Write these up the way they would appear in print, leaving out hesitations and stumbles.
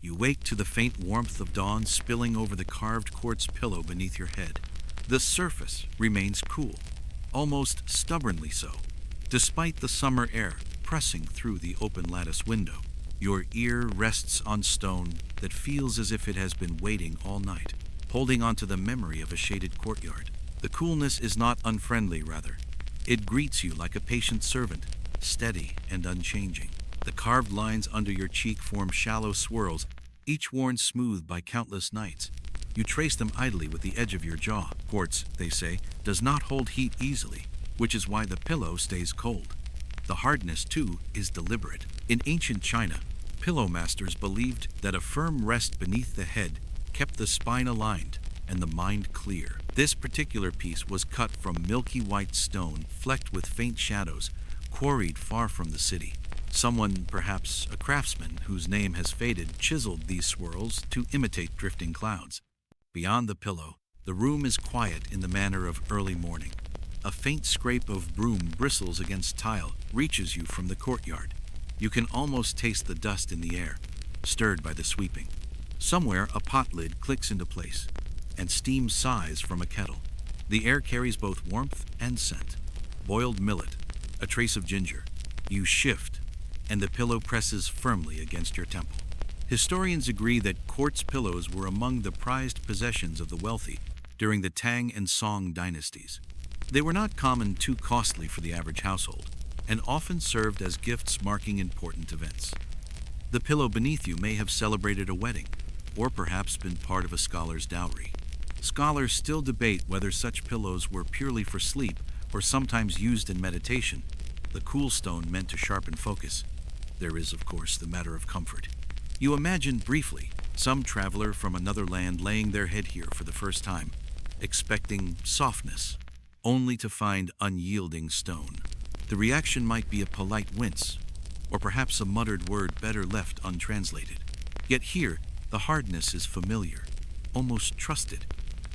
You wake to the faint warmth of dawn spilling over the carved quartz pillow beneath your head. The surface remains cool, almost stubbornly so, despite the summer air pressing through the open lattice window. Your ear rests on stone that feels as if it has been waiting all night, holding onto the memory of a shaded courtyard. The coolness is not unfriendly, rather. It greets you like a patient servant, steady and unchanging. The carved lines under your cheek form shallow swirls, each worn smooth by countless nights. You trace them idly with the edge of your jaw. Quartz, they say, does not hold heat easily, which is why the pillow stays cold. The hardness, too, is deliberate. In ancient China, pillow masters believed that a firm rest beneath the head kept the spine aligned and the mind clear. This particular piece was cut from milky white stone flecked with faint shadows, quarried far from the city. Someone, perhaps a craftsman whose name has faded, chiseled these swirls to imitate drifting clouds. Beyond the pillow, the room is quiet in the manner of early morning. A faint scrape of broom bristles against tile, reaches you from the courtyard. You can almost taste the dust in the air, stirred by the sweeping. Somewhere a pot lid clicks into place, and steam sighs from a kettle. The air carries both warmth and scent. Boiled millet, a trace of ginger. You shift, and the pillow presses firmly against your temple. Historians agree that quartz pillows were among the prized possessions of the wealthy during the Tang and Song dynasties. They were not common, too costly for the average household, and often served as gifts marking important events. The pillow beneath you may have celebrated a wedding, or perhaps been part of a scholar's dowry. Scholars still debate whether such pillows were purely for sleep or sometimes used in meditation, the cool stone meant to sharpen focus. There is, of course, the matter of comfort. You imagine briefly some traveler from another land laying their head here for the first time, expecting softness, only to find unyielding stone. The reaction might be a polite wince, or perhaps a muttered word better left untranslated. Yet here, the hardness is familiar, almost trusted.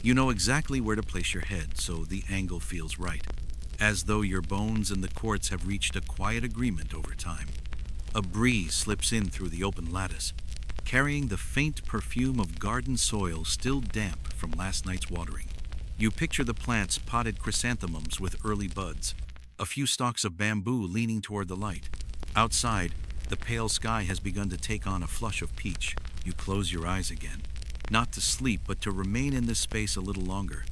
You know exactly where to place your head, so the angle feels right, as though your bones and the quartz have reached a quiet agreement over time. A breeze slips in through the open lattice, carrying the faint perfume of garden soil still damp from last night's watering. You picture the plant's potted chrysanthemums with early buds, a few stalks of bamboo leaning toward the light. Outside, the pale sky has begun to take on a flush of peach. You close your eyes again, not to sleep, but to remain in this space a little longer.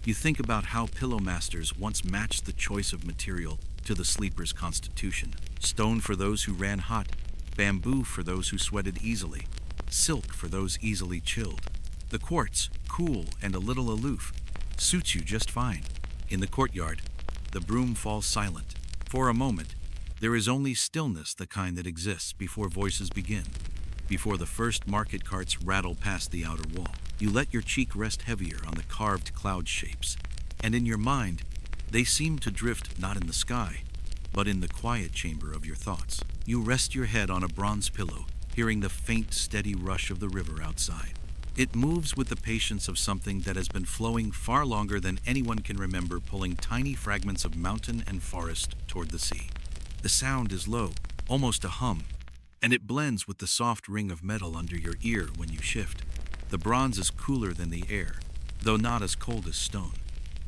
You think about how pillow masters once matched the choice of material to the sleeper's constitution. Stone for those who ran hot, bamboo for those who sweated easily, silk for those easily chilled. The quartz, cool and a little aloof, suits you just fine. In the courtyard, the broom falls silent. For a moment, there is only stillness, the kind that exists before voices begin, before the first market carts rattle past the outer wall. You let your cheek rest heavier on the carved cloud shapes, and in your mind, they seem to drift not in the sky, but in the quiet chamber of your thoughts. You rest your head on a bronze pillow, hearing the faint, steady rush of the river outside. It moves with the patience of something that has been flowing far longer than anyone can remember, pulling tiny fragments of mountain and forest toward the sea. The sound is low, almost a hum, and it blends with the soft ring of metal under your ear when you shift. The bronze is cooler than the air, though not as cold as stone.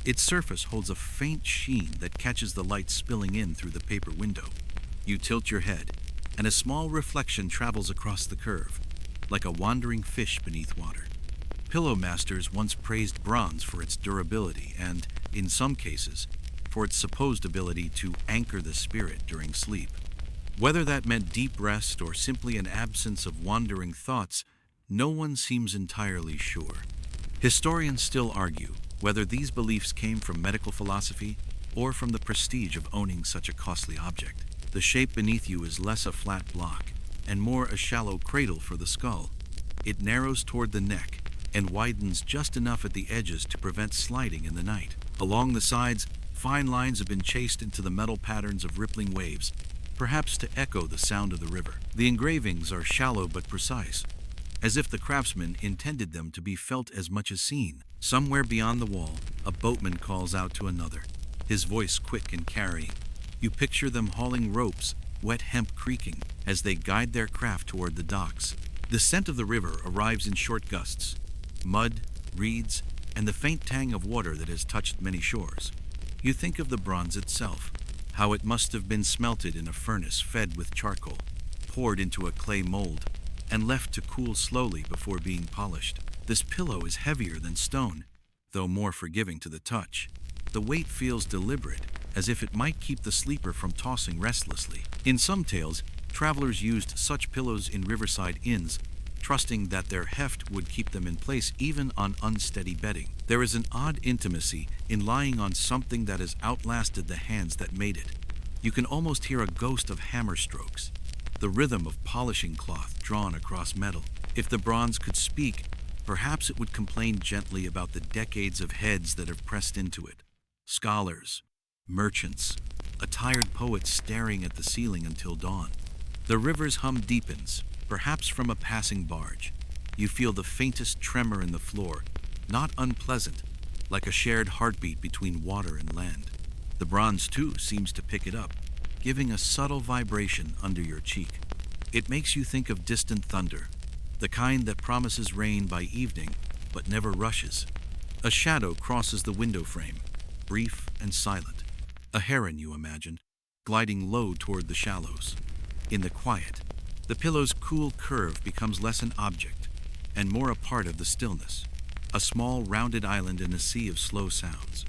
Its surface holds a faint sheen that catches the light spilling in through the paper window. You tilt your head, and a small reflection travels across the curve, like a wandering fish beneath water. Pillow masters once praised bronze for its durability and, in some cases, for its supposed ability to anchor the spirit during sleep. Whether that meant deep rest or simply an absence of wandering thoughts, no one seems entirely sure. Historians still argue whether these beliefs came from medical philosophy or from the prestige of owning such a costly object. The shape beneath you is less a flat block and more a shallow cradle for the skull. It narrows toward the neck and widens just enough at the edges to prevent sliding in the night. Along the sides, fine lines have been chased into the metal patterns of rippling waves, perhaps to echo the sound of the river. The engravings are shallow but precise, as if the craftsman intended them to be felt as much as seen. Somewhere beyond the wall, a boatman calls out to another, his voice quick and carrying. You picture them hauling ropes, wet hemp creaking, as they guide their craft toward the docks. The scent of the river arrives in short gusts. Mud, reeds, and the faint tang of water that has touched many shores. You think of the bronze itself, how it must have been smelted in a furnace fed with charcoal, poured into a clay mold, and left to cool slowly before being polished. This pillow is heavier than stone, though more forgiving to the touch. The weight feels deliberate, as if it might keep the sleeper from tossing restlessly. In some tales, travelers used such pillows in riverside inns, trusting that their heft would keep them in place even on unsteady bedding. There is an odd intimacy in lying on something that has outlasted the hands that made it. You can almost hear a ghost of hammer strokes, the rhythm of polishing cloth drawn across metal. If the bronze could speak, perhaps it would complain gently about the decades of heads that have pressed into it. Scholars, merchants, a tired poet staring at the ceiling until dawn. The river's hum deepens, perhaps from a passing barge. You feel the faintest tremor in the floor, not unpleasant, like a shared heartbeat between water and land. The bronze, too, seems to pick it up, giving a subtle vibration under your cheek. It makes you think of distant thunder, the kind that promises rain by evening, but never rushes. A shadow crosses the window frame, brief and silent. A heron, you imagine, gliding low toward the shallows. In the quiet, the pillow's cool curve becomes less an object and more a part of the stillness, a small rounded island in a sea of slow sounds.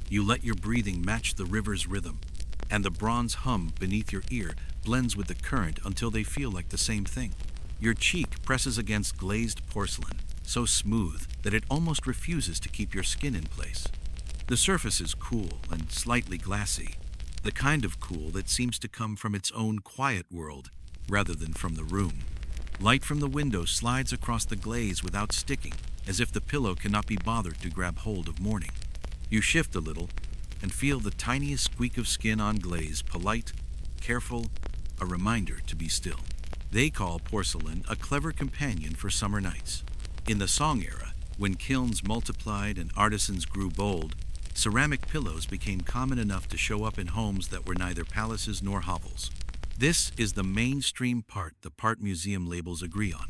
You let your breathing match the river's rhythm, and the bronze hum beneath your ear blends with the current until they feel like the same thing. Your cheek presses against glazed porcelain, so smooth that it almost refuses to keep your skin in place. The surface is cool and slightly glassy, the kind of cool that seems to come from its own quiet world rather than from the room. Light from the window slides across the glaze without sticking, as if the pillow cannot be bothered to grab hold of morning. You shift a little and feel the tiniest squeak of skin on glaze, polite, careful, a reminder to be still. They call porcelain a clever companion for summer nights. In the Song era, when kilns multiplied and artisans grew bold, ceramic pillows became common enough to show up in homes that were neither palaces nor hovels. This is the mainstream part the part museum labels agree on.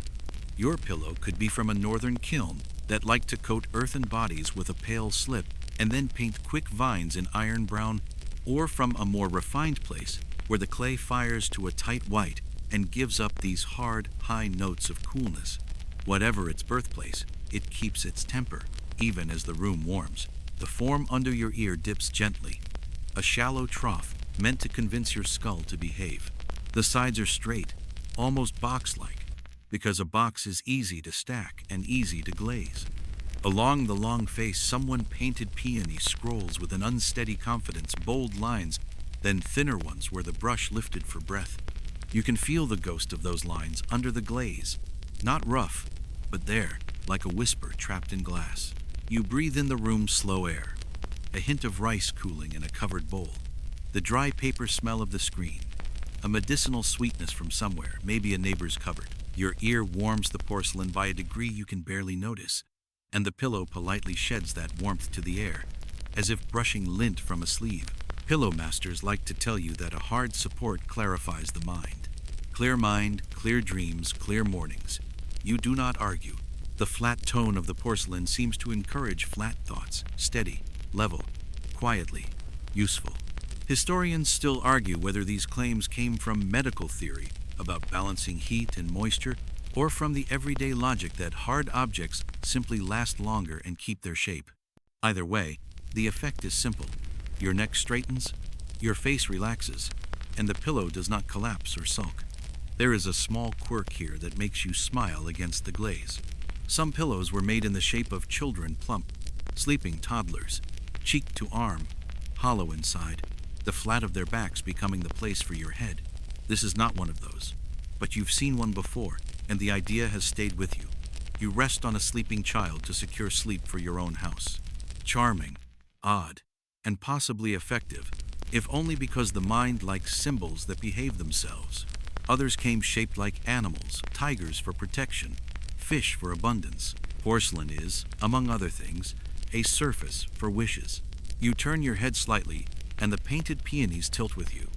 Your pillow could be from a northern kiln that liked to coat earthen bodies with a pale slip and then paint quick vines in iron brown, or from a more refined place where the clay fires to a tight white and gives up these hard, high notes of coolness. Whatever its birthplace, it keeps its temper, even as the room warms. The form under your ear dips gently, a shallow trough meant to convince your skull to behave. The sides are straight, almost box-like, because a box is easy to stack and easy to glaze. Along the long face, someone painted peony scrolls with an unsteady confidence, bold lines, then thinner ones where the brush lifted for breath. You can feel the ghost of those lines under the glaze, not rough, but there, like a whisper trapped in glass. You breathe in the room's slow air, a hint of rice cooling in a covered bowl, the dry paper smell of the screen, a medicinal sweetness from somewhere, maybe a neighbor's cupboard. Your ear warms the porcelain by a degree you can barely notice, and the pillow politely sheds that warmth to the air, as if brushing lint from a sleeve. Pillow masters like to tell you that a hard support clarifies the mind. Clear mind, clear dreams, clear mornings. You do not argue. The flat tone of the porcelain seems to encourage flat thoughts, steady, level, quietly, useful. Historians still argue whether these claims came from medical theory about balancing heat and moisture, or from the everyday logic that hard objects simply last longer and keep their shape. Either way, the effect is simple. Your neck straightens, your face relaxes, and the pillow does not collapse or sulk. There is a small quirk here that makes you smile against the glaze. Some pillows were made in the shape of children, plump, sleeping toddlers, cheek to arm, hollow inside, the flat of their backs becoming the place for your head. This is not one of those, but you've seen one before, and the idea has stayed with you. You rest on a sleeping child to secure sleep for your own house. Charming, odd, and possibly effective, if only because the mind likes symbols that behave themselves. Others came shaped like animals, tigers for protection, fish for abundance. Porcelain is, among other things, a surface for wishes. You turn your head slightly, and the painted peonies tilt with you.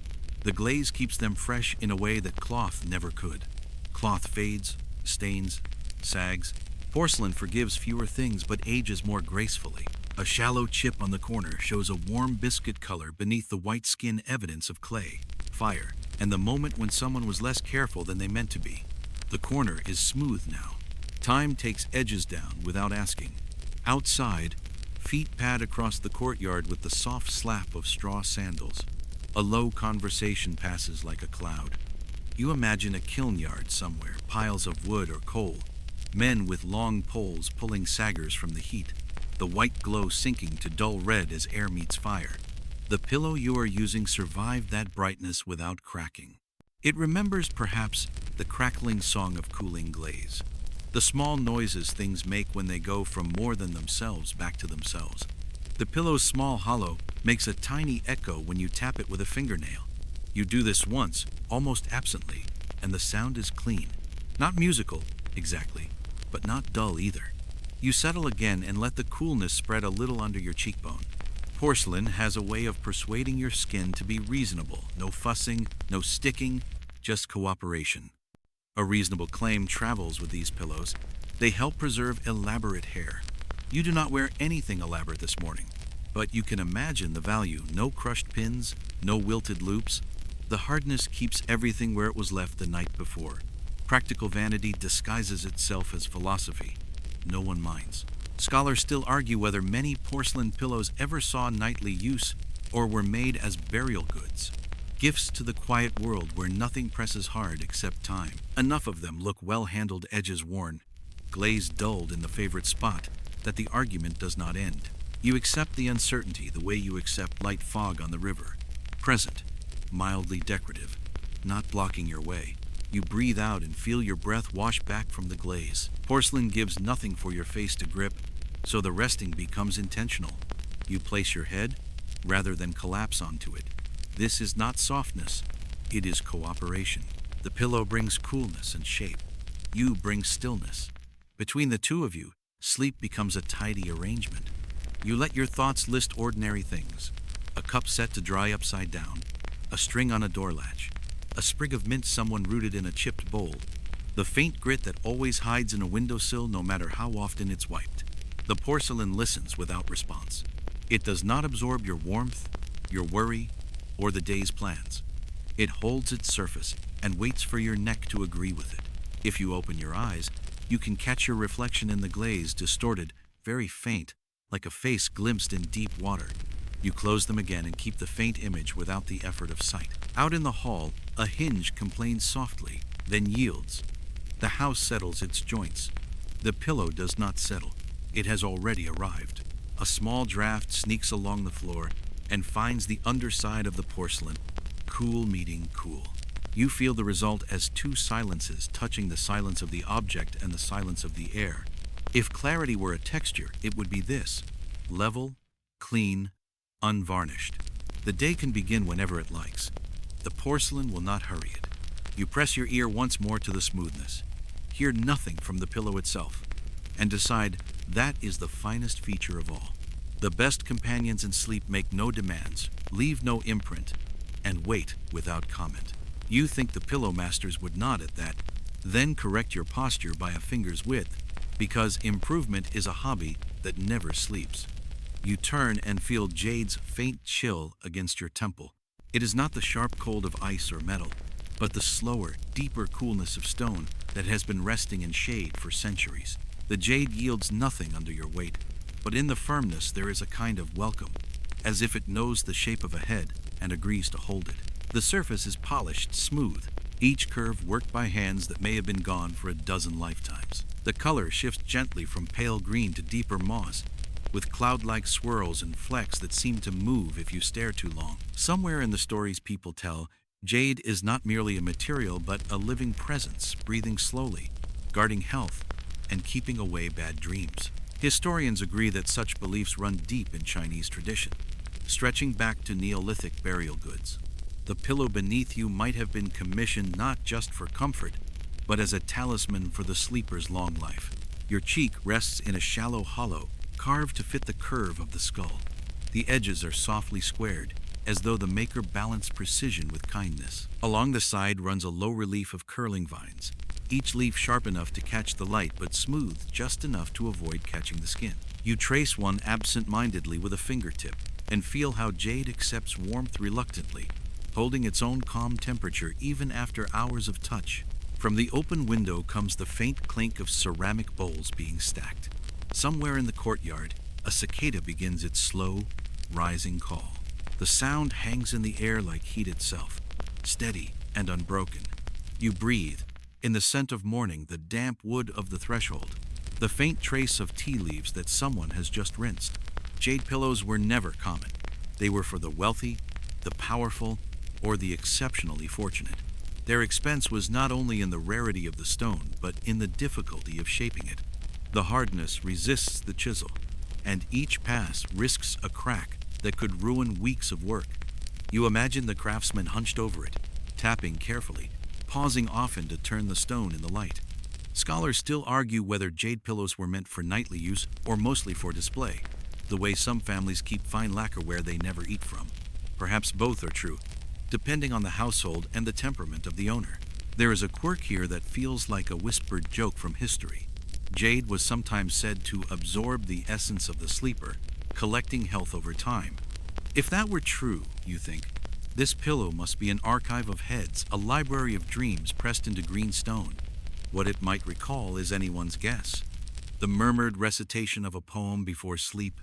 The glaze keeps them fresh in a way that cloth never could. Cloth fades, stains, sags. Porcelain forgives fewer things but ages more gracefully. A shallow chip on the corner shows a warm biscuit color beneath the white skin, evidence of clay, fire, and the moment when someone was less careful than they meant to be. The corner is smooth now. Time takes edges down without asking. Outside, feet pad across the courtyard with the soft slap of straw sandals. A low conversation passes like a cloud. You imagine a kiln yard somewhere, piles of wood or coal, men with long poles pulling saggers from the heat, the white glow sinking to dull red as air meets fire. The pillow you are using survived that brightness without cracking. It remembers perhaps the crackling song of cooling glaze, the small noises things make when they go from more than themselves back to themselves. The pillow's small hollow makes a tiny echo when you tap it with a fingernail. You do this once, almost absently, and the sound is clean. Not musical, exactly, but not dull either. You settle again and let the coolness spread a little under your cheekbone. Porcelain has a way of persuading your skin to be reasonable. No fussing, no sticking, just cooperation. A reasonable claim travels with these pillows. They help preserve elaborate hair. You do not wear anything elaborate this morning, but you can imagine the value. No crushed pins, no wilted loops. The hardness keeps everything where it was left the night before. Practical vanity disguises itself as philosophy. No one minds. Scholars still argue whether many porcelain pillows ever saw nightly use or were made as burial goods. Gifts to the quiet world where nothing presses hard except time. Enough of them look well-handled, edges worn, glaze dulled in the favorite spot, that the argument does not end. You accept the uncertainty the way you accept light fog on the river. Present, mildly decorative, not blocking your way. You breathe out and feel your breath wash back from the glaze. Porcelain gives nothing for your face to grip, so the resting becomes intentional. You place your head rather than collapse onto it. This is not softness, it is cooperation. The pillow brings coolness and shape. You bring stillness. Between the two of you, sleep becomes a tidy arrangement. You let your thoughts list ordinary things. A cup set to dry upside down, a string on a door latch, a sprig of mint someone rooted in a chipped bowl, the faint grit that always hides in a windowsill no matter how often it's wiped. The porcelain listens without response. It does not absorb your warmth, your worry, or the day's plans. It holds its surface and waits for your neck to agree with it. If you open your eyes, you can catch your reflection in the glaze, distorted, very faint, like a face glimpsed in deep water. You close them again and keep the faint image without the effort of sight. Out in the hall, a hinge complains softly, then yields. The house settles its joints. The pillow does not settle. It has already arrived. A small draft sneaks along the floor and finds the underside of the porcelain, cool meeting cool. You feel the result as two silences touching the silence of the object and the silence of the air. If clarity were a texture, it would be this: level, clean, unvarnished. The day can begin whenever it likes. The porcelain will not hurry it. You press your ear once more to the smoothness, hear nothing from the pillow itself, and decide that is the finest feature of all. The best companions in sleep make no demands, leave no imprint, and wait without comment. You think the pillow masters would nod at that, then correct your posture by a finger's width, because improvement is a hobby that never sleeps. You turn and feel jade's faint chill against your temple. It is not the sharp cold of ice or metal, but the slower, deeper coolness of stone that has been resting in shade for centuries. The jade yields nothing under your weight, but in the firmness there is a kind of welcome, as if it knows the shape of a head and agrees to hold it. The surface is polished, smooth, each curve worked by hands that may have been gone for a dozen lifetimes. The color shifts gently from pale green to deeper moss, with cloud-like swirls and flecks that seem to move if you stare too long. Somewhere in the stories people tell, jade is not merely a material but a living presence, breathing slowly, guarding health, and keeping away bad dreams. Historians agree that such beliefs run deep in Chinese tradition, stretching back to Neolithic burial goods. The pillow beneath you might have been commissioned not just for comfort, but as a talisman for the sleeper's long life. Your cheek rests in a shallow hollow, carved to fit the curve of the skull. The edges are softly squared, as though the maker balanced precision with kindness. Along the side runs a low relief of curling vines, each leaf sharp enough to catch the light but smooth just enough to avoid catching the skin. You trace one absent-mindedly with a fingertip and feel how jade accepts warmth reluctantly, holding its own calm temperature even after hours of touch. From the open window comes the faint clink of ceramic bowls being stacked. Somewhere in the courtyard, a cicada begins its slow, rising call. The sound hangs in the air like heat itself, steady and unbroken. You breathe, in the scent of morning, the damp wood of the threshold, the faint trace of tea leaves that someone has just rinsed. Jade pillows were never common. They were for the wealthy, the powerful, or the exceptionally fortunate. Their expense was not only in the rarity of the stone, but in the difficulty of shaping it. The hardness resists the chisel, and each pass risks a crack that could ruin weeks of work. You imagine the craftsman hunched over it, tapping carefully, pausing often to turn the stone in the light. Scholars still argue whether jade pillows were meant for nightly use or mostly for display, the way some families keep fine lacquerware they never eat from. Perhaps both are true, depending on the household and the temperament of the owner. There is a quirk here that feels like a whispered joke from history. Jade was sometimes said to absorb the essence of the sleeper, collecting health over time. If that were true, you think, this pillow must be an archive of heads, a library of dreams pressed into green stone. What it might recall is anyone's guess. The murmured recitation of a poem before sleep,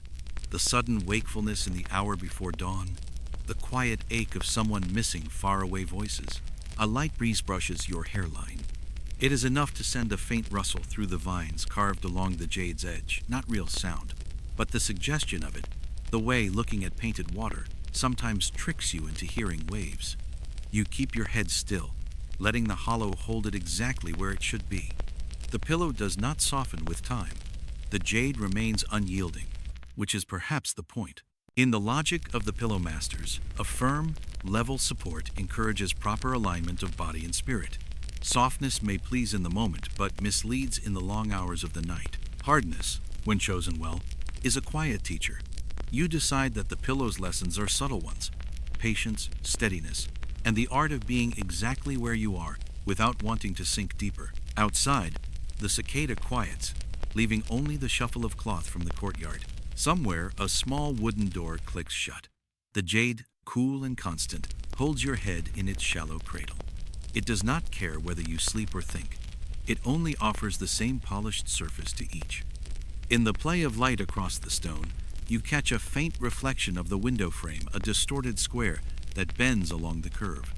the sudden wakefulness in the hour before dawn, the quiet ache of someone missing faraway voices. A light breeze brushes your hairline. It is enough to send a faint rustle through the vines carved along the jade's edge, not real sound, but the suggestion of it, the way looking at painted water sometimes tricks you into hearing waves. You keep your head still, letting the hollow hold it exactly where it should be. The pillow does not soften with time. The jade remains unyielding, which is perhaps the point. In the logic of the pillow masters, a firm, level support encourages proper alignment of body and spirit. Softness may please in the moment, but misleads in the long hours of the night. Hardness, when chosen well, is a quiet teacher. You decide that the pillow's lessons are subtle ones: patience, steadiness, and the art of being exactly where you are without wanting to sink deeper. Outside, the cicada quiets, leaving only the shuffle of cloth from the courtyard. Somewhere, a small wooden door clicks shut. The jade, cool and constant, holds your head in its shallow cradle. It does not care whether you sleep or think. It only offers the same polished surface to each. In the play of light across the stone, you catch a faint reflection of the window frame, a distorted square that bends along the curve.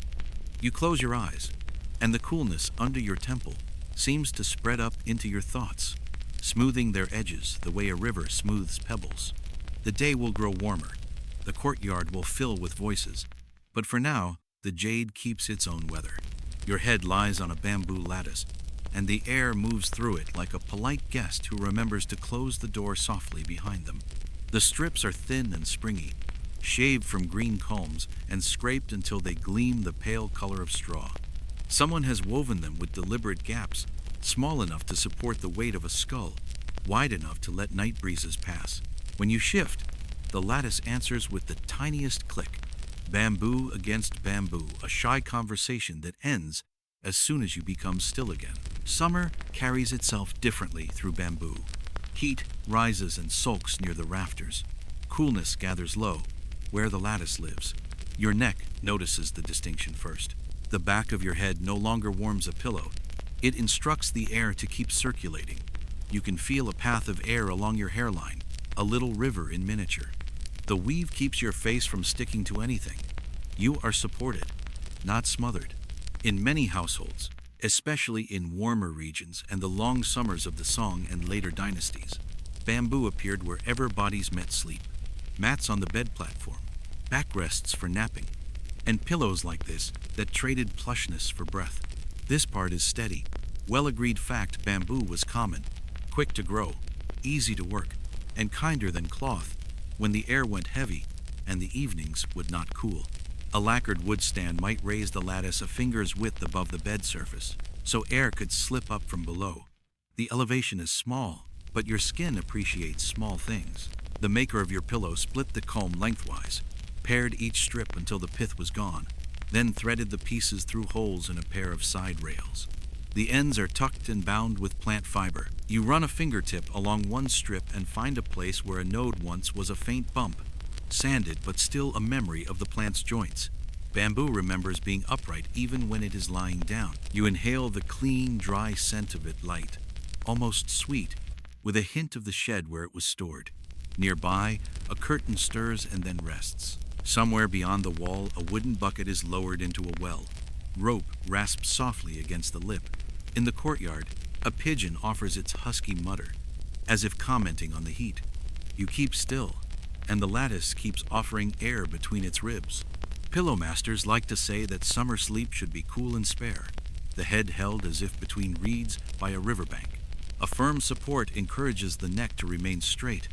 You close your eyes, and the coolness under your temple seems to spread up into your thoughts, smoothing their edges the way a river smooths pebbles. The day will grow warmer. The courtyard will fill with voices. But for now, the jade keeps its own weather. Your head lies on a bamboo lattice, and the air moves through it like a polite guest who remembers to close the door softly behind them. The strips are thin and springy, shaved from green combs and scraped until they gleam the pale color of straw. Someone has woven them with deliberate gaps, small enough to support the weight of a skull, wide enough to let night breezes pass. When you shift, the lattice answers with the tiniest click. Bamboo against bamboo, a shy conversation that ends as soon as you become still again. Summer carries itself differently through bamboo. Heat rises and sulks near the rafters. Coolness gathers low, where the lattice lives. Your neck notices the distinction first. The back of your head no longer warms a pillow. It instructs the air to keep circulating. You can feel a path of air along your hairline, a little river in miniature. The weave keeps your face from sticking to anything. You are supported, not smothered. In many households, especially in warmer regions and the long summers of the Song and later dynasties, bamboo appeared wherever bodies met sleep. Mats on the bed platform, backrests for napping, and pillows like this that traded plushness for breath. This part is steady. Well-agreed fact: bamboo was common, quick to grow, easy to work, and kinder than cloth when the air went heavy and the evenings would not cool. A lacquered wood stand might raise the lattice a finger's width above the bed surface, so air could slip up from below. The elevation is small, but your skin appreciates small things. The maker of your pillow split the comb lengthwise, pared each strip until the pith was gone, then threaded the pieces through holes in a pair of side rails. The ends are tucked and bound with plant fiber. You run a fingertip along one strip and find a place where a node once was a faint bump, sanded but still a memory of the plant's joints. Bamboo remembers being upright even when it is lying down. You inhale the clean, dry scent of it, light, almost sweet, with a hint of the shed where it was stored. Nearby, a curtain stirs and then rests. Somewhere beyond the wall, a wooden bucket is lowered into a well. Rope rasps softly against the lip. In the courtyard, a pigeon offers its husky mutter, as if commenting on the heat. You keep still, and the lattice keeps offering air between its ribs. Pillow masters like to say that summer sleep should be cool and spare, the head held as if between reeds by a riverbank. A firm support encourages the neck to remain straight.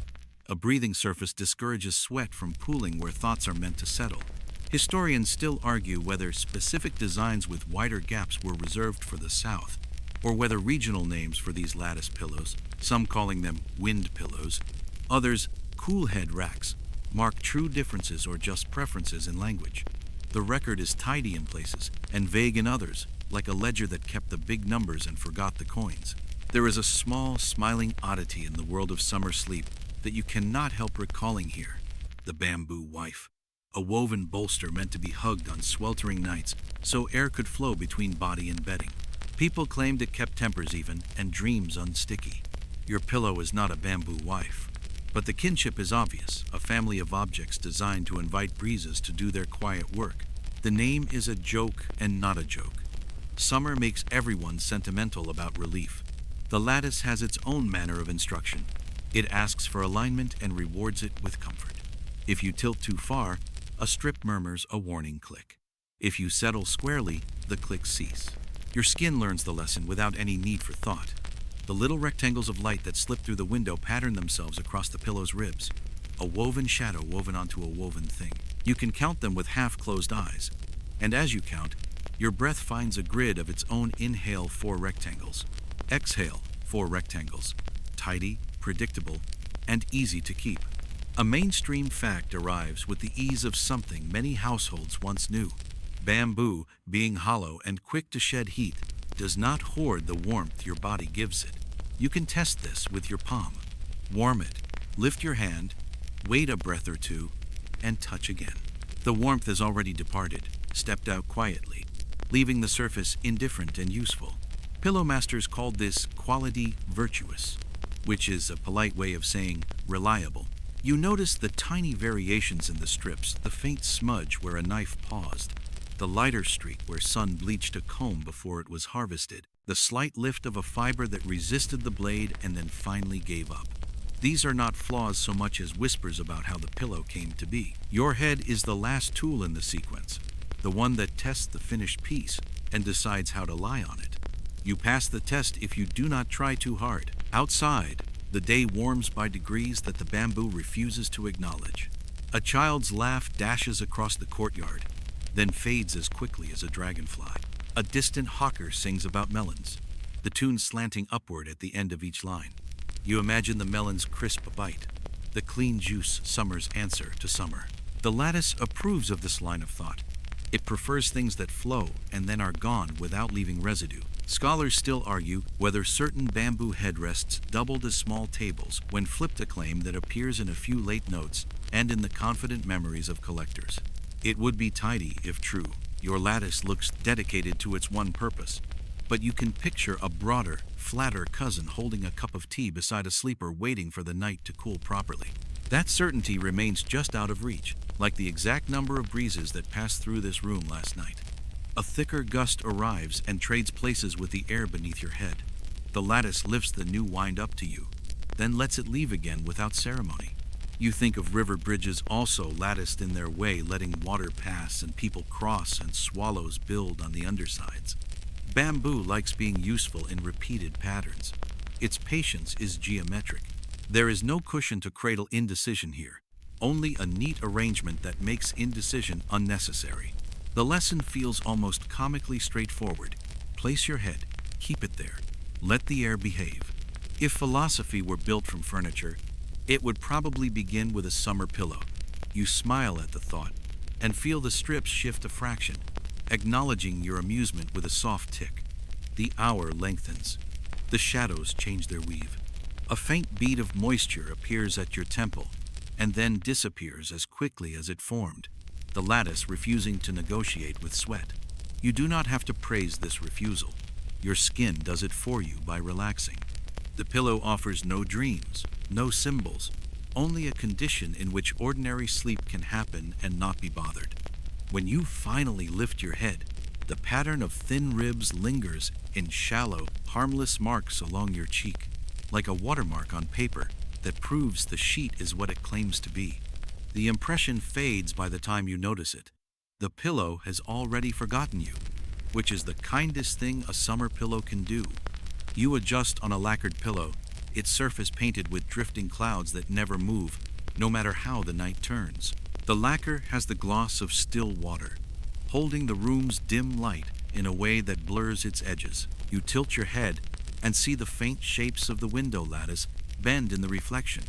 A breathing surface discourages sweat from pooling where thoughts are meant to settle. Historians still argue whether specific designs with wider gaps were reserved for the South, or whether regional names for these lattice pillows, some calling them wind pillows, others cool head racks, mark true differences or just preferences in language. The record is tidy in places and vague in others, like a ledger that kept the big numbers and forgot the coins. There is a small, smiling oddity in the world of summer sleep that you cannot help recalling here: the bamboo wife. A woven bolster meant to be hugged on sweltering nights so air could flow between body and bedding. People claimed it kept tempers even and dreams unsticky. Your pillow is not a bamboo wife, but the kinship is obvious, a family of objects designed to invite breezes to do their quiet work. The name is a joke and not a joke. Summer makes everyone sentimental about relief. The lattice has its own manner of instruction. It asks for alignment and rewards it with comfort. If you tilt too far, a strip murmurs a warning click. If you settle squarely, the clicks cease. Your skin learns the lesson without any need for thought. The little rectangles of light that slip through the window pattern themselves across the pillow's ribs, a woven shadow woven onto a woven thing. You can count them with half-closed eyes, and as you count, your breath finds a grid of its own. Inhale, 4 rectangles. Exhale, 4 rectangles. Tidy, predictable, and easy to keep. A mainstream fact arrives with the ease of something many households once knew. Bamboo, being hollow and quick to shed heat, does not hoard the warmth your body gives it. You can test this with your palm. Warm it, lift your hand, wait a breath or two, and touch again. The warmth has already departed, stepped out quietly, leaving the surface indifferent and useful. Pillow masters called this quality virtuous, which is a polite way of saying reliable. You notice the tiny variations in the strips, the faint smudge where a knife paused, the lighter streak where sun bleached a comb before it was harvested, the slight lift of a fiber that resisted the blade and then finally gave up. These are not flaws so much as whispers about how the pillow came to be. Your head is the last tool in the sequence, the one that tests the finished piece and decides how to lie on it. You pass the test if you do not try too hard. Outside, the day warms by degrees that the bamboo refuses to acknowledge. A child's laugh dashes across the courtyard, then fades as quickly as a dragonfly. A distant hawker sings about melons, the tune slanting upward at the end of each line. You imagine the melon's crisp bite, the clean juice, summer's answer to summer. The lattice approves of this line of thought. It prefers things that flow and then are gone without leaving residue. Scholars still argue whether certain bamboo headrests doubled as small tables when flipped, a claim that appears in a few late notes and in the confident memories of collectors. It would be tidy if true. Your lattice looks dedicated to its one purpose, but you can picture a broader, flatter cousin holding a cup of tea beside a sleeper waiting for the night to cool properly. That certainty remains just out of reach, like the exact number of breezes that passed through this room last night. A thicker gust arrives and trades places with the air beneath your head. The lattice lifts the new wind up to you, then lets it leave again without ceremony. You think of river bridges also latticed in their way, letting water pass and people cross and swallows build on the undersides. Bamboo likes being useful in repeated patterns. Its patience is geometric. There is no cushion to cradle indecision here, only a neat arrangement that makes indecision unnecessary. The lesson feels almost comically straightforward. Place your head, keep it there, let the air behave. If philosophy were built from furniture, it would probably begin with a summer pillow. You smile at the thought and feel the strips shift a fraction, acknowledging your amusement with a soft tick. The hour lengthens. The shadows change their weave. A faint bead of moisture appears at your temple, and then disappears as quickly as it formed, the lattice refusing to negotiate with sweat. You do not have to praise this refusal. Your skin does it for you by relaxing. The pillow offers no dreams, no symbols, only a condition in which ordinary sleep can happen and not be bothered. When you finally lift your head, the pattern of thin ribs lingers in shallow, harmless marks along your cheek, like a watermark on paper that proves the sheet is what it claims to be. The impression fades by the time you notice it. The pillow has already forgotten you, which is the kindest thing a summer pillow can do. You adjust on a lacquered pillow, its surface painted with drifting clouds that never move, no matter how the night turns. The lacquer has the gloss of still water, holding the room's dim light in a way that blurs its edges. You tilt your head and see the faint shapes of the window lattice bend in the reflection,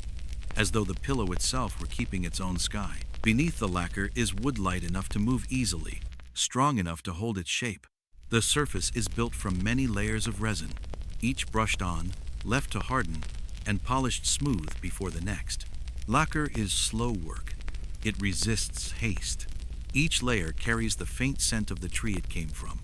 as though the pillow itself were keeping its own sky. Beneath the lacquer is wood light enough to move easily, strong enough to hold its shape. The surface is built from many layers of resin, each brushed on, left to harden, and polished smooth before the next. Lacquer is slow work. It resists haste. Each layer carries the faint scent of the tree it came from,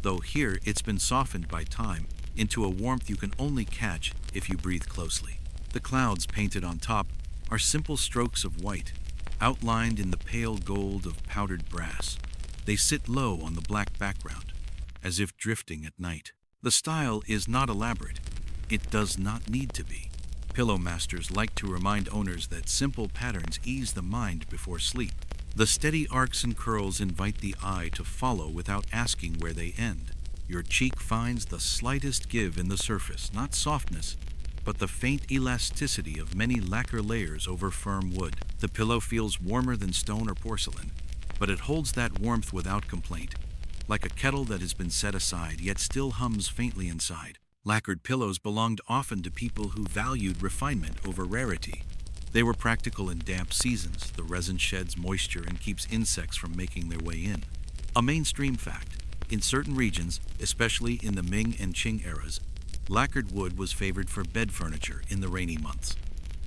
though here it's been softened by time into a warmth you can only catch if you breathe closely. The clouds painted on top are simple strokes of white, outlined in the pale gold of powdered brass. They sit low on the black background, as if drifting at night. The style is not elaborate. It does not need to be. Pillow masters like to remind owners that simple patterns ease the mind before sleep. The steady arcs and curls invite the eye to follow without asking where they end. Your cheek finds the slightest give in the surface, not softness, but the faint elasticity of many lacquer layers over firm wood. The pillow feels warmer than stone or porcelain, but it holds that warmth without complaint, like a kettle that has been set aside yet still hums faintly inside. Lacquered pillows belonged often to people who valued refinement over rarity. They were practical in damp seasons. The resin sheds moisture and keeps insects from making their way in. A mainstream fact: in certain regions, especially in the Ming and Qing eras, lacquered wood was favored for bed furniture in the rainy months.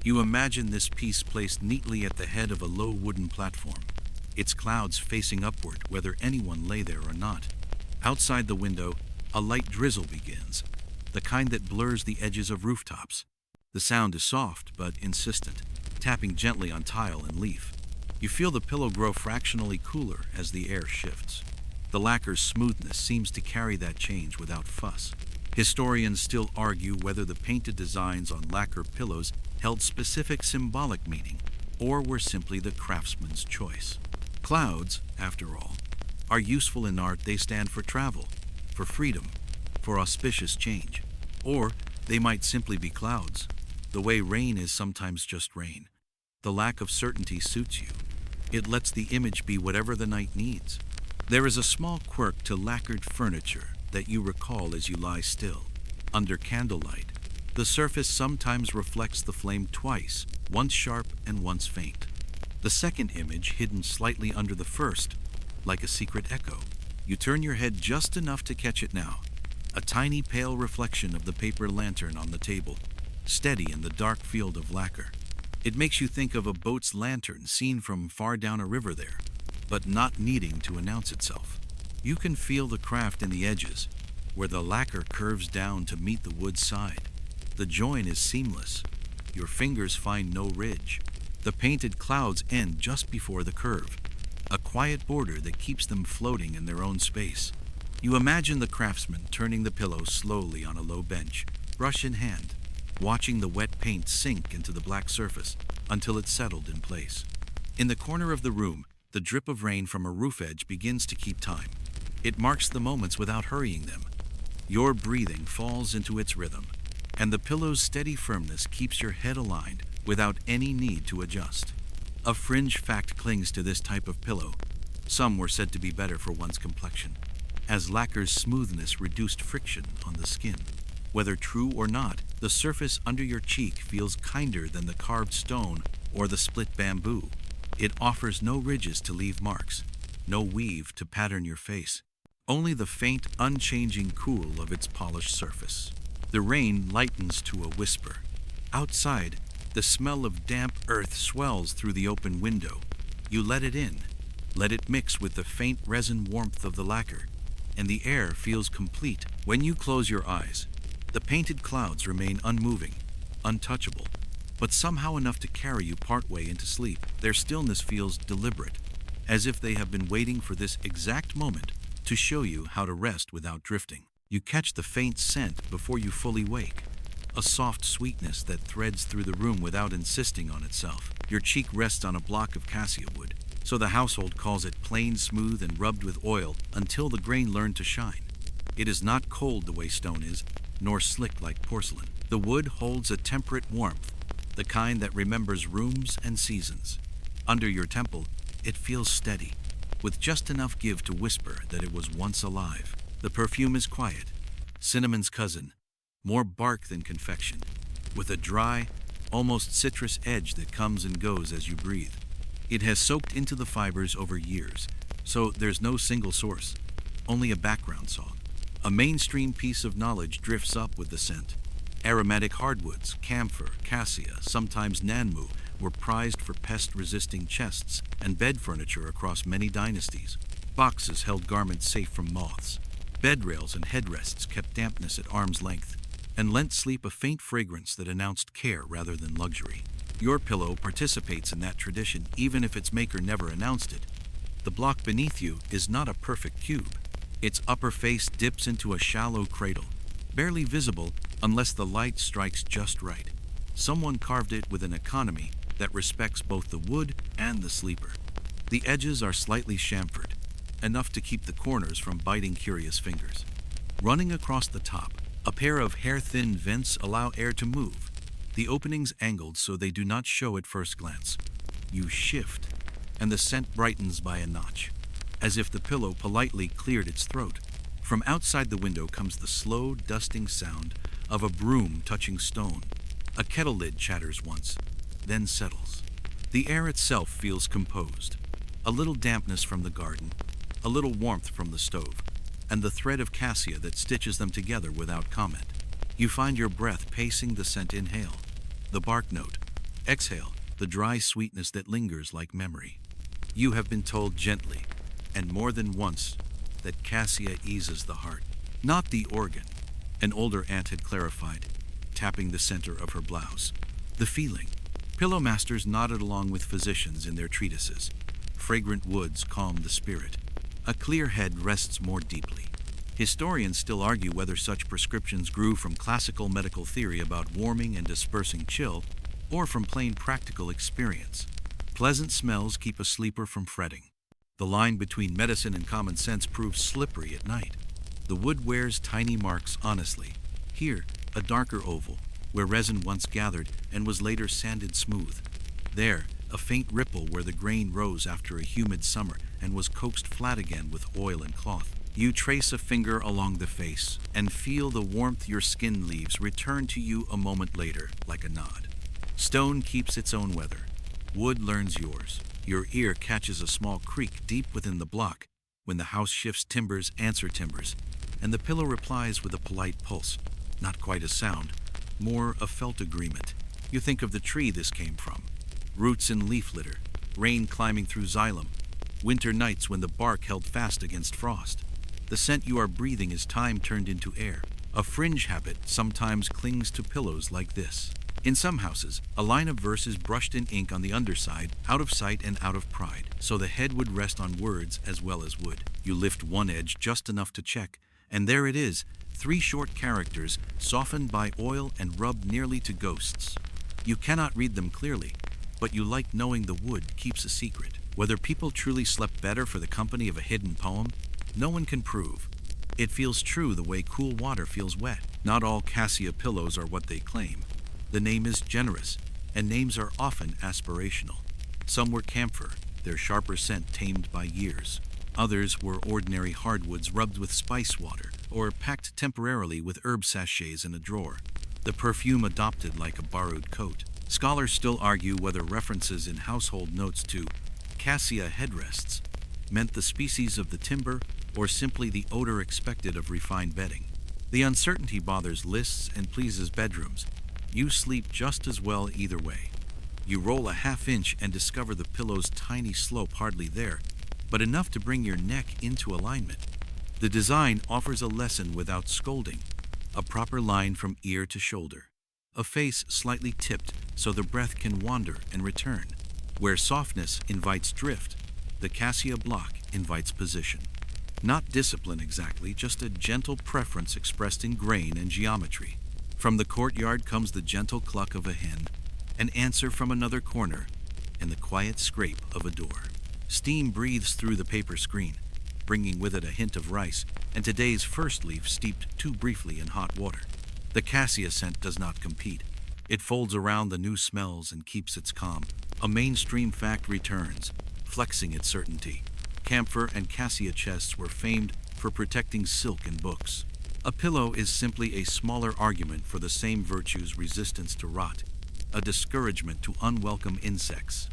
You imagine this piece placed neatly at the head of a low wooden platform, its clouds facing upward whether anyone lay there or not. Outside the window, a light drizzle begins, the kind that blurs the edges of rooftops. The sound is soft but insistent, tapping gently on tile and leaf. You feel the pillow grow fractionally cooler as the air shifts. The lacquer's smoothness seems to carry that change without fuss. Historians still argue whether the painted designs on lacquer pillows held specific symbolic meaning or were simply the craftsman's choice. Clouds, after all, are useful in art. They stand for travel, for freedom, for auspicious change. Or they might simply be clouds, the way rain is sometimes just rain. The lack of certainty suits you. It lets the image be whatever the night needs. There is a small quirk to lacquered furniture that you recall as you lie still. Under candlelight, the surface sometimes reflects the flame twice, once sharp and once faint. The second image hidden slightly under the first, like a secret echo. You turn your head just enough to catch it now. A tiny pale reflection of the paper lantern on the table, steady in the dark field of lacquer. It makes you think of a boat's lantern seen from far down a river there, but not needing to announce itself. You can feel the craft in the edges, where the lacquer curves down to meet the wood side. The join is seamless. Your fingers find no ridge. The painted clouds end just before the curve, a quiet border that keeps them floating in their own space. You imagine the craftsman turning the pillow slowly on a low bench, brush in hand, watching the wet paint sink into the black surface until it settled in place. In the corner of the room, the drip of rain from a roof edge begins to keep time. It marks the moments without hurrying them. Your breathing falls into its rhythm, and the pillow's steady firmness keeps your head aligned without any need to adjust. A fringe fact clings to this type of pillow. Some were said to be better for one's complexion, as lacquer's smoothness reduced friction on the skin. Whether true or not, the surface under your cheek feels kinder than the carved stone or the split bamboo. It offers no ridges to leave marks, no weave to pattern your face. only the faint, unchanging cool of its polished surface. The rain lightens to a whisper. Outside, the smell of damp earth swells through the open window. You let it in, let it mix with the faint resin warmth of the lacquer, and the air feels complete. When you close your eyes, the painted clouds remain unmoving, untouchable, but somehow enough to carry you partway into sleep. Their stillness feels deliberate, as if they have been waiting for this exact moment to show you how to rest without drifting. You catch the faint scent before you fully wake, a soft sweetness that threads through the room without insisting on itself. Your cheek rests on a block of cassia wood, so the household calls it plain, smooth, and rubbed with oil until the grain learned to shine. It is not cold the way stone is, nor slick like porcelain. The wood holds a temperate warmth, the kind that remembers rooms and seasons. Under your temple, it feels steady, with just enough give to whisper that it was once alive. The perfume is quiet, cinnamon's cousin, more bark than confection, with a dry, almost citrus edge that comes and goes as you breathe. It has soaked into the fibers over years, so there's no single source, only a background song. A mainstream piece of knowledge drifts up with the scent. Aromatic hardwoods, camphor, cassia, sometimes nanmu, were prized for pest-resisting chests and bed furniture across many dynasties. Boxes held garments safe from moths. Bed rails and headrests kept dampness at arm's length, and lent sleep a faint fragrance that announced care rather than luxury. Your pillow participates in that tradition even if its maker never announced it. The block beneath you is not a perfect cube. Its upper face dips into a shallow cradle, barely visible unless the light strikes just right. Someone carved it with an economy that respects both the wood and the sleeper. The edges are slightly chamfered, enough to keep the corners from biting curious fingers. Running across the top, a pair of hair-thin vents allow air to move, the openings angled so they do not show at first glance. You shift, and the scent brightens by a notch, as if the pillow politely cleared its throat. From outside the window comes the slow, dusting sound of a broom touching stone. A kettle lid chatters once, then settles. The air itself feels composed. A little dampness from the garden, a little warmth from the stove, and the thread of cassia that stitches them together without comment. You find your breath pacing the scent inhale, the bark note, exhale, the dry sweetness that lingers like memory. You have been told gently, and more than once, that cassia eases the heart, not the organ. An older aunt had clarified, tapping the center of her blouse. The feeling. Pillow masters nodded along with physicians in their treatises. Fragrant woods calm the spirit. A clear head rests more deeply. Historians still argue whether such prescriptions grew from classical medical theory about warming and dispersing chill, or from plain practical experience. Pleasant smells keep a sleeper from fretting. The line between medicine and common sense proves slippery at night. The wood wears tiny marks honestly. Here, a darker oval, where resin once gathered and was later sanded smooth. There, a faint ripple where the grain rose after a humid summer and was coaxed flat again with oil and cloth. You trace a finger along the face and feel the warmth your skin leaves return to you a moment later, like a nod. Stone keeps its own weather. Wood learns yours. Your ear catches a small creak deep within the block when the house shifts timbers answer timbers, and the pillow replies with a polite pulse. Not quite a sound, more a felt agreement. You think of the tree this came from. Roots in leaf litter, rain climbing through xylem, winter nights when the bark held fast against frost. The scent you are breathing is time turned into air. A fringe habit sometimes clings to pillows like this. In some houses, a line of verse is brushed in ink on the underside, out of sight and out of pride, so the head would rest on words as well as wood. You lift one edge just enough to check, and there it is, 3 short characters softened by oil and rubbed nearly to ghosts. You cannot read them clearly, but you like knowing the wood keeps a secret. Whether people truly slept better for the company of a hidden poem, no one can prove. It feels true the way cool water feels wet. Not all cassia pillows are what they claim. The name is generous, and names are often aspirational. Some were camphor, their sharper scent tamed by years. Others were ordinary hardwoods rubbed with spice water, or packed temporarily with herb sachets in a drawer. The perfume adopted like a borrowed coat. Scholars still argue whether references in household notes to cassia headrests meant the species of the timber or simply the odor expected of refined bedding. The uncertainty bothers lists and pleases bedrooms. You sleep just as well either way. You roll a half inch and discover the pillow's tiny slope hardly there, but enough to bring your neck into alignment. The design offers a lesson without scolding, a proper line from ear to shoulder, a face slightly tipped so the breath can wander and return. Where softness invites drift, the cassia block invites position. Not discipline exactly, just a gentle preference expressed in grain and geometry. From the courtyard comes the gentle cluck of a hen, an answer from another corner, and the quiet scrape of a door. Steam breathes through the paper screen, bringing with it a hint of rice and today's first leaf steeped too briefly in hot water. The cassia scent does not compete. It folds around the new smells and keeps its calm. A mainstream fact returns, flexing its certainty. Camphor and cassia chests were famed for protecting silk and books. A pillow is simply a smaller argument for the same virtues: resistance to rot, a discouragement to unwelcome insects,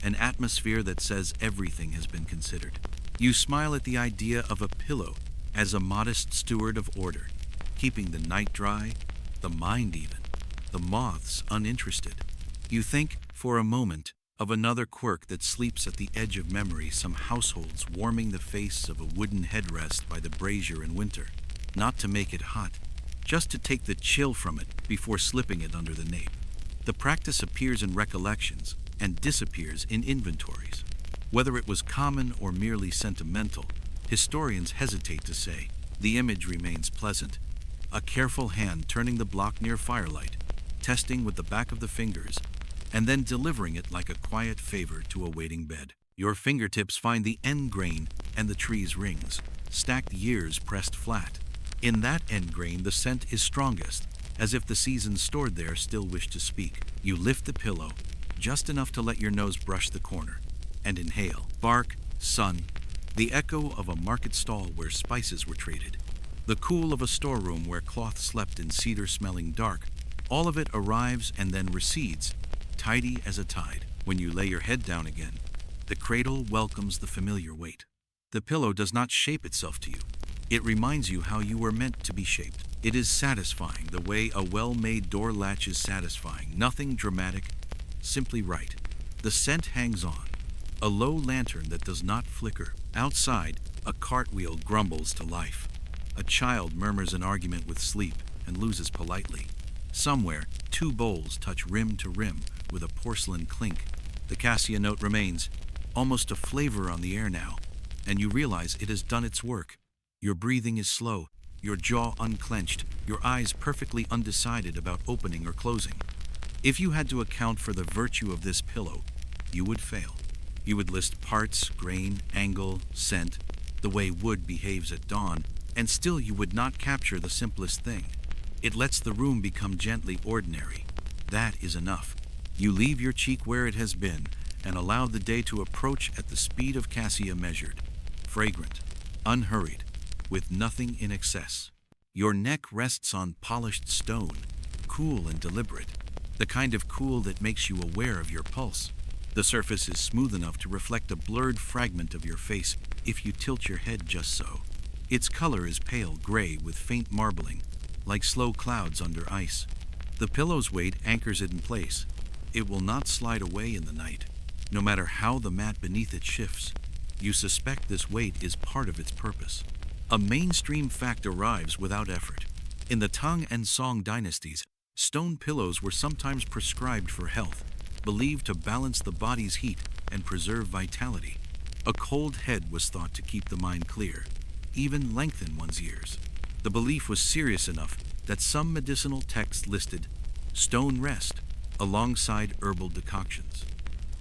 an atmosphere that says everything has been considered. You smile at the idea of a pillow as a modest steward of order, keeping the night dry, the mind even, the moths uninterested. You think, for a moment, of another quirk that sleeps at the edge of memory, some households warming the face of a wooden headrest by the brazier in winter, not to make it hot, just to take the chill from it before slipping it under the nape. The practice appears in recollections and disappears in inventories. Whether it was common or merely sentimental, historians hesitate to say. The image remains pleasant. A careful hand turning the block near firelight, testing with the back of the fingers, and then delivering it like a quiet favor to a waiting bed. Your fingertips find the end grain and the tree's rings, stacked years pressed flat. In that end grain, the scent is strongest, as if the seasons stored there still wish to speak. You lift the pillow, just enough to let your nose brush the corner, and inhale. Bark, sun, the echo of a market stall where spices were traded, the cool of a storeroom where cloth slept in cedar-smelling dark. All of it arrives and then recedes, tidy as a tide. When you lay your head down again, the cradle welcomes the familiar weight. The pillow does not shape itself to you. It reminds you how you were meant to be shaped. It is satisfying the way a well-made door latch is satisfying. Nothing dramatic, simply right. The scent hangs on, a low lantern that does not flicker. Outside, a cartwheel grumbles to life. A child murmurs an argument with sleep and loses politely. Somewhere, two bowls touch rim to rim with a porcelain clink. The cassia note remains, almost a flavor on the air now, and you realize it has done its work. Your breathing is slow, your jaw unclenched, your eyes perfectly undecided about opening or closing. If you had to account for the virtue of this pillow, you would fail. You would list parts, grain, angle, scent, the way wood behaves at dawn, and still you would not capture the simplest thing. It lets the room become gently ordinary. That is enough. You leave your cheek where it has been and allow the day to approach at the speed of cassia measured, fragrant, unhurried, with nothing in excess. Your neck rests on polished stone, cool and deliberate, the kind of cool that makes you aware of your pulse. The surface is smooth enough to reflect a blurred fragment of your face if you tilt your head just so. Its color is pale gray with faint marbling, like slow clouds under ice. The pillow's weight anchors it in place. It will not slide away in the night, no matter how the mat beneath it shifts. You suspect this weight is part of its purpose. A mainstream fact arrives without effort. In the Tang and Song dynasties, stone pillows were sometimes prescribed for health, believed to balance the body's heat and preserve vitality. A cold head was thought to keep the mind clear, even lengthen one's years. The belief was serious enough that some medicinal texts listed stone rest alongside herbal decoctions.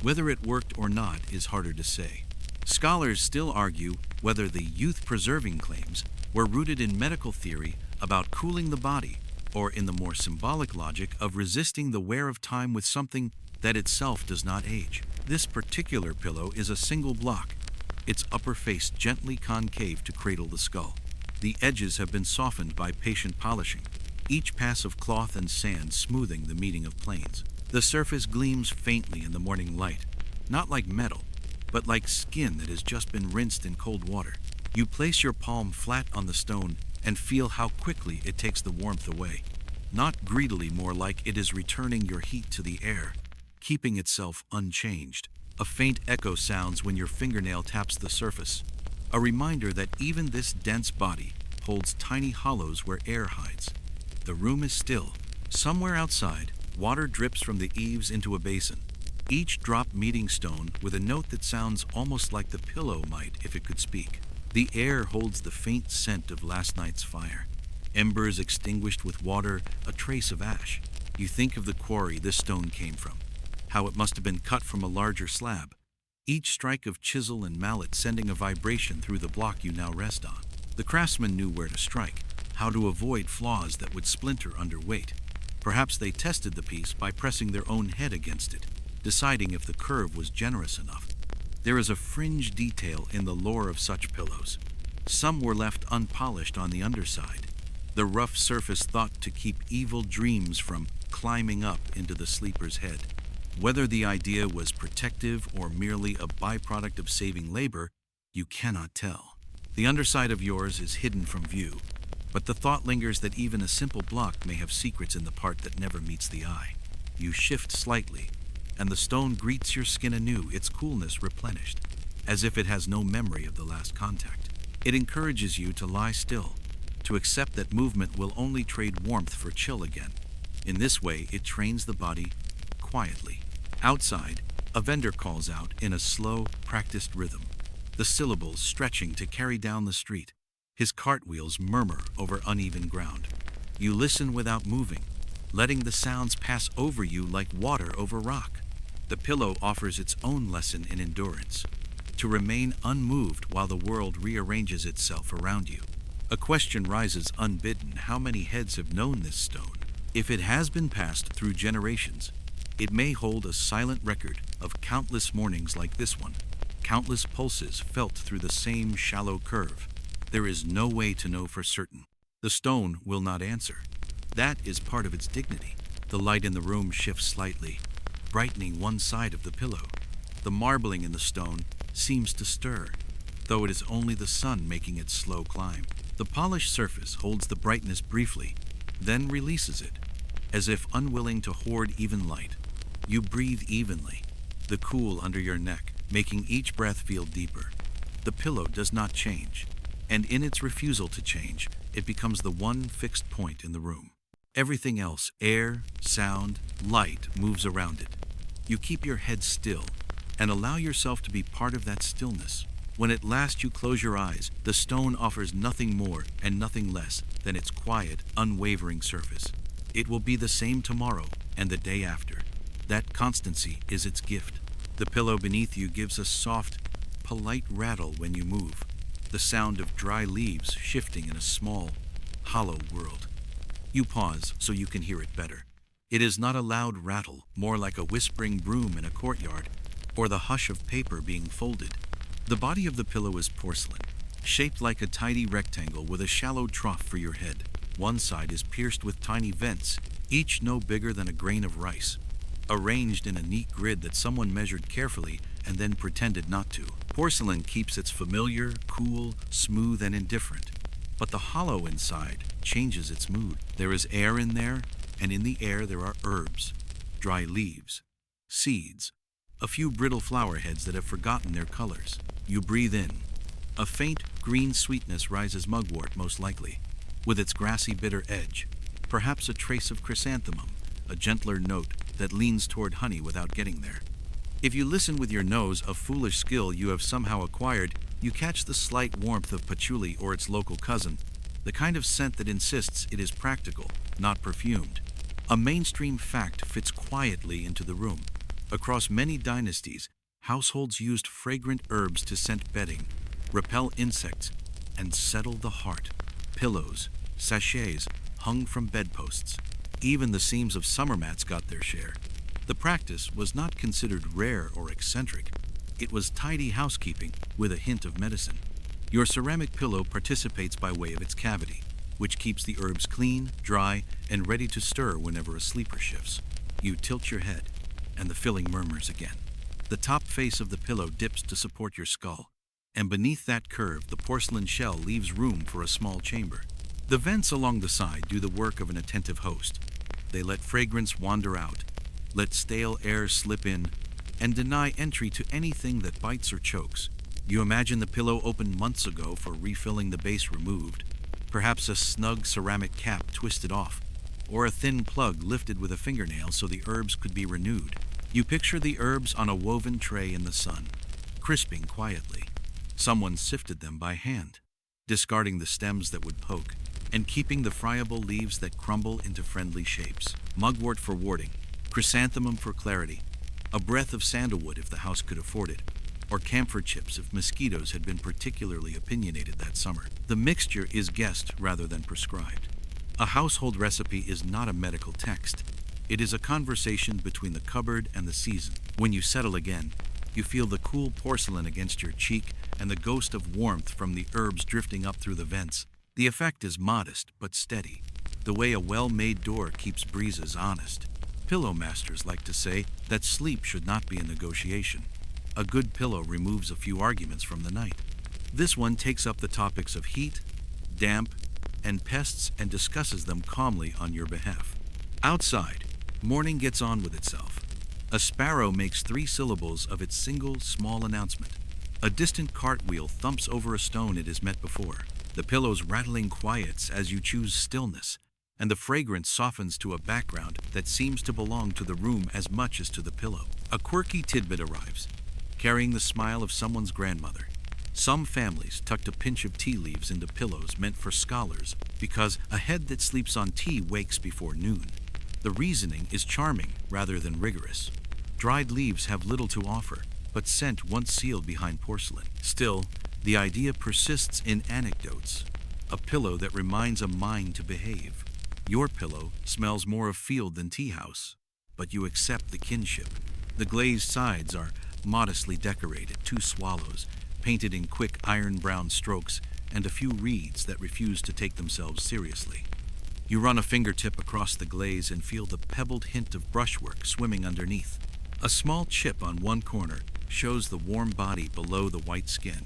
Whether it worked or not is harder to say. Scholars still argue whether the youth-preserving claims were rooted in medical theory about cooling the body or in the more symbolic logic of resisting the wear of time with something that itself does not age. This particular pillow is a single block, its upper face gently concave to cradle the skull. The edges have been softened by patient polishing, each pass of cloth and sand smoothing the meeting of planes. The surface gleams faintly in the morning light, not like metal, but like skin that has just been rinsed in cold water. You place your palm flat on the stone and feel how quickly it takes the warmth away. Not greedily, more like it is returning your heat to the air, keeping itself unchanged. A faint echo sounds when your fingernail taps the surface, a reminder that even this dense body holds tiny hollows where air hides. The room is still. Somewhere outside, water drips from the eaves into a basin, each drop meeting stone with a note that sounds almost like the pillow might if it could speak. The air holds the faint scent of last night's fire. Embers extinguished with water, a trace of ash. You think of the quarry this stone came from, how it must have been cut from a larger slab, each strike of chisel and mallet sending a vibration through the block you now rest on. The craftsman knew where to strike, how to avoid flaws that would splinter under weight. Perhaps they tested the piece by pressing their own head against it, deciding if the curve was generous enough. There is a fringe detail in the lore of such pillows. Some were left unpolished on the underside, the rough surface thought to keep evil dreams from climbing up into the sleeper's head. Whether the idea was protective or merely a byproduct of saving labor, you cannot tell. The underside of yours is hidden from view, but the thought lingers that even a simple block may have secrets in the part that never meets the eye. You shift slightly, and the stone greets your skin anew, its coolness replenished, as if it has no memory of the last contact. It encourages you to lie still, to accept that movement will only trade warmth for chill again. In this way, it trains the body quietly. Outside, a vendor calls out in a slow, practiced rhythm, the syllables stretching to carry down the street. His cartwheels murmur over uneven ground. You listen without moving, letting the sounds pass over you like water over rock. The pillow offers its own lesson in endurance, to remain unmoved while the world rearranges itself around you. A question rises unbidden: how many heads have known this stone? If it has been passed through generations, it may hold a silent record of countless mornings like this one, countless pulses felt through the same shallow curve. There is no way to know for certain. The stone will not answer. That is part of its dignity. The light in the room shifts slightly, brightening one side of the pillow. The marbling in the stone seems to stir, though it is only the sun making its slow climb. The polished surface holds the brightness briefly, then releases it, as if unwilling to hoard even light. You breathe evenly, the cool under your neck making each breath feel deeper. The pillow does not change, and in its refusal to change, it becomes the one fixed point in the room. Everything else, air, sound, light, moves around it. You keep your head still and allow yourself to be part of that stillness. When at last you close your eyes, the stone offers nothing more and nothing less than its quiet, unwavering surface. It will be the same tomorrow and the day after. That constancy is its gift. The pillow beneath you gives a soft, polite rattle when you move, the sound of dry leaves shifting in a small, hollow world. You pause so you can hear it better. It is not a loud rattle, more like a whispering broom in a courtyard, or the hush of paper being folded. The body of the pillow is porcelain, shaped like a tidy rectangle with a shallow trough for your head. One side is pierced with tiny vents, each no bigger than a grain of rice, arranged in a neat grid that someone measured carefully and then pretended not to. Porcelain keeps its familiar, cool, smooth, and indifferent, but the hollow inside changes its mood. There is air in there, and in the air there are herbs, dry leaves, seeds, a few brittle flower heads that have forgotten their colors. You breathe in. A faint green sweetness rises, mugwort most likely, with its grassy bitter edge, perhaps a trace of chrysanthemum, a gentler note that leans toward honey without getting there. If you listen with your nose, a foolish skill you have somehow acquired, you catch the slight warmth of patchouli or its local cousin, the kind of scent that insists it is practical, not perfumed. A mainstream fact fits quietly into the room. Across many dynasties, households used fragrant herbs to scent bedding, repel insects, and settle the heart. Pillows, sachets hung from bedposts. Even the seams of summer mats got their share. The practice was not considered rare or eccentric. It was tidy housekeeping with a hint of medicine. Your ceramic pillow participates by way of its cavity, which keeps the herbs clean, dry, and ready to stir whenever a sleeper shifts. You tilt your head, and the filling murmurs again. The top face of the pillow dips to support your skull, and beneath that curve, the porcelain shell leaves room for a small chamber. The vents along the side do the work of an attentive host. They let fragrance wander out, let stale air slip in, and deny entry to anything that bites or chokes. You imagine the pillow opened months ago for refilling, the base removed, perhaps a snug ceramic cap twisted off, or a thin plug lifted with a fingernail so the herbs could be renewed. You picture the herbs on a woven tray in the sun, crisping quietly. Someone sifted them by hand, discarding the stems that would poke, and keeping the friable leaves that crumble into friendly shapes. Mugwort for warding, chrysanthemum for clarity, a breath of sandalwood if the house could afford it, or camphor chips if mosquitoes had been particularly opinionated that summer. The mixture is guessed rather than prescribed. A household recipe is not a medical text. It is a conversation between the cupboard and the season. When you settle again, you feel the cool porcelain against your cheek and the ghost of warmth from the herbs drifting up through the vents. The effect is modest but steady, the way a well-made door keeps breezes honest. Pillow masters like to say that sleep should not be a negotiation. A good pillow removes a few arguments from the night. This one takes up the topics of heat, damp, and pests and discusses them calmly on your behalf. Outside, morning gets on with itself. A sparrow makes 3 syllables of its single small announcement. A distant cartwheel thumps over a stone it has met before. The pillow's rattling quiets as you choose stillness, and the fragrance softens to a background that seems to belong to the room as much as to the pillow. A quirky tidbit arrives, carrying the smile of someone's grandmother. Some families tucked a pinch of tea leaves into pillows meant for scholars because a head that sleeps on tea wakes before noon. The reasoning is charming rather than rigorous. Dried leaves have little to offer, but scent once sealed behind porcelain. Still, the idea persists in anecdotes. A pillow that reminds a mind to behave. Your pillow smells more of field than tea house, but you accept the kinship. The glazed sides are modestly decorated, 2 swallows, painted in quick iron-brown strokes, and a few reeds that refuse to take themselves seriously. You run a fingertip across the glaze and feel the pebbled hint of brushwork swimming underneath. A small chip on one corner shows the warm body below the white skin,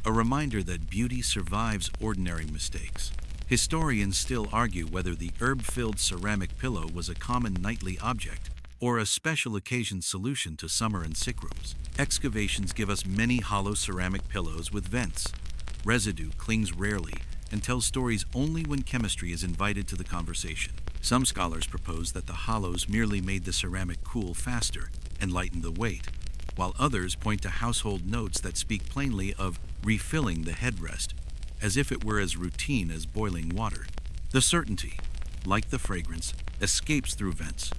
a reminder that beauty survives ordinary mistakes. Historians still argue whether the herb-filled ceramic pillow was a common nightly object or a special occasion solution to summer and sick rooms. Excavations give us many hollow ceramic pillows with vents. Residue clings rarely and tells stories only when chemistry is invited to the conversation. Some scholars propose that the hollows merely made the ceramic cool faster and lightened the weight, while others point to household notes that speak plainly of refilling the headrest, as if it were as routine as boiling water. The certainty, like the fragrance, escapes through vents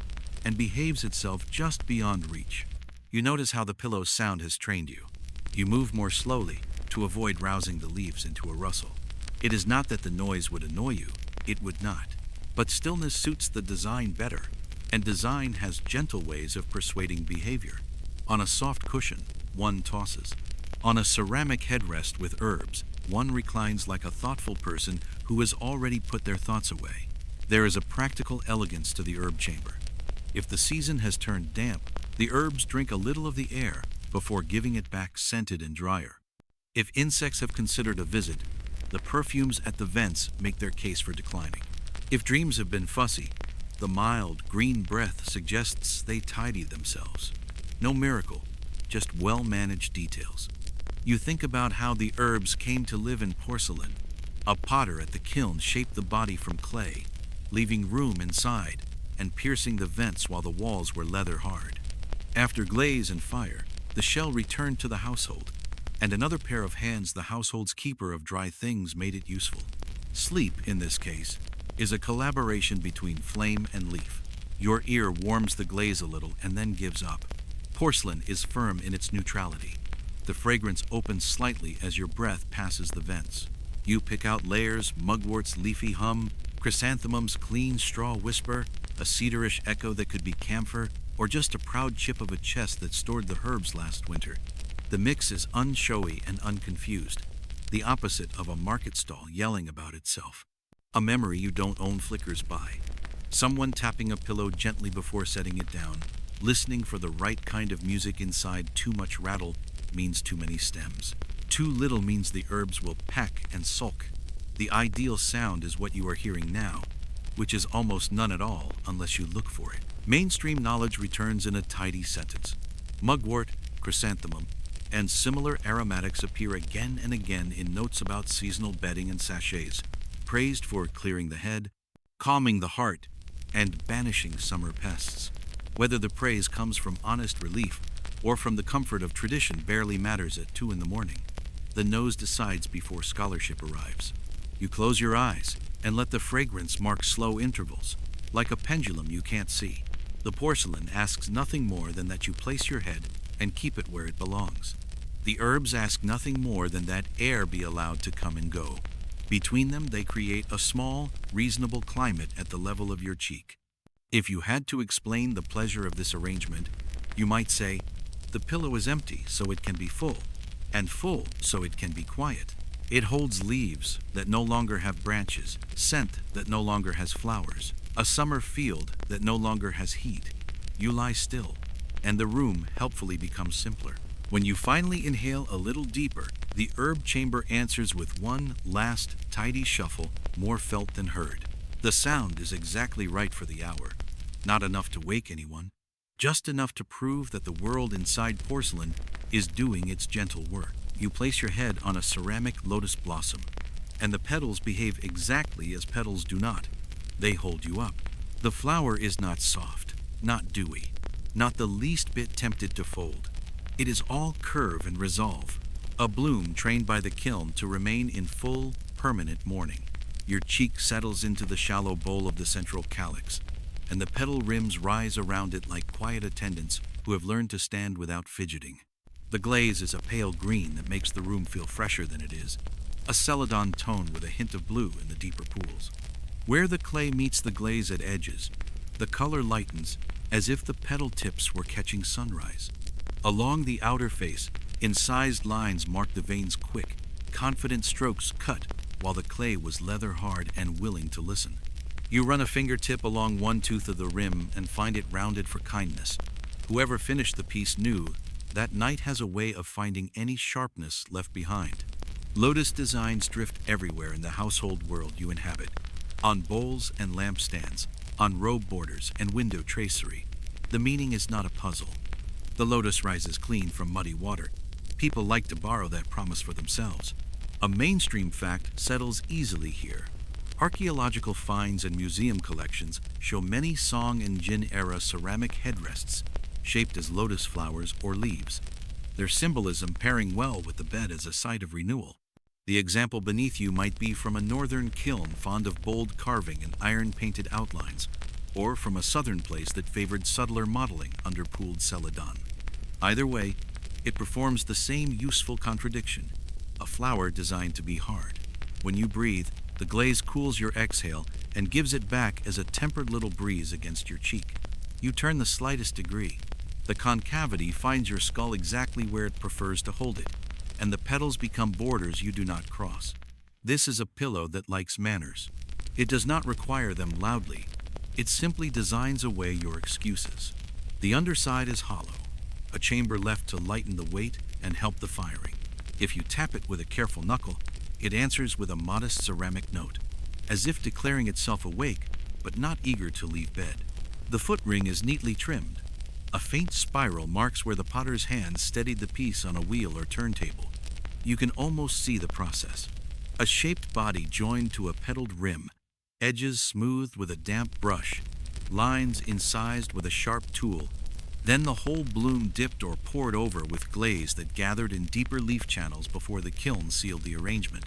and behaves itself just beyond reach. You notice how the pillow's sound has trained you. You move more slowly to avoid rousing the leaves into a rustle. It is not that the noise would annoy you, it would not. But stillness suits the design better, and design has gentle ways of persuading behavior. On a soft cushion, one tosses. On a ceramic headrest with herbs, one reclines like a thoughtful person who has already put their thoughts away. There is a practical elegance to the herb chamber. If the season has turned damp, the herbs drink a little of the air before giving it back scented and drier. If insects have considered a visit, the perfumes at the vents make their case for declining. If dreams have been fussy, the mild, green breath suggests they tidy themselves. No miracle, just well-managed details. You think about how the herbs came to live in porcelain. A potter at the kiln shaped the body from clay, leaving room inside and piercing the vents while the walls were leather hard. After glaze and fire, the shell returned to the household, and another pair of hands, the household's keeper of dry things, made it useful. Sleep, in this case, is a collaboration between flame and leaf. Your ear warms the glaze a little and then gives up. Porcelain is firm in its neutrality. The fragrance opens slightly as your breath passes the vents. You pick out layers, mugwort's leafy hum, chrysanthemum's clean straw whisper, a cedarish echo that could be camphor, or just a proud chip of a chest that stored the herbs last winter. The mix is unshowy and unconfused, the opposite of a market stall yelling about itself. A memory you don't own flickers by. Someone tapping a pillow gently before setting it down, listening for the right kind of music inside. Too much rattle means too many stems. Too Too little means the herbs will peck and sulk. The ideal sound is what you are hearing now, which is almost none at all unless you look for it. Mainstream knowledge returns in a tidy sentence. Mugwort, chrysanthemum, and similar aromatics appear again and again in notes about seasonal bedding and sachets, praised for clearing the head, calming the heart, and banishing summer pests. Whether the praise comes from honest relief or from the comfort of tradition barely matters at 2 a.m. The nose decides before scholarship arrives. You close your eyes and let the fragrance mark slow intervals, like a pendulum you can't see. The porcelain asks nothing more than that you place your head and keep it where it belongs. The herbs ask nothing more than that air be allowed to come and go. Between them, they create a small, reasonable climate at the level of your cheek. If you had to explain the pleasure of this arrangement, you might say, the pillow is empty so it can be full, and full so it can be quiet. It holds leaves that no longer have branches, scent that no longer has flowers, a summer field that no longer has heat. You lie still, and the room helpfully becomes simpler. When you finally inhale a little deeper, the herb chamber answers with one last tidy shuffle, more felt than heard. The sound is exactly right for the hour. Not enough to wake anyone, just enough to prove that the world inside porcelain is doing its gentle work. You place your head on a ceramic lotus blossom, and the petals behave exactly as petals do not. They hold you up. The flower is not soft, not dewy, not the least bit tempted to fold. It is all curve and resolve, a bloom trained by the kiln to remain in full, permanent mourning. Your cheek settles into the shallow bowl of the central calyx, and the petal rims rise around it like quiet attendants who have learned to stand without fidgeting. The glaze is a pale green that makes the room feel fresher than it is, a celadon tone with a hint of blue in the deeper pools. Where the clay meets the glaze at edges, the color lightens as if the petal tips were catching sunrise. Along the outer face, incised lines mark the veins quick, confident strokes cut while the clay was leather hard and willing to listen. You run a fingertip along one tooth of the rim and find it rounded for kindness. Whoever finished the piece knew that night has a way of finding any sharpness left behind. Lotus designs drift everywhere in the household world you inhabit, on bowls and lampstands, on robe borders and window tracery. The meaning is not a puzzle. The lotus rises clean from muddy water. People like to borrow that promise for themselves. A mainstream fact settles easily here. Archaeological finds and museum collections show many Song and Jin-era ceramic headrests, shaped as lotus flowers or leaves, their symbolism pairing well with the bed as a site of renewal. The example beneath you might be from a northern kiln fond of bold carving and iron-painted outlines, or from a southern place that favored subtler modeling under pooled celadon. Either way, it performs the same useful contradiction, a flower designed to be hard. When you breathe, the glaze cools your exhale and gives it back as a tempered little breeze against your cheek. You turn the slightest degree. The concavity finds your skull exactly where it prefers to hold it, and the petals become borders you do not cross. This is a pillow that likes manners. It does not require them loudly. It simply designs away your excuses. The underside is hollow, a chamber left to lighten the weight and help the firing. If you tap it with a careful knuckle, it answers with a modest ceramic note, as if declaring itself awake, but not eager to leave bed. The foot ring is neatly trimmed. A faint spiral marks where the potter's hand steadied the piece on a wheel or turntable. You can almost see the process. A shaped body joined to a petaled rim, edges smoothed with a damp brush, lines incised with a sharp tool, then the whole bloom dipped or poured over with glaze that gathered in deeper leaf channels before the kiln sealed the arrangement.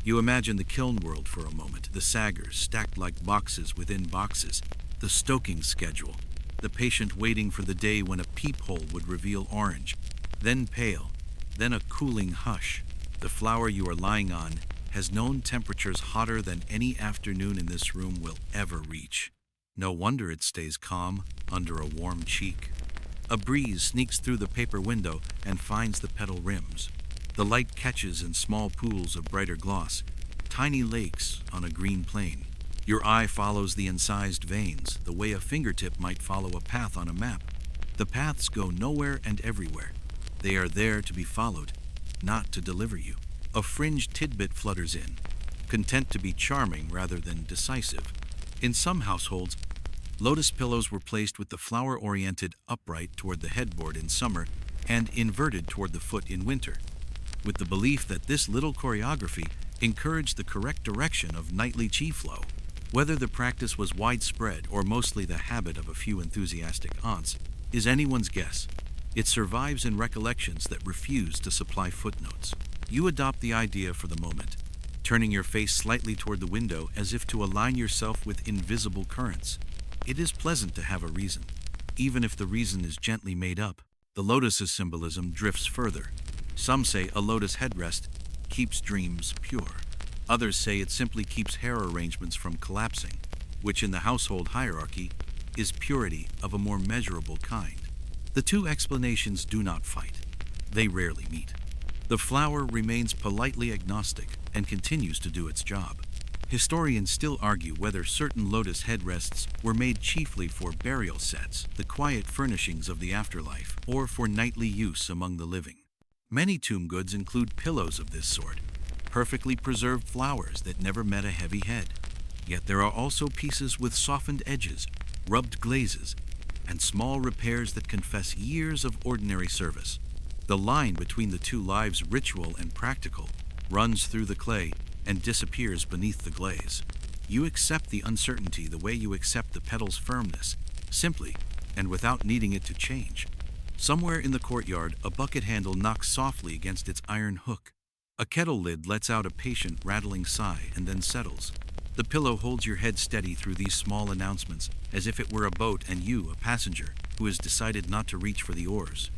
You imagine the kiln world for a moment, the saggers stacked like boxes within boxes, the stoking schedule, the patient waiting for the day when a peephole would reveal orange, then pale, then a cooling hush. The flower you are lying on has known temperatures hotter than any afternoon in this room will ever reach. No wonder it stays calm under a warm cheek. A breeze sneaks through the paper window and finds the petal rims. The light catches in small pools of brighter gloss, tiny lakes on a green plain. Your eye follows the incised veins, the way a fingertip might follow a path on a map. The paths go nowhere and everywhere. They are there to be followed, not to deliver you. A fringed tidbit flutters in, content to be charming rather than decisive. In some households, lotus pillows were placed with the flower-oriented upright toward the headboard in summer and inverted toward the foot in winter, with the belief that this little choreography encouraged the correct direction of nightly chi flow. Whether the practice was widespread or mostly the habit of a few enthusiastic aunts is anyone's guess. It survives in recollections that refuse to supply footnotes. You adopt the idea for the moment, turning your face slightly toward the window as if to align yourself with invisible currents. It is pleasant to have a reason, even if the reason is gently made up. The lotus's symbolism drifts further. Some say a lotus headrest keeps dreams pure. Others say it simply keeps hair arrangements from collapsing, which in the household hierarchy is purity of a more measurable kind. The two explanations do not fight. They rarely meet. The flower remains politely agnostic and continues to do its job. Historians still argue whether certain lotus headrests were made chiefly for burial sets, the quiet furnishings of the afterlife, or for nightly use among the living. Many tomb goods include pillows of this sort, perfectly preserved flowers that never met a heavy head. Yet there are also pieces with softened edges, rubbed glazes, and small repairs that confess years of ordinary service. The line between the two lives, ritual and practical, runs through the clay and disappears beneath the glaze. You accept the uncertainty the way you accept the petal's firmness, simply and without needing it to change. Somewhere in the courtyard, a bucket handle knocks softly against its iron hook. A kettle lid lets out a patient, rattling sigh and then settles. The pillow holds your head steady through these small announcements, as if it were a boat and you, a passenger, who has decided not to reach for the oars.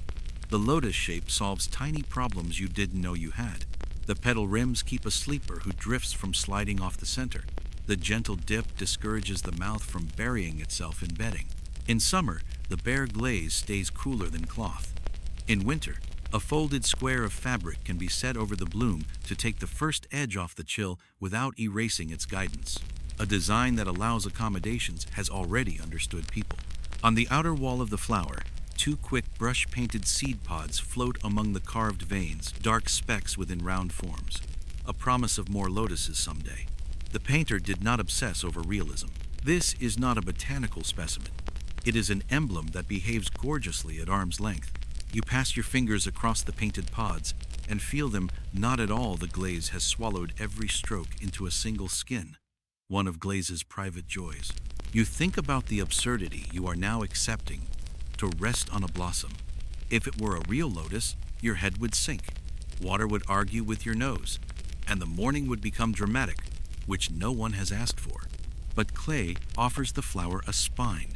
The lotus shape solves tiny problems you didn't know you had. The petal rims keep a sleeper who drifts from sliding off the center. The gentle dip discourages the mouth from burying itself in bedding. In summer, the bare glaze stays cooler than cloth. In winter, a folded square of fabric can be set over the bloom to take the first edge off the chill without erasing its guidance. A design that allows accommodations has already understood people. On the outer wall of the flower, two quick brush-painted seed pods float among the carved veins, dark specks within round forms, a promise of more lotuses someday. The painter did not obsess over realism. This is not a botanical specimen. It is an emblem that behaves gorgeously at arm's length. You pass your fingers across the painted pods and feel them not at all. The glaze has swallowed every stroke into a single skin, one of glaze's private joys. You think about the absurdity you are now accepting to rest on a blossom. If it were a real lotus, your head would sink, water would argue with your nose, and the morning would become dramatic, which no one has asked for. But clay offers the flower a spine.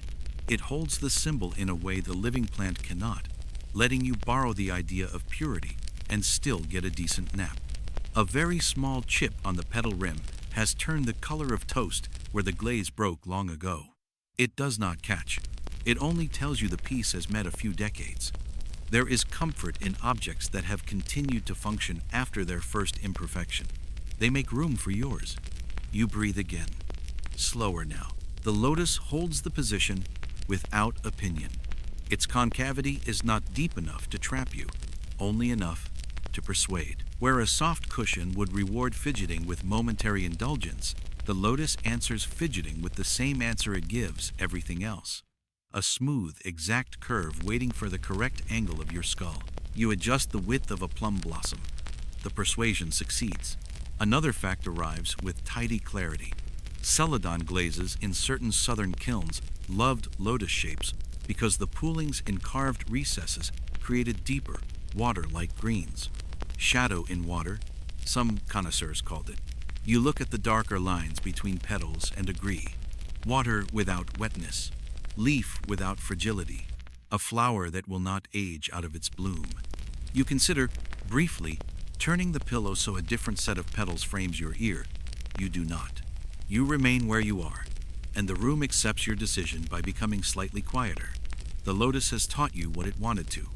It holds the symbol in a way the living plant cannot, letting you borrow the idea of purity and still get a decent nap. A very small chip on the petal rim has turned the color of toast where the glaze broke long ago. It does not catch. It only tells you the piece has met a few decades. There is comfort in objects that have continued to function after their first imperfection. They make room for yours. You breathe again. Slower now. The lotus holds the position without opinion. Its concavity is not deep enough to trap you, only enough to persuade. Where a soft cushion would reward fidgeting with momentary indulgence, the lotus answers fidgeting with the same answer it gives everything else. A smooth, exact curve waiting for the correct angle of your skull. You adjust the width of a plum blossom. The persuasion succeeds. Another fact arrives with tidy clarity. Celadon glazes in certain southern kilns loved lotus shapes because the poolings in carved recesses created deeper, water-like greens. Shadow in water, some connoisseurs called it. You look at the darker lines between petals and agree. Water without wetness, leaf without fragility, a flower that will not age out of its bloom. You consider, briefly, turning the pillow so a different set of petals frames your ear. You do not. You remain where you are, and the room accepts your decision by becoming slightly quieter. The lotus has taught you what it wanted to.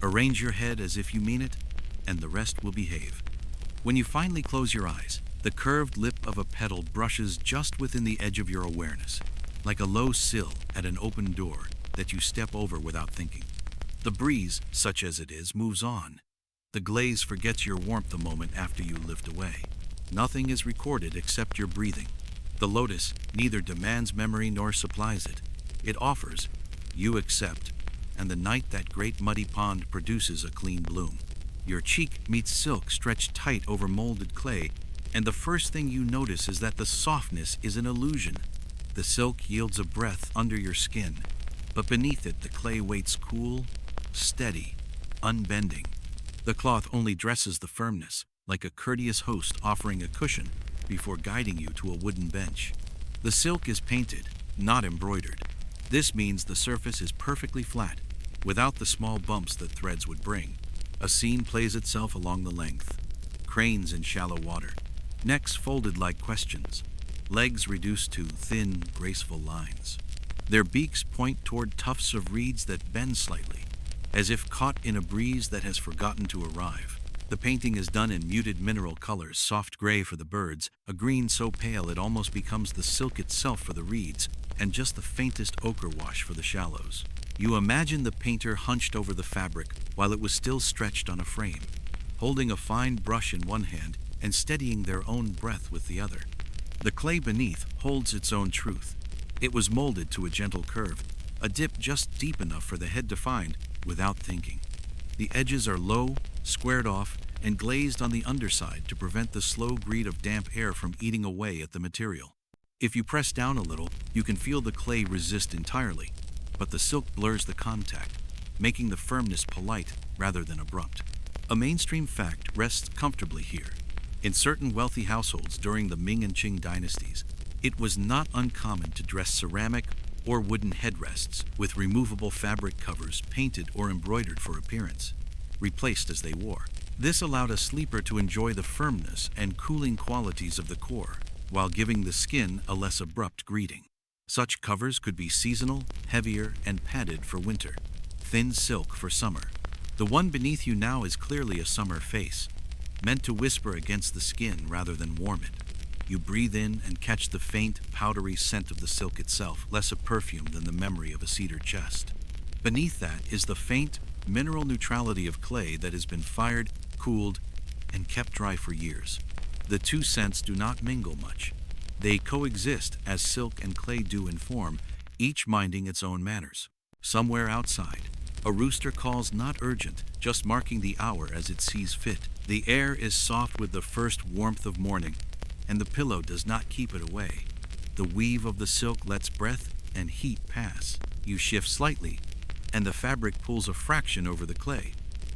Arrange your head as if you mean it, and the rest will behave. When you finally close your eyes, the curved lip of a petal brushes just within the edge of your awareness, like a low sill at an open door that you step over without thinking. The breeze, such as it is, moves on. The glaze forgets your warmth a moment after you lift away. Nothing is recorded except your breathing. The lotus neither demands memory nor supplies it. It offers, you accept, and the night that great muddy pond produces a clean bloom. Your cheek meets silk stretched tight over molded clay, and the first thing you notice is that the softness is an illusion. The silk yields a breath under your skin, but beneath it the clay waits cool, steady, unbending. The cloth only dresses the firmness, like a courteous host offering a cushion before guiding you to a wooden bench. The silk is painted, not embroidered. This means the surface is perfectly flat, without the small bumps that threads would bring. A scene plays itself along the length. Cranes in shallow water, necks folded like questions, legs reduced to thin, graceful lines. Their beaks point toward tufts of reeds that bend slightly, as if caught in a breeze that has forgotten to arrive. The painting is done in muted mineral colors, soft gray for the birds, a green so pale it almost becomes the silk itself for the reeds, and just the faintest ochre wash for the shallows. You imagine the painter hunched over the fabric while it was still stretched on a frame, holding a fine brush in one hand and steadying their own breath with the other. The clay beneath holds its own truth. It was molded to a gentle curve, a dip just deep enough for the head to find without thinking. The edges are low, squared off, and glazed on the underside to prevent the slow greed of damp air from eating away at the material. If you press down a little, you can feel the clay resist entirely, but the silk blurs the contact, making the firmness polite rather than abrupt. A mainstream fact rests comfortably here. In certain wealthy households during the Ming and Qing dynasties, it was not uncommon to dress ceramic or wooden headrests with removable fabric covers painted or embroidered for appearance, replaced as they wore. This allowed a sleeper to enjoy the firmness and cooling qualities of the core, while giving the skin a less abrupt greeting. Such covers could be seasonal, heavier, and padded for winter, thin silk for summer. The one beneath you now is clearly a summer face, meant to whisper against the skin rather than warm it. You breathe in and catch the faint, powdery scent of the silk itself, less a perfume than the memory of a cedar chest. Beneath that is the faint, mineral neutrality of clay that has been fired, cooled, and kept dry for years. The two scents do not mingle much. They coexist as silk and clay do in form, each minding its own manners. Somewhere outside, a rooster calls, not urgent, just marking the hour as it sees fit. The air is soft with the first warmth of morning, and the pillow does not keep it away. The weave of the silk lets breath and heat pass. You shift slightly, and the fabric pulls a fraction over the clay,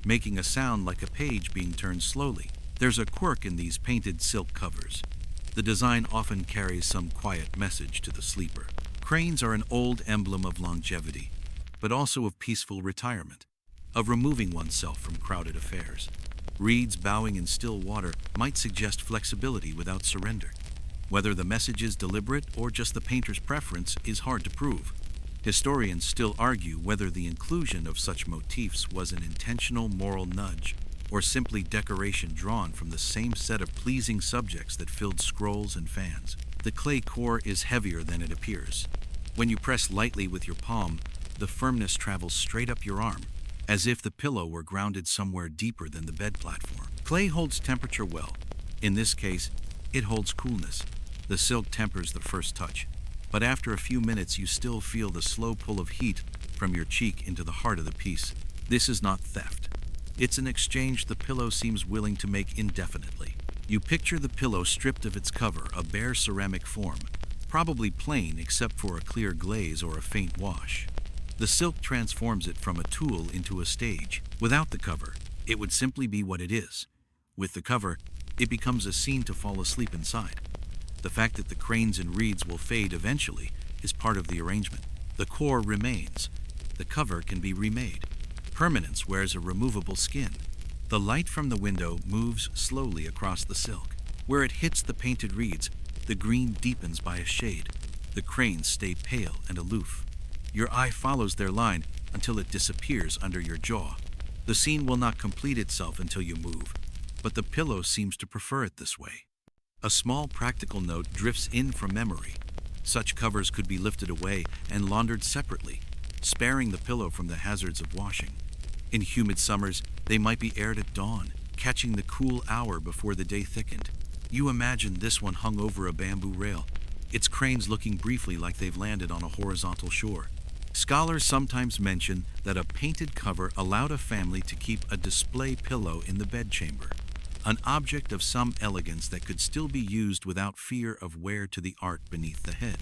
making a sound like a page being turned slowly. There's a quirk in these painted silk covers. The design often carries some quiet message to the sleeper. Cranes are an old emblem of longevity, but also of peaceful retirement, of removing oneself from crowded affairs. Reeds bowing in still water might suggest flexibility without surrender. Whether the message is deliberate or just the painter's preference is hard to prove. Historians still argue whether the inclusion of such motifs was an intentional moral nudge or simply decoration drawn from the same set of pleasing subjects that filled scrolls and fans. The clay core is heavier than it appears. When you press lightly with your palm, the firmness travels straight up your arm, as if the pillow were grounded somewhere deeper than the bed platform. Clay holds temperature well. In this case, it holds coolness. The silk tempers the first touch, but after a few minutes you still feel the slow pull of heat from your cheek into the heart of the piece. This is not theft. It's an exchange the pillow seems willing to make indefinitely. You picture the pillow stripped of its cover, a bare ceramic form, probably plain except for a clear glaze or a faint wash. The silk transforms it from a tool into a stage. Without the cover, it would simply be what it is. With the cover, it becomes a scene to fall asleep inside. The fact that the cranes and reeds will fade eventually is part of the arrangement. The core remains. The cover can be remade. Permanence wears a removable skin. The light from the window moves slowly across the silk. Where it hits the painted reeds, the green deepens by a shade. The cranes stay pale and aloof. Your eye follows their line until it disappears under your jaw. The scene will not complete itself until you move, but the pillow seems to prefer it this way. A small practical note drifts in from memory. Such covers could be lifted away and laundered separately, sparing the pillow from the hazards of washing. In humid summers, they might be aired at dawn, catching the cool hour before the day thickened. You imagine this one hung over a bamboo rail, its cranes looking briefly like they've landed on a horizontal shore. Scholars sometimes mention that a painted cover allowed a family to keep a display pillow in the bedchamber, an object of some elegance that could still be used without fear of wear to the art beneath the head.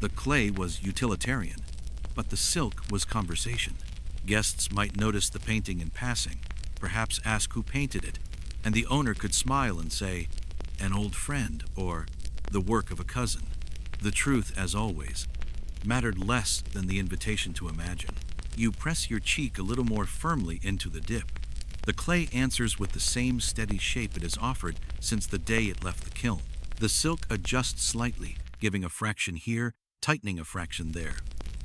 The clay was utilitarian, but the silk was conversation. Guests might notice the painting in passing, perhaps ask who painted it, and the owner could smile and say, "An old friend," or "the work of a cousin." The truth, as always, mattered less than the invitation to imagine. You press your cheek a little more firmly into the dip. The clay answers with the same steady shape it has offered since the day it left the kiln. The silk adjusts slightly, giving a fraction here, tightening a fraction there.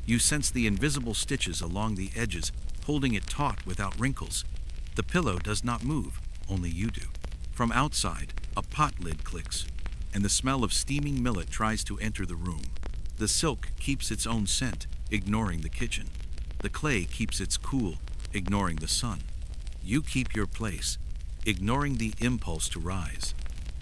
You sense the invisible stitches along the edges, holding it taut without wrinkles. The pillow does not move, only you do. From outside, a pot lid clicks, and the smell of steaming millet tries to enter the room. The silk keeps its own scent, ignoring the kitchen. The clay keeps its cool, ignoring the sun. You keep your place, ignoring the impulse to rise.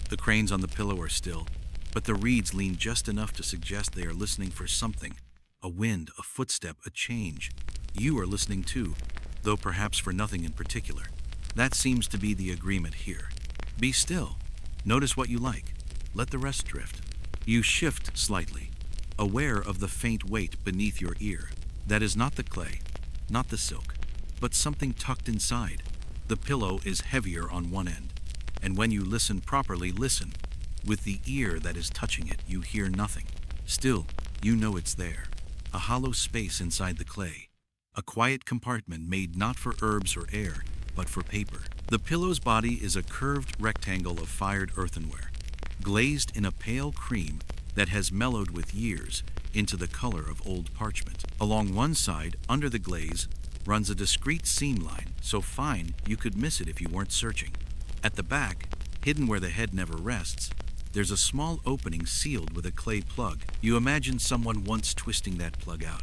The cranes on the pillow are still, but the reeds lean just enough to suggest they are listening for something. A wind, a footstep, a change. You are listening too, though perhaps for nothing in particular. That seems to be the agreement here. Be still. Notice what you like. Let the rest drift. You shift slightly, aware of the faint weight beneath your ear. That is not the clay, not the silk, but something tucked inside. The pillow is heavier on one end, and when you listen properly, listen. With the ear that is touching it, you hear nothing. Still, you know it's there. A hollow space inside the clay. A quiet compartment made not for herbs or air, but for paper. The pillow's body is a curved rectangle of fired earthenware, glazed in a pale cream that has mellowed with years into the color of old parchment. Along one side, under the glaze, runs a discreet seam line, so fine you could miss it if you weren't searching. At the back, hidden where the head never rests, there's a small opening sealed with a clay plug. You imagine someone once twisting that plug out,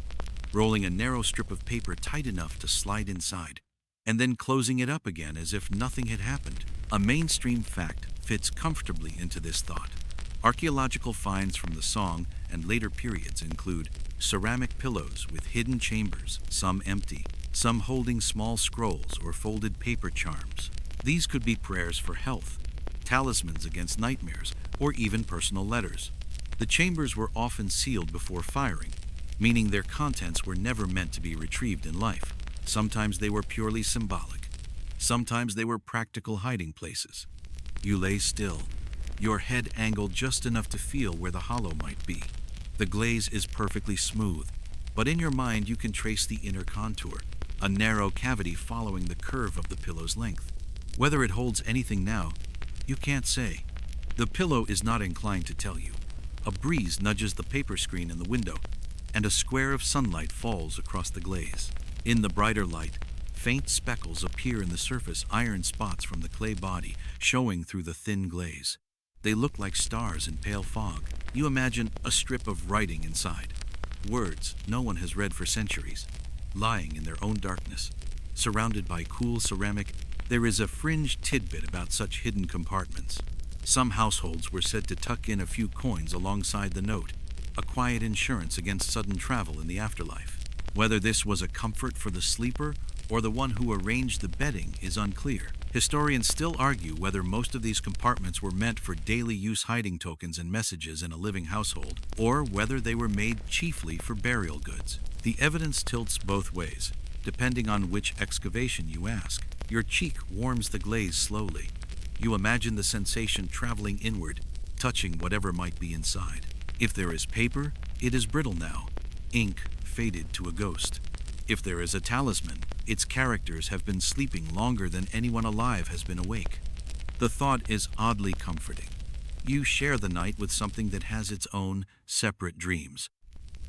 rolling a narrow strip of paper tight enough to slide inside, and then closing it up again as if nothing had happened. A mainstream fact fits comfortably into this thought. Archaeological finds from the Song and later periods include ceramic pillows with hidden chambers, some empty, some holding small scrolls or folded paper charms. These could be prayers for health, talismans against nightmares, or even personal letters. The chambers were often sealed before firing, meaning their contents were never meant to be retrieved in life. Sometimes they were purely symbolic. Sometimes they were practical hiding places. You lay still, your head angled just enough to feel where the hollow might be. The glaze is perfectly smooth, but in your mind you can trace the inner contour, a narrow cavity following the curve of the pillow's length. Whether it holds anything now, you can't say. The pillow is not inclined to tell you. A breeze nudges the paper screen in the window, and a square of sunlight falls across the glaze. In the brighter light, faint speckles appear in the surface, iron spots from the clay body showing through the thin glaze. They look like stars in pale fog. You imagine a strip of writing inside, words no one has read for centuries, lying in their own darkness. Surrounded by cool ceramic, there is a fringe tidbit about such hidden compartments. Some households were said to tuck in a few coins alongside the note, a quiet insurance against sudden travel in the afterlife. Whether this was a comfort for the sleeper or the one who arranged the bedding is unclear. Historians still argue whether most of these compartments were meant for daily use hiding tokens and messages in a living household, or whether they were made chiefly for burial goods. The evidence tilts both ways, depending on which excavation you ask. Your cheek warms the glaze slowly. You imagine the sensation traveling inward, touching whatever might be inside. If there is paper, it is brittle now, ink faded to a ghost. If there is a talisman, its characters have been sleeping longer than anyone alive has been awake. The thought is oddly comforting. You share the night with something that has its own separate dreams.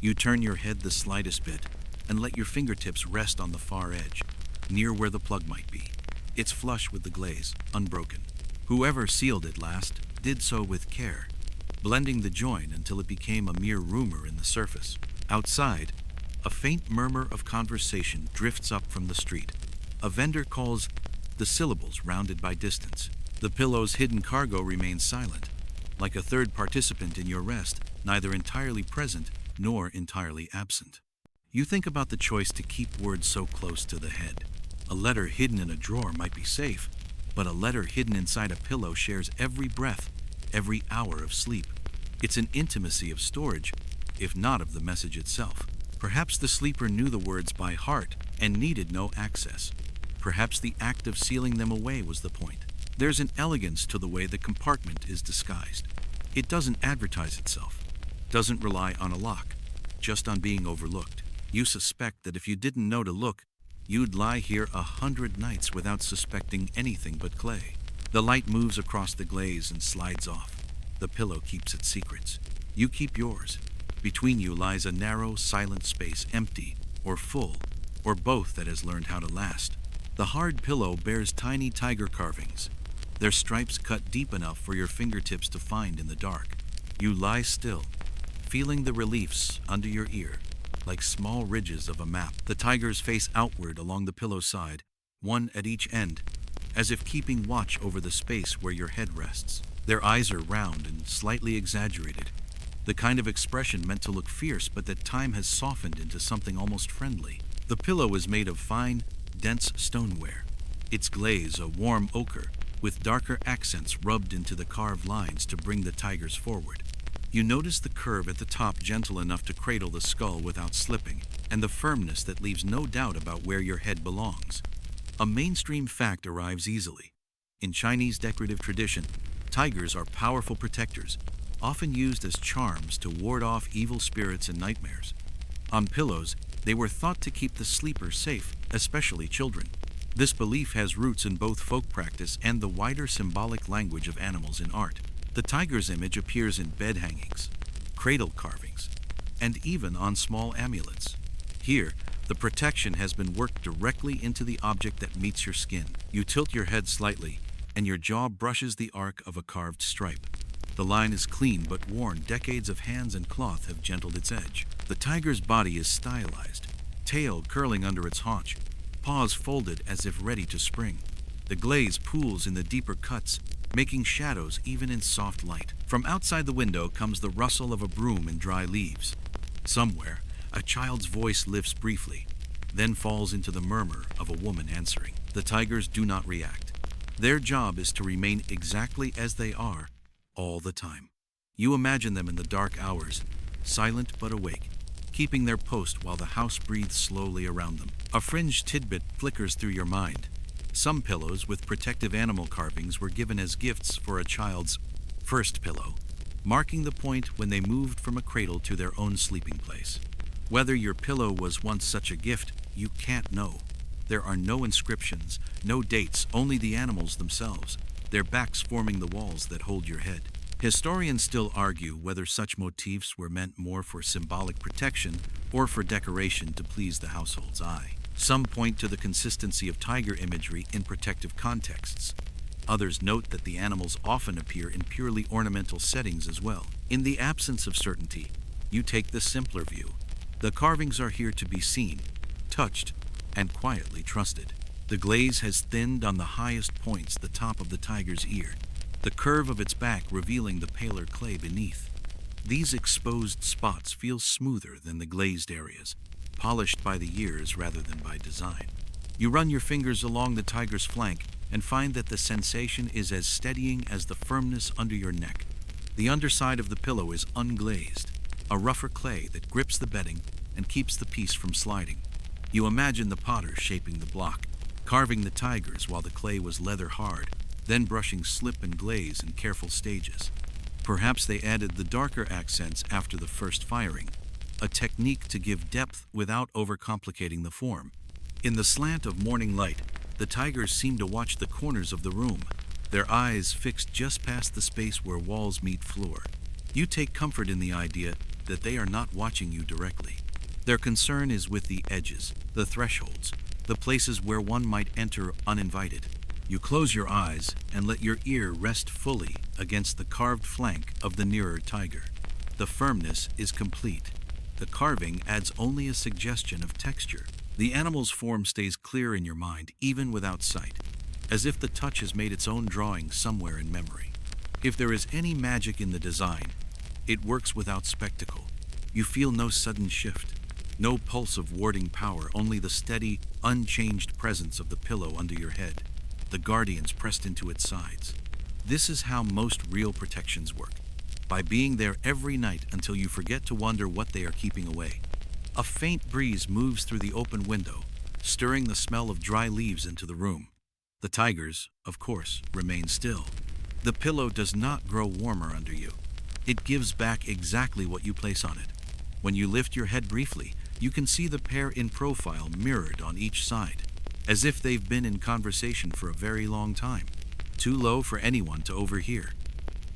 You turn your head the slightest bit and let your fingertips rest on the far edge, near where the plug might be. It's flush with the glaze, unbroken. Whoever sealed it last did so with care, blending the join until it became a mere rumor in the surface. Outside, a faint murmur of conversation drifts up from the street. a vendor calls the syllables rounded by distance. The pillow's hidden cargo remains silent, like a third participant in your rest, neither entirely present nor entirely absent. You think about the choice to keep words so close to the head. A letter hidden in a drawer might be safe, but a letter hidden inside a pillow shares every breath, every hour of sleep. It's an intimacy of storage, if not of the message itself. Perhaps the sleeper knew the words by heart and needed no access. Perhaps the act of sealing them away was the point. There's an elegance to the way the compartment is disguised. It doesn't advertise itself, doesn't rely on a lock, just on being overlooked. You suspect that if you didn't know to look, you'd lie here 100 nights without suspecting anything but clay. The light moves across the glaze and slides off. The pillow keeps its secrets. You keep yours. Between you lies a narrow, silent space, empty or full, or both, that has learned how to last. The hard pillow bears tiny tiger carvings, their stripes cut deep enough for your fingertips to find in the dark. You lie still, feeling the reliefs under your ear, like small ridges of a map. The tigers face outward along the pillow side, one at each end, as if keeping watch over the space where your head rests. Their eyes are round and slightly exaggerated, the kind of expression meant to look fierce but that time has softened into something almost friendly. The pillow is made of fine, dense stoneware, its glaze a warm ochre, with darker accents rubbed into the carved lines to bring the tigers forward. You notice the curve at the top, gentle enough to cradle the skull without slipping, and the firmness that leaves no doubt about where your head belongs. A mainstream fact arrives easily. In Chinese decorative tradition, tigers are powerful protectors, often used as charms to ward off evil spirits and nightmares. On pillows, they were thought to keep the sleeper safe, especially children. This belief has roots in both folk practice and the wider symbolic language of animals in art. The tiger's image appears in bed hangings, cradle carvings, and even on small amulets. Here, the protection has been worked directly into the object that meets your skin. You tilt your head slightly, and your jaw brushes the arc of a carved stripe. The line is clean but worn. Decades of hands and cloth have gentled its edge. The tiger's body is stylized, tail curling under its haunch, paws folded as if ready to spring. The glaze pools in the deeper cuts, making shadows even in soft light. From outside the window comes the rustle of a broom in dry leaves. Somewhere, a child's voice lifts briefly, then falls into the murmur of a woman answering. The tigers do not react. Their job is to remain exactly as they are, all the time. You imagine them in the dark hours, silent but awake, keeping their post while the house breathes slowly around them. A fringed tidbit flickers through your mind. Some pillows with protective animal carvings were given as gifts for a child's first pillow, marking the point when they moved from a cradle to their own sleeping place. Whether your pillow was once such a gift, you can't know. There are no inscriptions, no dates, only the animals themselves, their backs forming the walls that hold your head. Historians still argue whether such motifs were meant more for symbolic protection or for decoration to please the household's eye. Some point to the consistency of tiger imagery in protective contexts. Others note that the animals often appear in purely ornamental settings as well. In the absence of certainty, you take the simpler view. The carvings are here to be seen, touched, and quietly trusted. The glaze has thinned on the highest points, the top of the tiger's ear, the curve of its back revealing the paler clay beneath. These exposed spots feel smoother than the glazed areas, polished by the years rather than by design. You run your fingers along the tiger's flank and find that the sensation is as steadying as the firmness under your neck. The underside of the pillow is unglazed, a rougher clay that grips the bedding and keeps the piece from sliding. You imagine the potter shaping the block, carving the tigers while the clay was leather hard, then brushing slip and glaze in careful stages. Perhaps they added the darker accents after the first firing, a technique to give depth without overcomplicating the form. In the slant of morning light, the tigers seem to watch the corners of the room, their eyes fixed just past the space where walls meet floor. You take comfort in the idea that they are not watching you directly. Their concern is with the edges, the thresholds, the places where one might enter uninvited. You close your eyes and let your ear rest fully against the carved flank of the nearer tiger. The firmness is complete. The carving adds only a suggestion of texture, The animal's form stays clear in your mind even without sight, as if the touch has made its own drawing somewhere in memory. If there is any magic in the design, it works without spectacle. You feel no sudden shift, no pulse of warding power, only the steady, unchanged presence of the pillow under your head, the guardians pressed into its sides. This is how most real protections work, by being there every night until you forget to wonder what they are keeping away. A faint breeze moves through the open window, stirring the smell of dry leaves into the room. The tigers, of course, remain still. The pillow does not grow warmer under you. It gives back exactly what you place on it. When you lift your head briefly, you can see the pair in profile mirrored on each side, as if they've been in conversation for a very long time, too low for anyone to overhear.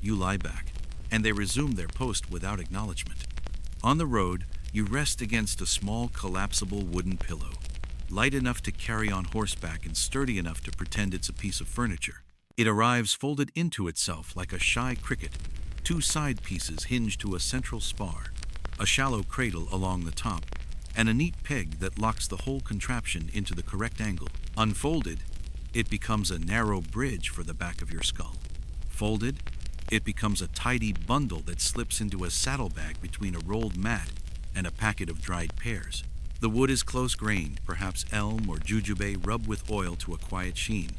You lie back, and they resume their post without acknowledgement. On the road, you rest against a small collapsible wooden pillow, light enough to carry on horseback and sturdy enough to pretend it's a piece of furniture. It arrives folded into itself like a shy cricket, two side pieces hinge to a central spar, a shallow cradle along the top, and a neat peg that locks the whole contraption into the correct angle. Unfolded, it becomes a narrow bridge for the back of your skull. Folded, it becomes a tidy bundle that slips into a saddlebag between a rolled mat and a packet of dried pears. The wood is close-grained, perhaps elm or jujube rubbed with oil to a quiet sheen,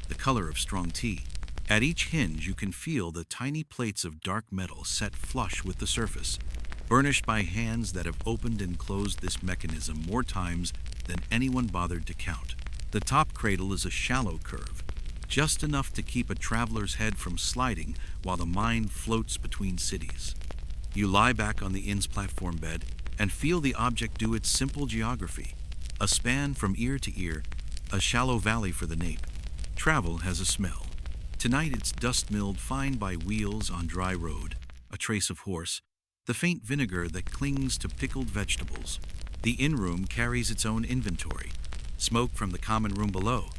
the color of strong tea. At each hinge you can feel the tiny plates of dark metal set flush with the surface, burnished by hands that have opened and closed this mechanism more times than anyone bothered to count. The top cradle is a shallow curve, just enough to keep a traveler's head from sliding while the mind floats between cities. You lie back on the inn's platform bed and feel the object do its simple geography. A span from ear to ear, a shallow valley for the nape. Travel has a smell. Tonight it's dust milled fine by wheels on dry road, a trace of horse, the faint vinegar that clings to pickled vegetables. The inn room carries its own inventory. Smoke from the common room below,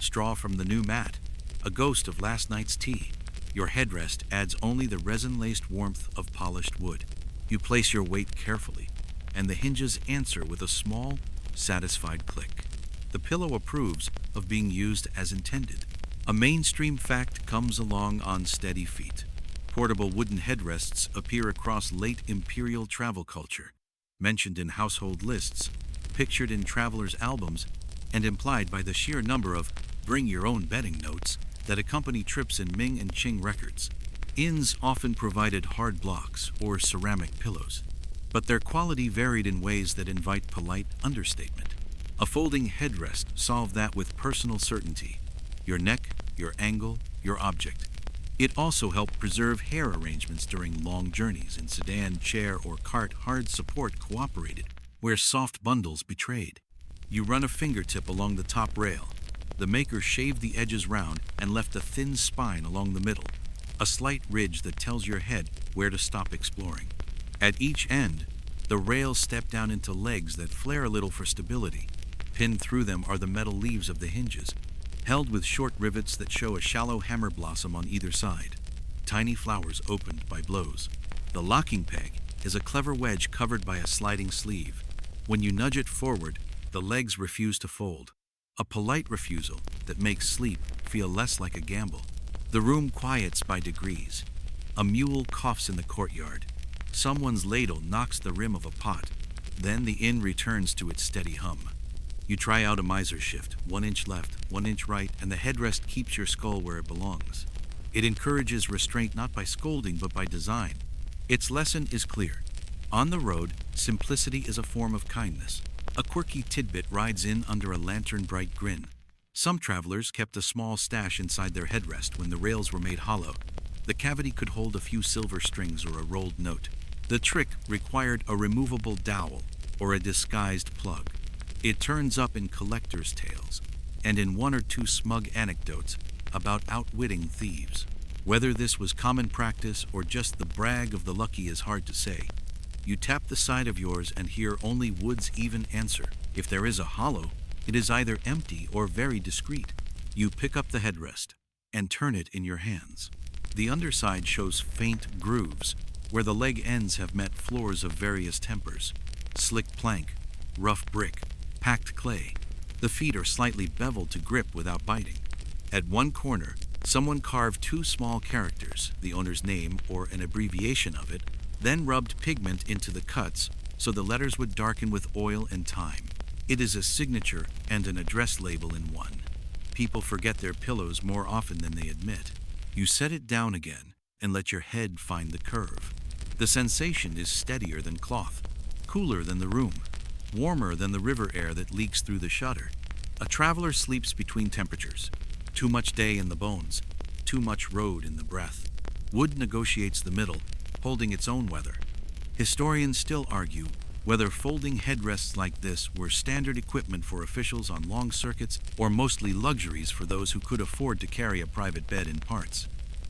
straw from the new mat, a ghost of last night's tea. Your headrest adds only the resin-laced warmth of polished wood. You place your weight carefully, and the hinges answer with a small, satisfied click. The pillow approves of being used as intended. A mainstream fact comes along on steady feet. Portable wooden headrests appear across late imperial travel culture, mentioned in household lists, pictured in travelers' albums, and implied by the sheer number of bring-your-own-bedding notes that accompany trips in Ming and Qing records. Inns often provided hard blocks or ceramic pillows, but their quality varied in ways that invite polite understatement. A folding headrest solved that with personal certainty. Your neck, your angle, your object. It also helped preserve hair arrangements during long journeys. In sedan, chair, or cart, hard support cooperated, where soft bundles betrayed. You run a fingertip along the top rail. The maker shaved the edges round and left a thin spine along the middle, a slight ridge that tells your head where to stop exploring. At each end, the rails step down into legs that flare a little for stability. Pinned through them are the metal leaves of the hinges, held with short rivets that show a shallow hammer blossom on either side, tiny flowers opened by blows. The locking peg is a clever wedge covered by a sliding sleeve. When you nudge it forward, the legs refuse to fold, a polite refusal that makes sleep feel less like a gamble. The room quiets by degrees. A mule coughs in the courtyard. Someone's ladle knocks the rim of a pot. Then the inn returns to its steady hum. You try out a miser shift, 1 inch left, 1 inch right, and the headrest keeps your skull where it belongs. It encourages restraint not by scolding but by design. Its lesson is clear. On the road, simplicity is a form of kindness. A quirky tidbit rides in under a lantern-bright grin. Some travelers kept a small stash inside their headrest when the rails were made hollow. The cavity could hold a few silver strings or a rolled note. The trick required a removable dowel or a disguised plug. It turns up in collectors' tales and in 1 or 2 smug anecdotes about outwitting thieves. Whether this was common practice or just the brag of the lucky is hard to say. You tap the side of yours and hear only wood's even answer. If there is a hollow, it is either empty or very discreet. You pick up the headrest and turn it in your hands. The underside shows faint grooves where the leg ends have met floors of various tempers. Slick plank, rough brick, packed clay. The feet are slightly beveled to grip without biting. At one corner, someone carved two small characters, the owner's name or an abbreviation of it, then rubbed pigment into the cuts so the letters would darken with oil and time. It is a signature and an address label in one. People forget their pillows more often than they admit. You set it down again and let your head find the curve. The sensation is steadier than cloth, cooler than the room, warmer than the river air that leaks through the shutter. A traveler sleeps between temperatures. Too much day in the bones, too much road in the breath. Wood negotiates the middle, holding its own weather. Historians still argue whether folding headrests like this were standard equipment for officials on long circuits or mostly luxuries for those who could afford to carry a private bed in parts.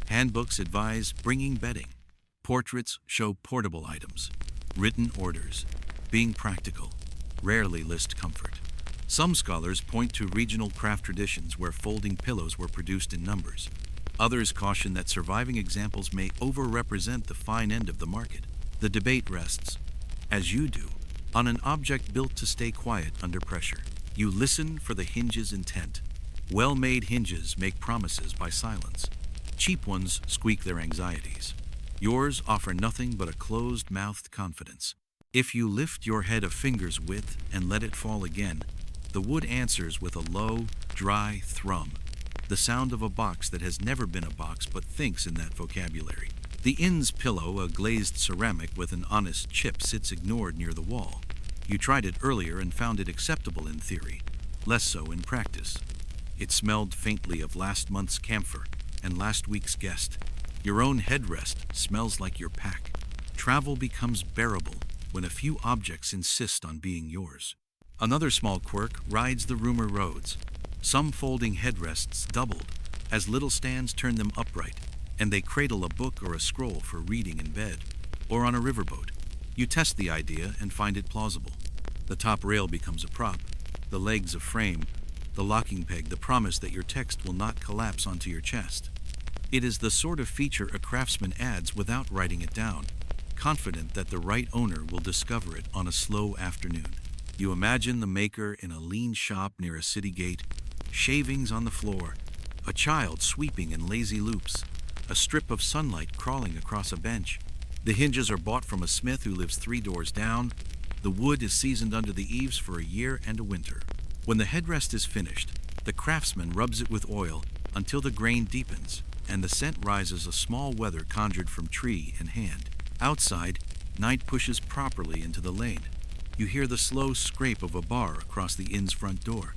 Handbooks advise bringing bedding. Portraits show portable items. Written orders, being practical, rarely list comfort. Some scholars point to regional craft traditions where folding pillows were produced in numbers. Others caution that surviving examples may overrepresent the fine end of the market. The debate rests, as you do, on an object built to stay quiet under pressure. You listen for the hinge's intent. Well-made hinges make promises by silence. Cheap ones squeak their anxieties. Yours offer nothing but a closed-mouthed confidence. If you lift your head a finger's width and let it fall again, the wood answers with a low, dry thrum, the sound of a box that has never been a box but thinks in that vocabulary. The inn's pillow, a glazed ceramic with an honest chip, sits ignored near the wall. You tried it earlier and found it acceptable in theory, less so in practice. It smelled faintly of last month's camphor and last week's guest. Your own headrest smells like your pack. Travel becomes bearable when a few objects insist on being yours. Another small quirk rides the rumor roads. Some folding headrests doubled, as little stands turn them upright, and they cradle a book or a scroll for reading in bed, or on a riverboat. You test the idea and find it plausible. The top rail becomes a prop, the legs a frame, the locking peg the promise that your text will not collapse onto your chest. It is the sort of feature a craftsman adds without writing it down, confident that the right owner will discover it on a slow afternoon. You imagine the maker in a lean shop near a city gate, shavings on the floor, a child sweeping in lazy loops, a strip of sunlight crawling across a bench. The hinges are bought from a smith who lives 3 doors down. The wood is seasoned under the eaves for a year and a winter. When the headrest is finished, the craftsman rubs it with oil until the grain deepens, and the scent rises, a small weather conjured from tree and hand. Outside, night pushes properly into the lane. You hear the slow scrape of a bar across the inn's front door.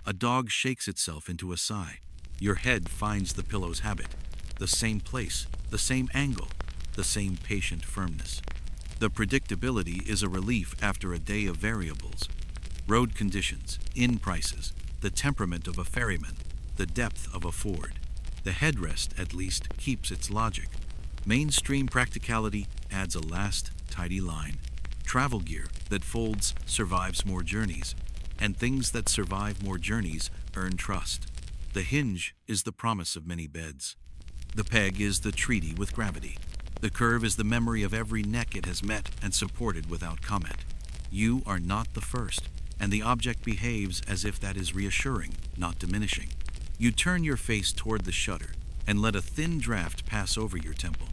A dog shakes itself into a sigh. Your head finds the pillow's habit. The same place, the same angle, the same patient firmness. The predictability is a relief after a day of variables. Road conditions, inn prices, the temperament of a ferryman, the depth of a ford. The headrest, at least, keeps its logic. Mainstream practicality adds a last, tidy line. Travel gear that folds survives more journeys, and things that survive more journeys earn trust. The hinge is the promise of many beds. The peg is the treaty with gravity. The curve is the memory of every neck it has met and supported without comment. You are not the first, and the object behaves as if that is reassuring, not diminishing. You turn your face toward the shutter and let a thin draft pass over your temple.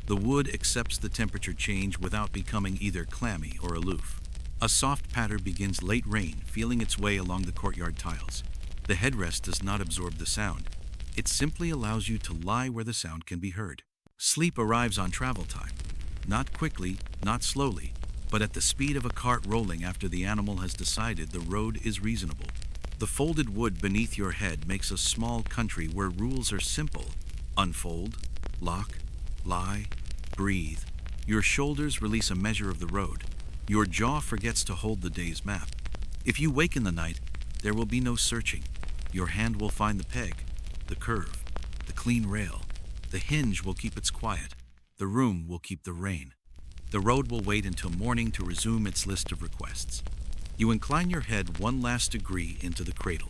The wood accepts the temperature change without becoming either clammy or aloof. A soft patter begins late rain, feeling its way along the courtyard tiles. The headrest does not absorb the sound. It simply allows you to lie where the sound can be heard. Sleep arrives on travel time. Not quickly, not slowly, but at the speed of a cart rolling after the animal has decided the road is reasonable. The folded wood beneath your head makes a small country where rules are simple. Unfold, lock, lie, breathe. Your shoulders release a measure of the road. Your jaw forgets to hold the day's map. If you wake in the night, there will be no searching. Your hand will find the peg, the curve, the clean rail. The hinge will keep its quiet. The room will keep the rain. The road will wait until morning to resume its list of requests. You incline your head 1 last degree into the cradle.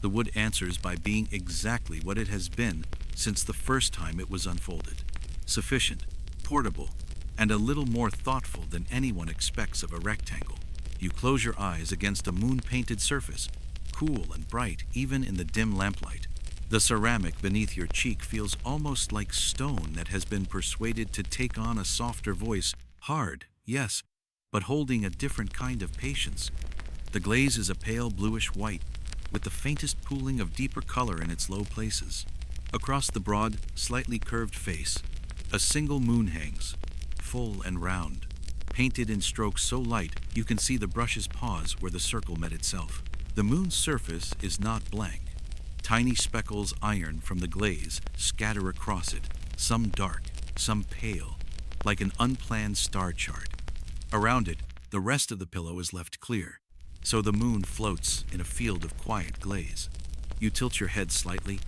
The wood answers by being exactly what it has been since the first time it was unfolded. Sufficient, portable, and a little more thoughtful than anyone expects of a rectangle. You close your eyes against a moon-painted surface, cool and bright even in the dim lamplight. The ceramic beneath your cheek feels almost like stone that has been persuaded to take on a softer voice, hard, yes, but holding a different kind of patience. The glaze is a pale bluish white, with the faintest pooling of deeper color in its low places. Across the broad, slightly curved face, a single moon hangs, full and round, painted in strokes so light you can see the brush's pause where the circle met itself. The moon's surface is not blank. Tiny speckles iron from the glaze scatter across it, some dark, some pale, like an unplanned star chart. Around it, the rest of the pillow is left clear, so the moon floats in a field of quiet glaze. You tilt your head slightly,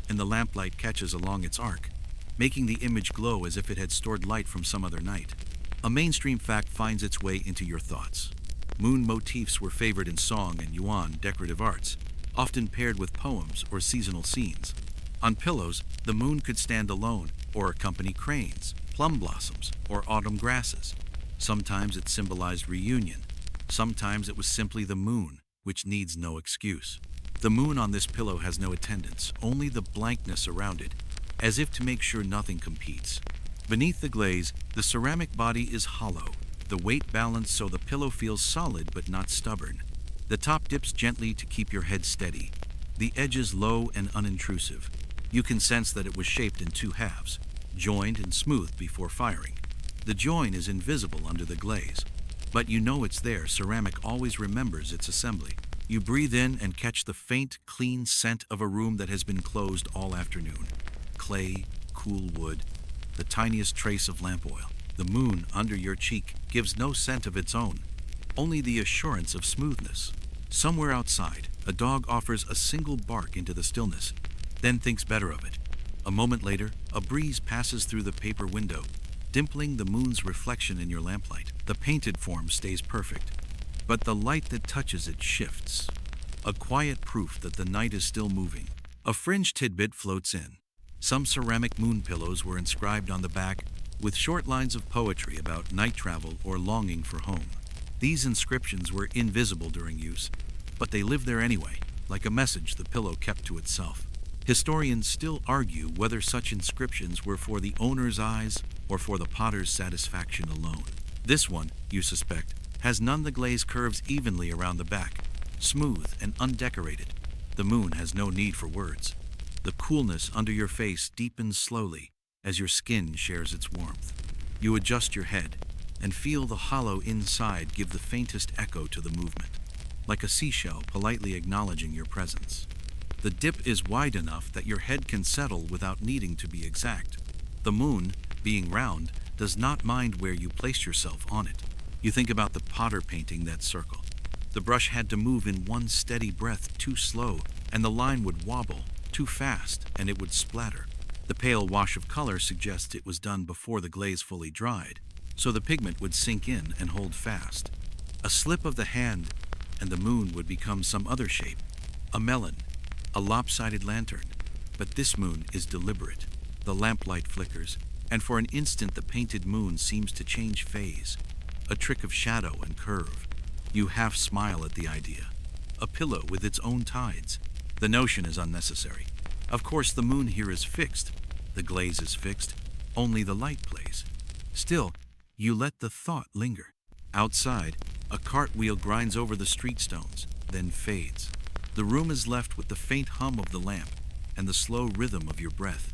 and the lamplight catches along its arc, making the image glow as if it had stored light from some other night. A mainstream fact finds its way into your thoughts. Moon motifs were favored in song and yuan decorative arts, often paired with poems or seasonal scenes. On pillows, the moon could stand alone or accompany cranes, plum blossoms, or autumn grasses. Sometimes it symbolized reunion. Sometimes it was simply the moon, which needs no excuse. The moon on this pillow has no attendance, only the blankness around it, as if to make sure nothing competes. Beneath the glaze, the ceramic body is hollow, the weight balanced so the pillow feels solid but not stubborn. The top dips gently to keep your head steady, the edges low and unintrusive. You can sense that it was shaped in two halves, joined and smoothed before firing. The join is invisible under the glaze, but you know it's there. Ceramic always remembers its assembly. You breathe in and catch the faint, clean scent of a room that has been closed all afternoon. Clay, cool wood, the tiniest trace of lamp oil. The moon under your cheek gives no scent of its own, only the assurance of smoothness. Somewhere outside, a dog offers a single bark into the stillness, then thinks better of it. A moment later, a breeze passes through the paper window, dimpling the moon's reflection in your lamplight. The painted form stays perfect, but the light that touches it shifts, a quiet proof that the night is still moving. A fringe tidbit floats in. Some ceramic moon pillows were inscribed on the back with short lines of poetry about night travel or longing for home. These inscriptions were invisible during use, but they lived there anyway, like a message the pillow kept to itself. Historians still argue whether such inscriptions were for the owner's eyes or for the potter's satisfaction alone. This one, you suspect, has none. The glaze curves evenly around the back, smooth and undecorated. The moon has no need for words. The coolness under your face deepens slowly as your skin shares its warmth. You adjust your head and feel the hollow inside give the faintest echo to the movement, like a seashell politely acknowledging your presence. The dip is wide enough that your head can settle without needing to be exact. The moon, being round, does not mind where you place yourself on it. You think about the potter painting that circle. The brush had to move in one steady breath too slow, and the line would wobble too fast, and it would splatter. The pale wash of color suggests it was done before the glaze fully dried, so the pigment would sink in and hold fast. A slip of the hand, and the moon would become some other shape, a melon, a lopsided lantern. But this moon is deliberate. The lamplight flickers, and for an instant the painted moon seems to change phase, a trick of shadow and curve. You half smile at the idea. A pillow with its own tides. The notion is unnecessary. Of course, the moon here is fixed. The glaze is fixed. Only the light plays. Still, you let the thought linger. Outside, a cartwheel grinds over the street stones, then fades. The room is left with the faint hum of the lamp and the slow rhythm of your breath.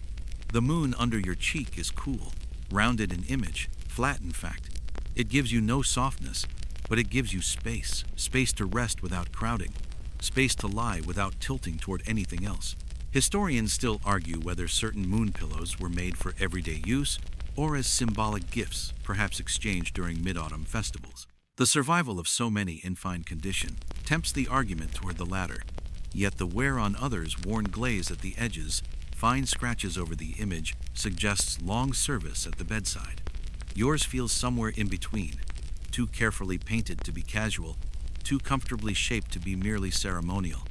The moon under your cheek is cool, rounded in image, flat in fact. It gives you no softness, but it gives you space. Space to rest without crowding. Space to lie without tilting toward anything else. Historians still argue whether certain moon pillows were made for everyday use or as symbolic gifts, perhaps exchanged during mid-autumn festivals. The survival of so many in fine condition tempts the argument toward the latter, yet the wear on others, worn glaze at the edges, fine scratches over the image, suggests long service at the bedside. Yours feels somewhere in between, too carefully painted to be casual, too comfortably shaped to be merely ceremonial.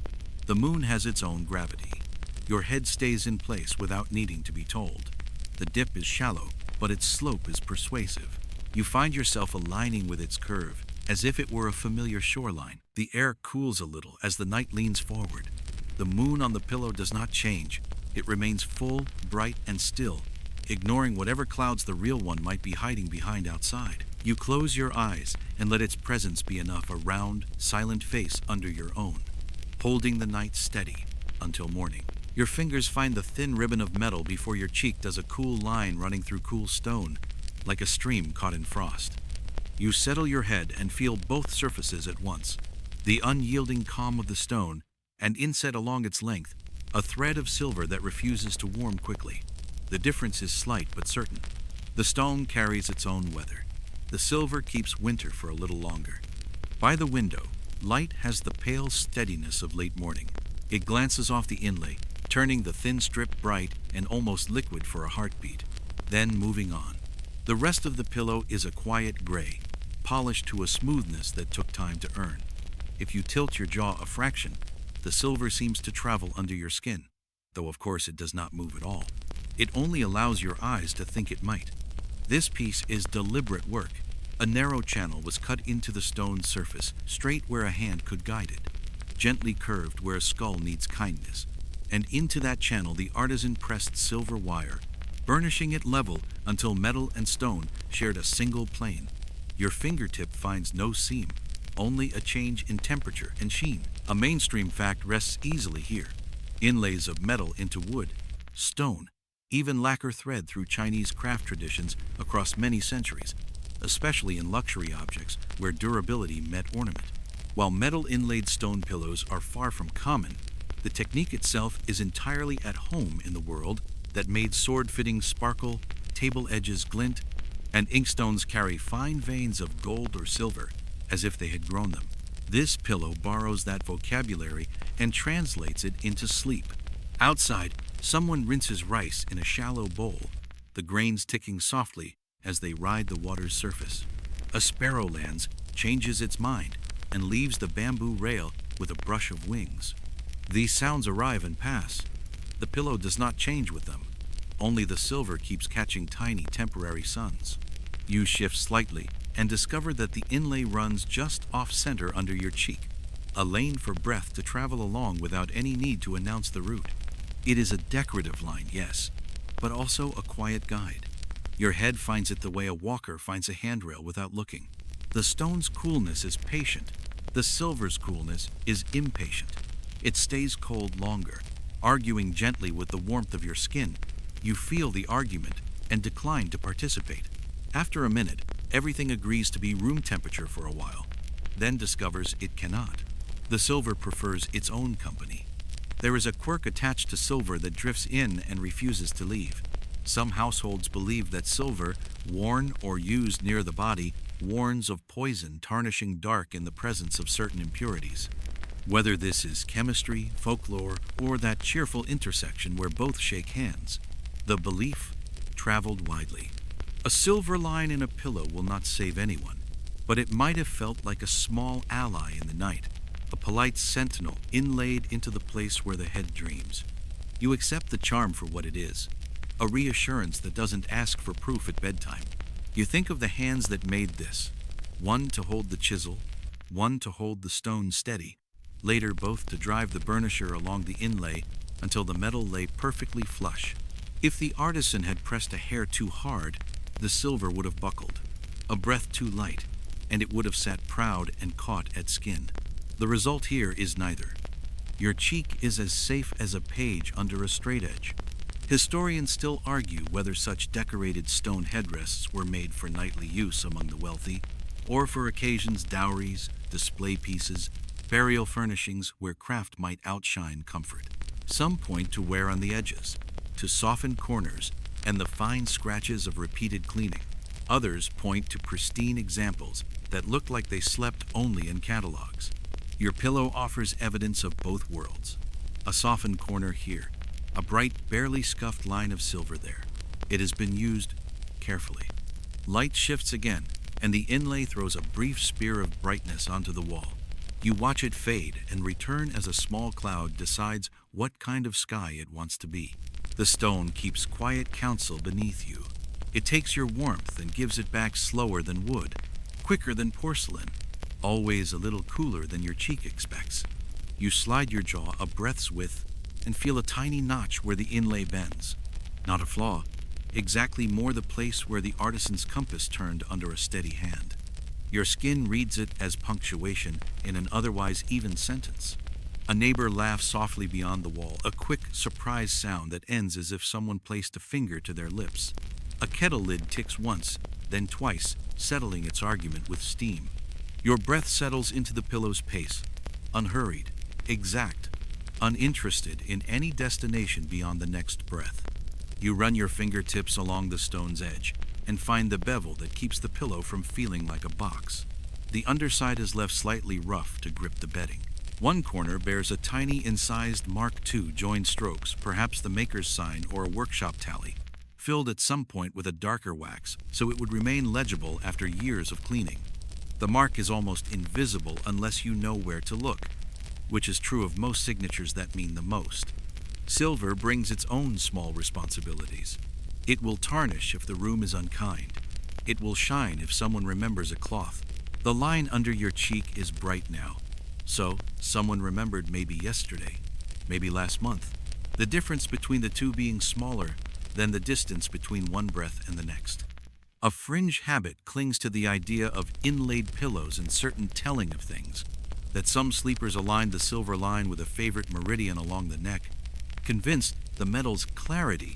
The moon has its own gravity. Your head stays in place without needing to be told. The dip is shallow, but its slope is persuasive. You find yourself aligning with its curve, as if it were a familiar shoreline. The air cools a little as the night leans forward. The moon on the pillow does not change. It remains full, bright, and still, ignoring whatever clouds the real one might be hiding behind outside. You close your eyes and let its presence be enough, a round, silent face under your own, holding the night steady until morning. Your fingers find the thin ribbon of metal before your cheek does a cool line running through cool stone, like a stream caught in frost. You settle your head and feel both surfaces at once, the unyielding calm of the stone, and inset along its length, a thread of silver that refuses to warm quickly. The difference is slight but certain. The stone carries its own weather. The silver keeps winter for a little longer. By the window, light has the pale steadiness of late morning. It glances off the inlay, turning the thin strip bright and almost liquid for a heartbeat, then moving on. The rest of the pillow is a quiet gray, polished to a smoothness that took time to earn. If you tilt your jaw a fraction, the silver seems to travel under your skin, though of course it does not move at all. It only allows your eyes to think it might. This piece is deliberate work. A narrow channel was cut into the stone surface, straight where a hand could guide it, gently curved where a skull needs kindness, and into that channel the artisan pressed silver wire, burnishing it level until metal and stone shared a single plane. Your fingertip finds no seam, only a change in temperature and sheen. A mainstream fact rests easily here. Inlays of metal into wood, stone, even lacquer thread through Chinese craft traditions across many centuries, especially in luxury objects where durability met ornament. While metal inlaid stone pillows are far from common, the technique itself is entirely at home in the world that made sword fittings sparkle, table edges glint, and inkstones carry fine veins of gold or silver as if they had grown them. This pillow borrows that vocabulary and translates it into sleep. Outside, someone rinses rice in a shallow bowl, the grains ticking softly as they ride the water's surface. A sparrow lands, changes its mind, and leaves the bamboo rail with a brush of wings. These sounds arrive and pass. The pillow does not change with them. Only the silver keeps catching tiny temporary suns. You shift slightly and discover that the inlay runs just off-center under your cheek, a lane for breath to travel along without any need to announce the route. It is a decorative line, yes, but also a quiet guide. Your head finds it the way a walker finds a handrail without looking. The stone's coolness is patient. The silver's coolness is impatient. It stays cold longer, arguing gently with the warmth of your skin. You feel the argument and decline to participate. After a minute, everything agrees to be room temperature for a while, then discovers it cannot. The silver prefers its own company. There is a quirk attached to silver that drifts in and refuses to leave. Some households believe that silver, worn or used near the body, warns of poison tarnishing dark in the presence of certain impurities. Whether this is chemistry, folklore, or that cheerful intersection where both shake hands, the belief traveled widely. A silver line in a pillow will not save anyone, but it might have felt like a small ally in the night, a polite sentinel inlaid into the place where the head dreams. You accept the charm for what it is, a reassurance that doesn't ask for proof at bedtime. You think of the hands that made this, one to hold the chisel, one to hold the stone steady, later both to drive the burnisher along the inlay until the metal lay perfectly flush. If the artisan had pressed a hair too hard, the silver would have buckled, a breath too light, and it would have sat proud and caught at skin. The result here is neither. Your cheek is as safe as a page under a straight edge. Historians still argue whether such decorated stone headrests were made for nightly use among the wealthy, or for occasions dowries, display pieces, burial furnishings where craft might outshine comfort. Some point to wear on the edges, to soften corners and the fine scratches of repeated cleaning. Others point to pristine examples that look like they slept only in catalogs. Your pillow offers evidence of both worlds. A softened corner here, a bright, barely scuffed line of silver there. It has been used carefully. Light shifts again, and the inlay throws a brief spear of brightness onto the wall. You watch it fade and return as a small cloud decides what kind of sky it wants to be. The stone keeps quiet counsel beneath you. It takes your warmth and gives it back slower than wood, quicker than porcelain, always a little cooler than your cheek expects. You slide your jaw a breath's width and feel a tiny notch where the inlay bends. Not a flaw, exactly more the place where the artisan's compass turned under a steady hand. Your skin reads it as punctuation in an otherwise even sentence. A neighbor laughs softly beyond the wall, a quick, surprised sound that ends as if someone placed a finger to their lips. A kettle lid ticks once, then twice, settling its argument with steam. Your breath settles into the pillow's pace, unhurried, exact, uninterested in any destination beyond the next breath. You run your fingertips along the stone's edge and find the bevel that keeps the pillow from feeling like a box. The underside is left slightly rough to grip the bedding. One corner bears a tiny incised Mark II joined strokes, perhaps the maker's sign or a workshop tally, filled at some point with a darker wax so it would remain legible after years of cleaning. The mark is almost invisible unless you know where to look, which is true of most signatures that mean the most. Silver brings its own small responsibilities. It will tarnish if the room is unkind. It will shine if someone remembers a cloth. The line under your cheek is bright now. So, someone remembered maybe yesterday, maybe last month. The difference between the two being smaller than the distance between one breath and the next. A fringe habit clings to the idea of inlaid pillows and certain telling of things, that some sleepers aligned the silver line with a favorite meridian along the neck, convinced the metal's clarity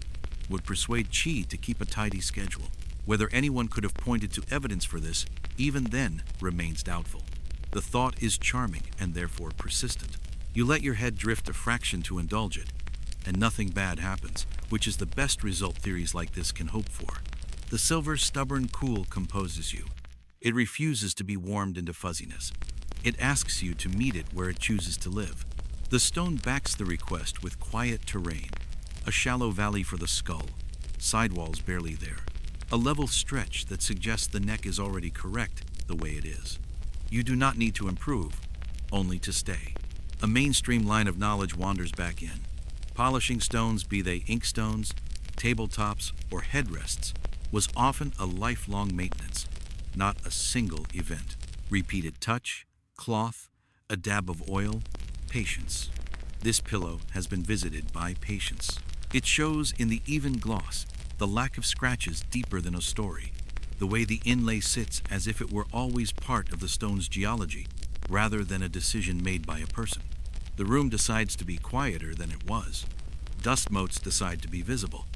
would persuade Chi to keep a tidy schedule. Whether anyone could have pointed to evidence for this, even then, remains doubtful. The thought is charming and therefore persistent. You let your head drift a fraction to indulge it, and nothing bad happens, which is the best result theories like this can hope for. The silver's stubborn cool composes you. It refuses to be warmed into fuzziness. It asks you to meet it where it chooses to live. The stone backs the request with quiet terrain, a shallow valley for the skull, sidewalls barely there, a level stretch that suggests the neck is already correct the way it is. You do not need to improve, only to stay. A mainstream line of knowledge wanders back in. Polishing stones, be they inkstones, tabletops, or headrests, was often a lifelong maintenance, not a single event. Repeated touch, cloth, a dab of oil, patience. This pillow has been visited by patience. It shows in the even gloss, the lack of scratches deeper than a story, the way the inlay sits as if it were always part of the stone's geology, rather than a decision made by a person. The room decides to be quieter than it was. Dust motes decide to be visible.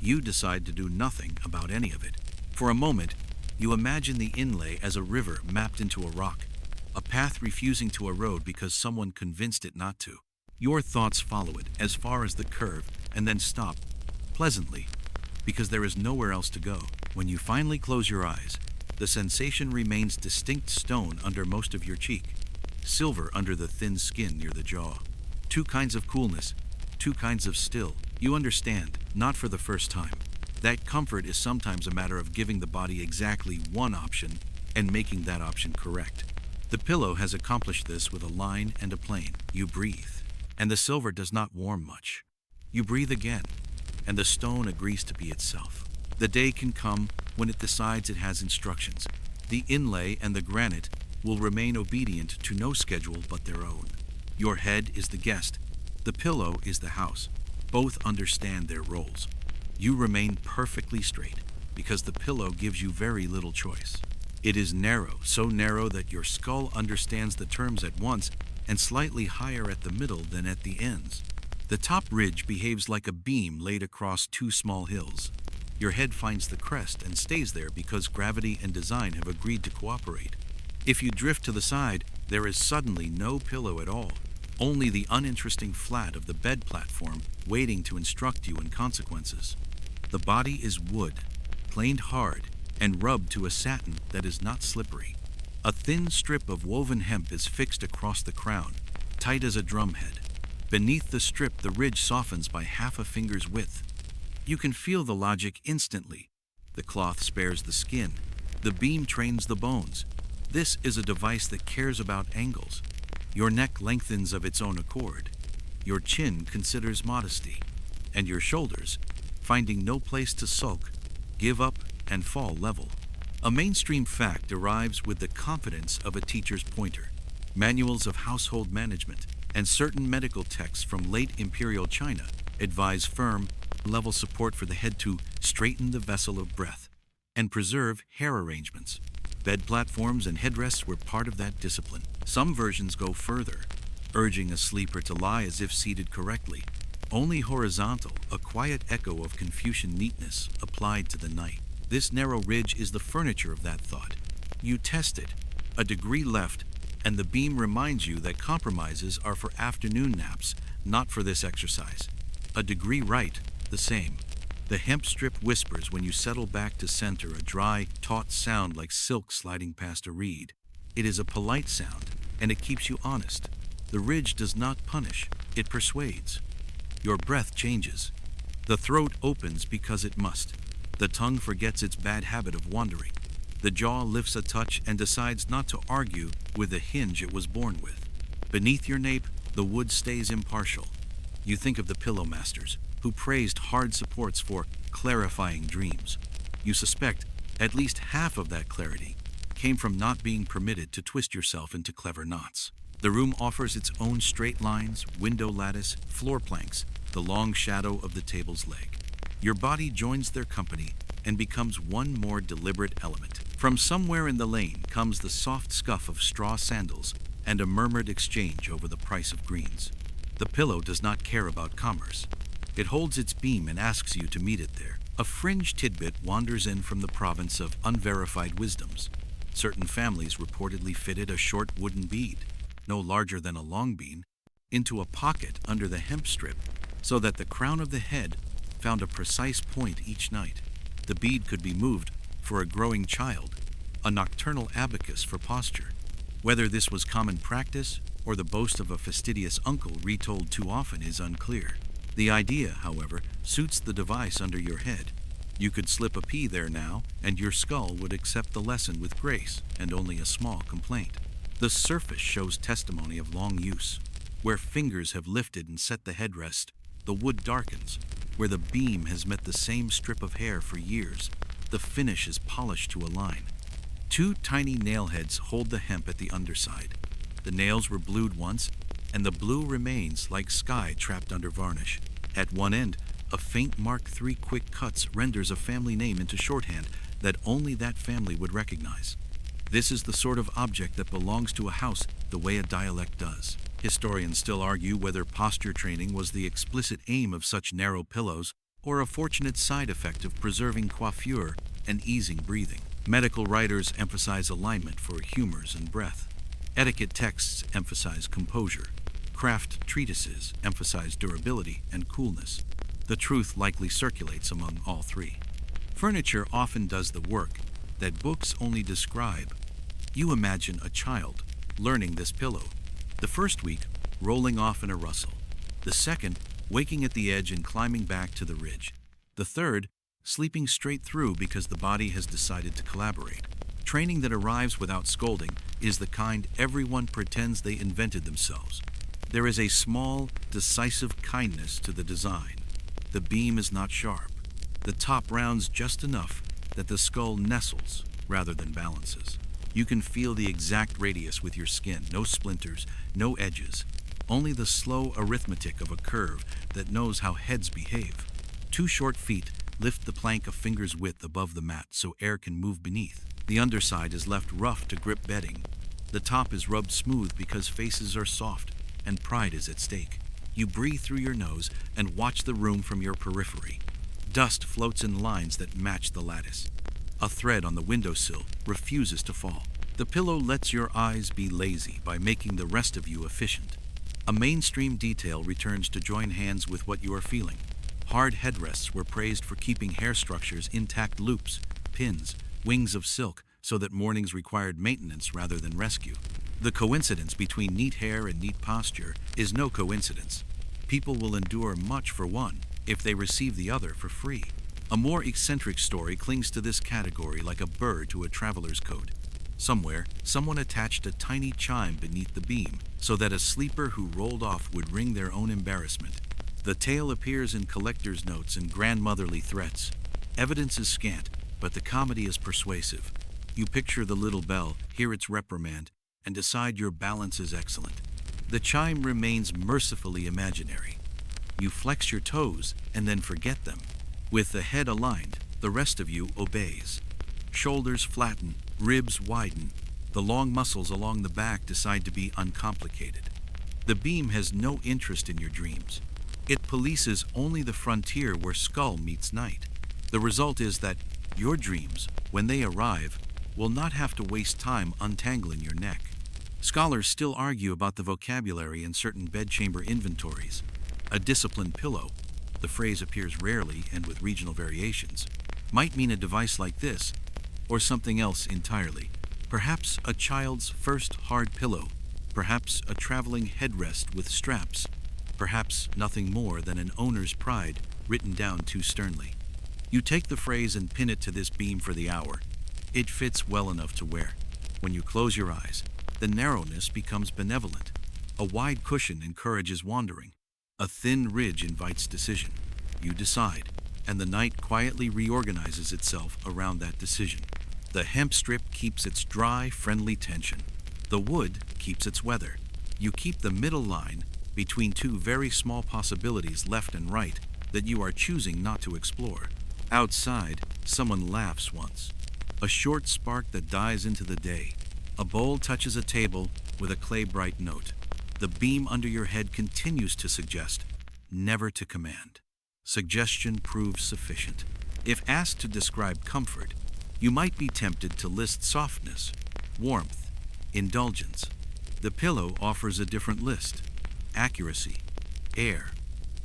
You decide to do nothing about any of it. For a moment, you imagine the inlay as a river mapped into a rock, a path refusing to erode because someone convinced it not to. Your thoughts follow it as far as the curve and then stop, pleasantly, because there is nowhere else to go. When you finally close your eyes, the sensation remains distinct: stone under most of your cheek, silver under the thin skin near the jaw. Two kinds of coolness, two kinds of still. You understand, not for the first time, that comfort is sometimes a matter of giving the body exactly one option and making that option correct. The pillow has accomplished this with a line and a plane. You breathe, and the silver does not warm much. You breathe again, and the stone agrees to be itself. The day can come when it decides it has instructions. The inlay and the granite will remain obedient to no schedule but their own. Your head is the guest, the pillow is the house. Both understand their roles. You remain perfectly straight because the pillow gives you very little choice. It is narrow, so narrow that your skull understands the terms at once, and slightly higher at the middle than at the ends. The top ridge behaves like a beam laid across two small hills. Your head finds the crest and stays there because gravity and design have agreed to cooperate. If you drift to the side, there is suddenly no pillow at all, only the uninteresting flat of the bed platform waiting to instruct you in consequences. The body is wood, planed hard, and rubbed to a satin that is not slippery. A thin strip of woven hemp is fixed across the crown, tight as a drumhead. Beneath the strip, the ridge softens by half a finger's width. You can feel the logic instantly. The cloth spares the skin. The beam trains the bones. This is a device that cares about angles. Your neck lengthens of its own accord. Your chin considers modesty. And your shoulders, finding no place to sulk, give up and fall level. A mainstream fact arrives with the confidence of a teacher's pointer. Manuals of household management and certain medical texts from late imperial China advise firm, level support for the head to straighten the vessel of breath and preserve hair arrangements. Bed platforms and headrests were part of that discipline. Some versions go further, urging a sleeper to lie as if seated correctly. Only horizontal, a quiet echo of Confucian neatness applied to the night. This narrow ridge is the furniture of that thought. You test it, a degree left, and the beam reminds you that compromises are for afternoon naps, not for this exercise. A degree right, the same. The hemp strip whispers when you settle back to center, a dry, taut sound like silk sliding past a reed. It is a polite sound, and it keeps you honest. The ridge does not punish, it persuades. Your breath changes. The throat opens because it must. The tongue forgets its bad habit of wandering. The jaw lifts a touch and decides not to argue with the hinge it was born with. Beneath your nape, the wood stays impartial. You think of the pillow masters, who praised hard supports for clarifying dreams. You suspect at least half of that clarity came from not being permitted to twist yourself into clever knots. The room offers its own straight lines, window lattice, floor planks, the long shadow of the table's leg. Your body joins their company and becomes one more deliberate element. From somewhere in the lane comes the soft scuff of straw sandals and a murmured exchange over the price of greens. The pillow does not care about commerce. It holds its beam and asks you to meet it there. A fringe tidbit wanders in from the province of unverified wisdoms. Certain families reportedly fitted a short wooden bead, no larger than a long bean, into a pocket under the hemp strip so that the crown of the head found a precise point each night. The bead could be moved for a growing child, a nocturnal abacus for posture. Whether this was common practice or the boast of a fastidious uncle retold too often is unclear. The idea, however, suits the device under your head. You could slip a pea there now, and your skull would accept the lesson with grace and only a small complaint. The surface shows testimony of long use. Where fingers have lifted and set the headrest, the wood darkens. Where the beam has met the same strip of hair for years, the finish is polished to a line. Two tiny nail heads hold the hemp at the underside. The nails were blued once, and the blue remains like sky trapped under varnish. At one end, a faint Mark III quick cuts renders a family name into shorthand that only that family would recognize. This is the sort of object that belongs to a house the way a dialect does. Historians still argue whether posture training was the explicit aim of such narrow pillows or a fortunate side effect of preserving coiffure and easing breathing. Medical writers emphasize alignment for humors and breath. Etiquette texts emphasize composure. Craft treatises emphasize durability and coolness. The truth likely circulates among all three. Furniture often does the work that books only describe. You imagine a child learning this pillow. The first week, rolling off in a rustle. The second, waking at the edge and climbing back to the ridge. The third, sleeping straight through because the body has decided to collaborate. Training that arrives without scolding is the kind everyone pretends they invented themselves. There is a small, decisive kindness to the design. The beam is not sharp. The top rounds just enough that the skull nestles rather than balances. You can feel the exact radius with your skin, no splinters, no edges, only the slow arithmetic of a curve that knows how heads behave. 2 short feet lift the plank a finger's width above the mat so air can move beneath. The underside is left rough to grip bedding. The top is rubbed smooth because faces are soft and pride is at stake. You breathe through your nose and watch the room from your periphery. Dust floats in lines that match the lattice. A thread on the windowsill refuses to fall. The pillow lets your eyes be lazy by making the rest of you efficient. A mainstream detail returns to join hands with what you are feeling. Hard headrests were praised for keeping hair structures intact, loops, pins, wings of silk, so that mornings required maintenance rather than rescue. The coincidence between neat hair and neat posture is no coincidence. People will endure much for one if they receive the other for free. A more eccentric story clings to this category like a bird to a traveler's coat. Somewhere, someone attached a tiny chime beneath the beam so that a sleeper who rolled off would ring their own embarrassment. The tale appears in collector's notes and grandmotherly threats. Evidence is scant, but the comedy is persuasive. You picture the little bell, hear its reprimand, and decide your balance is excellent. The chime remains mercifully imaginary. You flex your toes and then forget them. With the head aligned, the rest of you obeys. Shoulders flatten, ribs widen. The long muscles along the back decide to be uncomplicated. The beam has no interest in your dreams. It polices only the frontier where skull meets night. The result is that your dreams, when they arrive, will not have to waste time untangling your neck. Scholars still argue about the vocabulary in certain bedchamber inventories. A disciplined pillow, the phrase appears rarely and with regional variations, might mean a device like this, or something else entirely. Perhaps a child's first hard pillow, perhaps a traveling headrest with straps, perhaps nothing more than an owner's pride written down too sternly. You take the phrase and pin it to this beam for the hour. It fits well enough to wear. When you close your eyes, the narrowness becomes benevolent. A wide cushion encourages wandering. A thin ridge invites decision. You decide, and the night quietly reorganizes itself around that decision. The hemp strip keeps its dry, friendly tension. The wood keeps its weather. You keep the middle line between two very small possibilities left and right that you are choosing not to explore. Outside, someone laughs once. A short spark that dies into the day. A bowl touches a table with a clay-bright note. The beam under your head continues to suggest, never to command. Suggestion proves sufficient. If asked to describe comfort, you might be tempted to list softness, warmth, indulgence. The pillow offers a different list. Accuracy, air,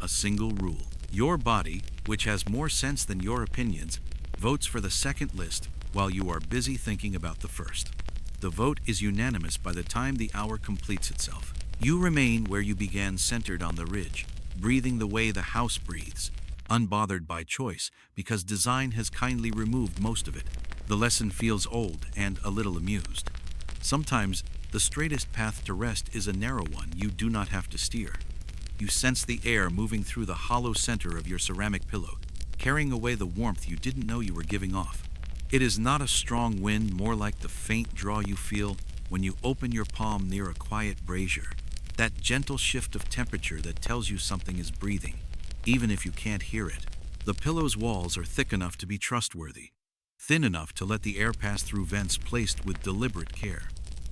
a single rule. Your body, which has more sense than your opinions, votes for the second list while you are busy thinking about the first. The vote is unanimous by the time the hour completes itself. You remain where you began, centered on the ridge, breathing the way the house breathes, unbothered by choice because design has kindly removed most of it. The lesson feels old and a little amused. Sometimes the straightest path to rest is a narrow one you do not have to steer. You sense the air moving through the hollow center of your ceramic pillow, carrying away the warmth you didn't know you were giving off. It is not a strong wind, more like the faint draw you feel when you open your palm near a quiet brazier. That gentle shift of temperature that tells you something is breathing, even if you can't hear it. The pillow's walls are thick enough to be trustworthy, thin enough to let the air pass through vents placed with deliberate care.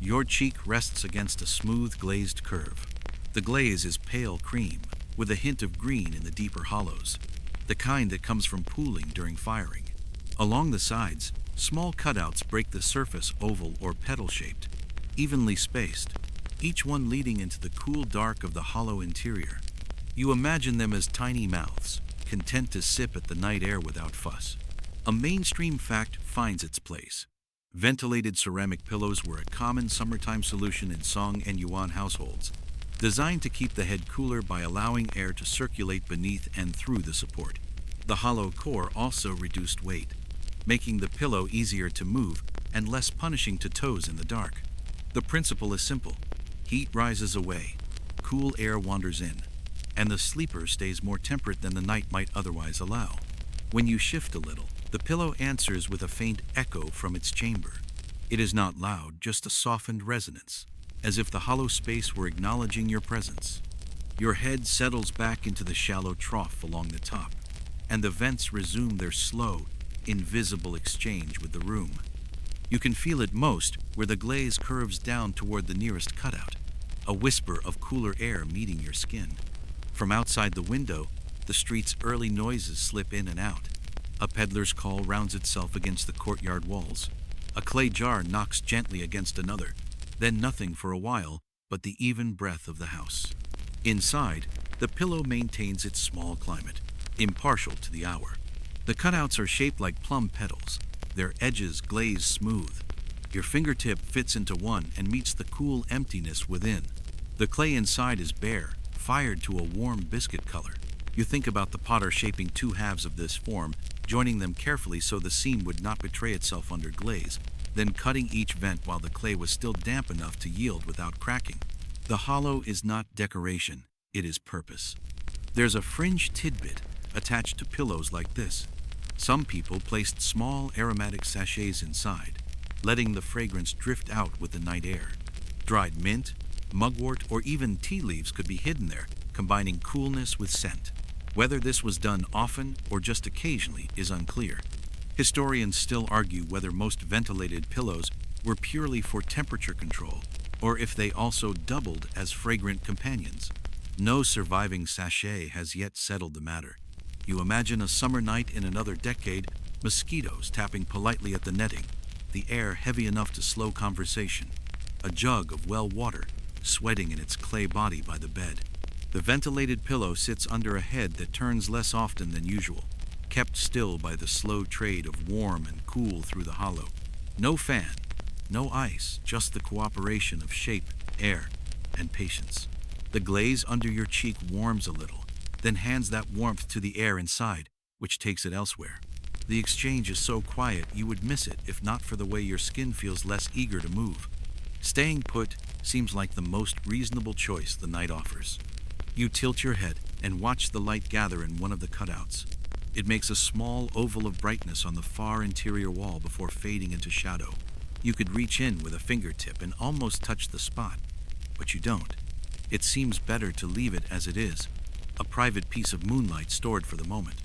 Your cheek rests against a smooth glazed curve. The glaze is pale cream, with a hint of green in the deeper hollows, the kind that comes from pooling during firing. Along the sides, small cutouts break the surface oval or petal-shaped, evenly spaced, each one leading into the cool dark of the hollow interior. You imagine them as tiny mouths, content to sip at the night air without fuss. A mainstream fact finds its place. Ventilated ceramic pillows were a common summertime solution in Song and Yuan households, designed to keep the head cooler by allowing air to circulate beneath and through the support. The hollow core also reduced weight, making the pillow easier to move and less punishing to toes in the dark. The principle is simple. Heat rises away, cool air wanders in, and the sleeper stays more temperate than the night might otherwise allow. When you shift a little, the pillow answers with a faint echo from its chamber. It is not loud, just a softened resonance, as if the hollow space were acknowledging your presence. Your head settles back into the shallow trough along the top, and the vents resume their slow, invisible exchange with the room. You can feel it most where the glaze curves down toward the nearest cutout, a whisper of cooler air meeting your skin. From outside the window, the street's early noises slip in and out. A peddler's call rounds itself against the courtyard walls. A clay jar knocks gently against another, then nothing for a while but the even breath of the house. Inside, the pillow maintains its small climate, impartial to the hour. The cutouts are shaped like plum petals, their edges glazed smooth. Your fingertip fits into one and meets the cool emptiness within. The clay inside is bare, fired to a warm biscuit color. You think about the potter shaping two halves of this form, joining them carefully so the seam would not betray itself under glaze, then cutting each vent while the clay was still damp enough to yield without cracking. The hollow is not decoration, it is purpose. There's a fringe tidbit attached to pillows like this. Some people placed small aromatic sachets inside. letting the fragrance drift out with the night air. Dried mint, mugwort, or even tea leaves could be hidden there, combining coolness with scent. Whether this was done often or just occasionally is unclear. Historians still argue whether most ventilated pillows were purely for temperature control, or if they also doubled as fragrant companions. No surviving sachet has yet settled the matter. You imagine a summer night in another decade, mosquitoes tapping politely at the netting, the air heavy enough to slow conversation, a jug of well water sweating in its clay body by the bed. The ventilated pillow sits under a head that turns less often than usual, kept still by the slow trade of warm and cool through the hollow. No fan, no ice, just the cooperation of shape, air, and patience. The glaze under your cheek warms a little, then hands that warmth to the air inside, which takes it elsewhere. The exchange is so quiet you would miss it if not for the way your skin feels less eager to move. Staying put seems like the most reasonable choice the night offers. You tilt your head and watch the light gather in one of the cutouts. It makes a small oval of brightness on the far interior wall before fading into shadow. You could reach in with a fingertip and almost touch the spot, but you don't. It seems better to leave it as it is, a private piece of moonlight stored for the moment.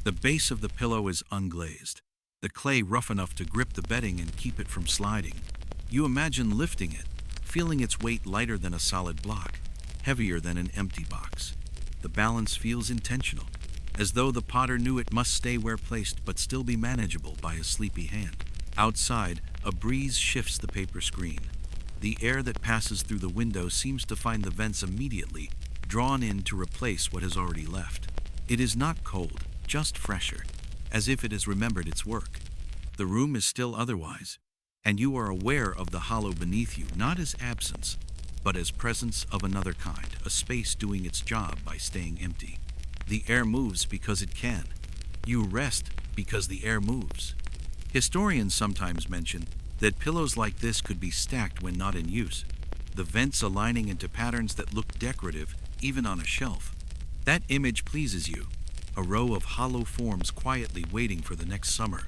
The base of the pillow is unglazed, the clay rough enough to grip the bedding and keep it from sliding. You imagine lifting it, feeling its weight lighter than a solid block, heavier than an empty box. The balance feels intentional, as though the potter knew it must stay where placed but still be manageable by a sleepy hand. Outside, a breeze shifts the paper screen. The air that passes through the window seems to find the vents immediately, drawn in to replace what has already left. It is not cold, just fresher, as if it has remembered its work. The room is still otherwise, and you are aware of the hollow beneath you not as absence, but as presence of another kind, a space doing its job by staying empty. The air moves because it can. You rest because the air moves. Historians sometimes mention that pillows like this could be stacked when not in use, the vents aligning into patterns that look decorative even on a shelf. That image pleases you, a row of hollow forms quietly waiting for the next summer,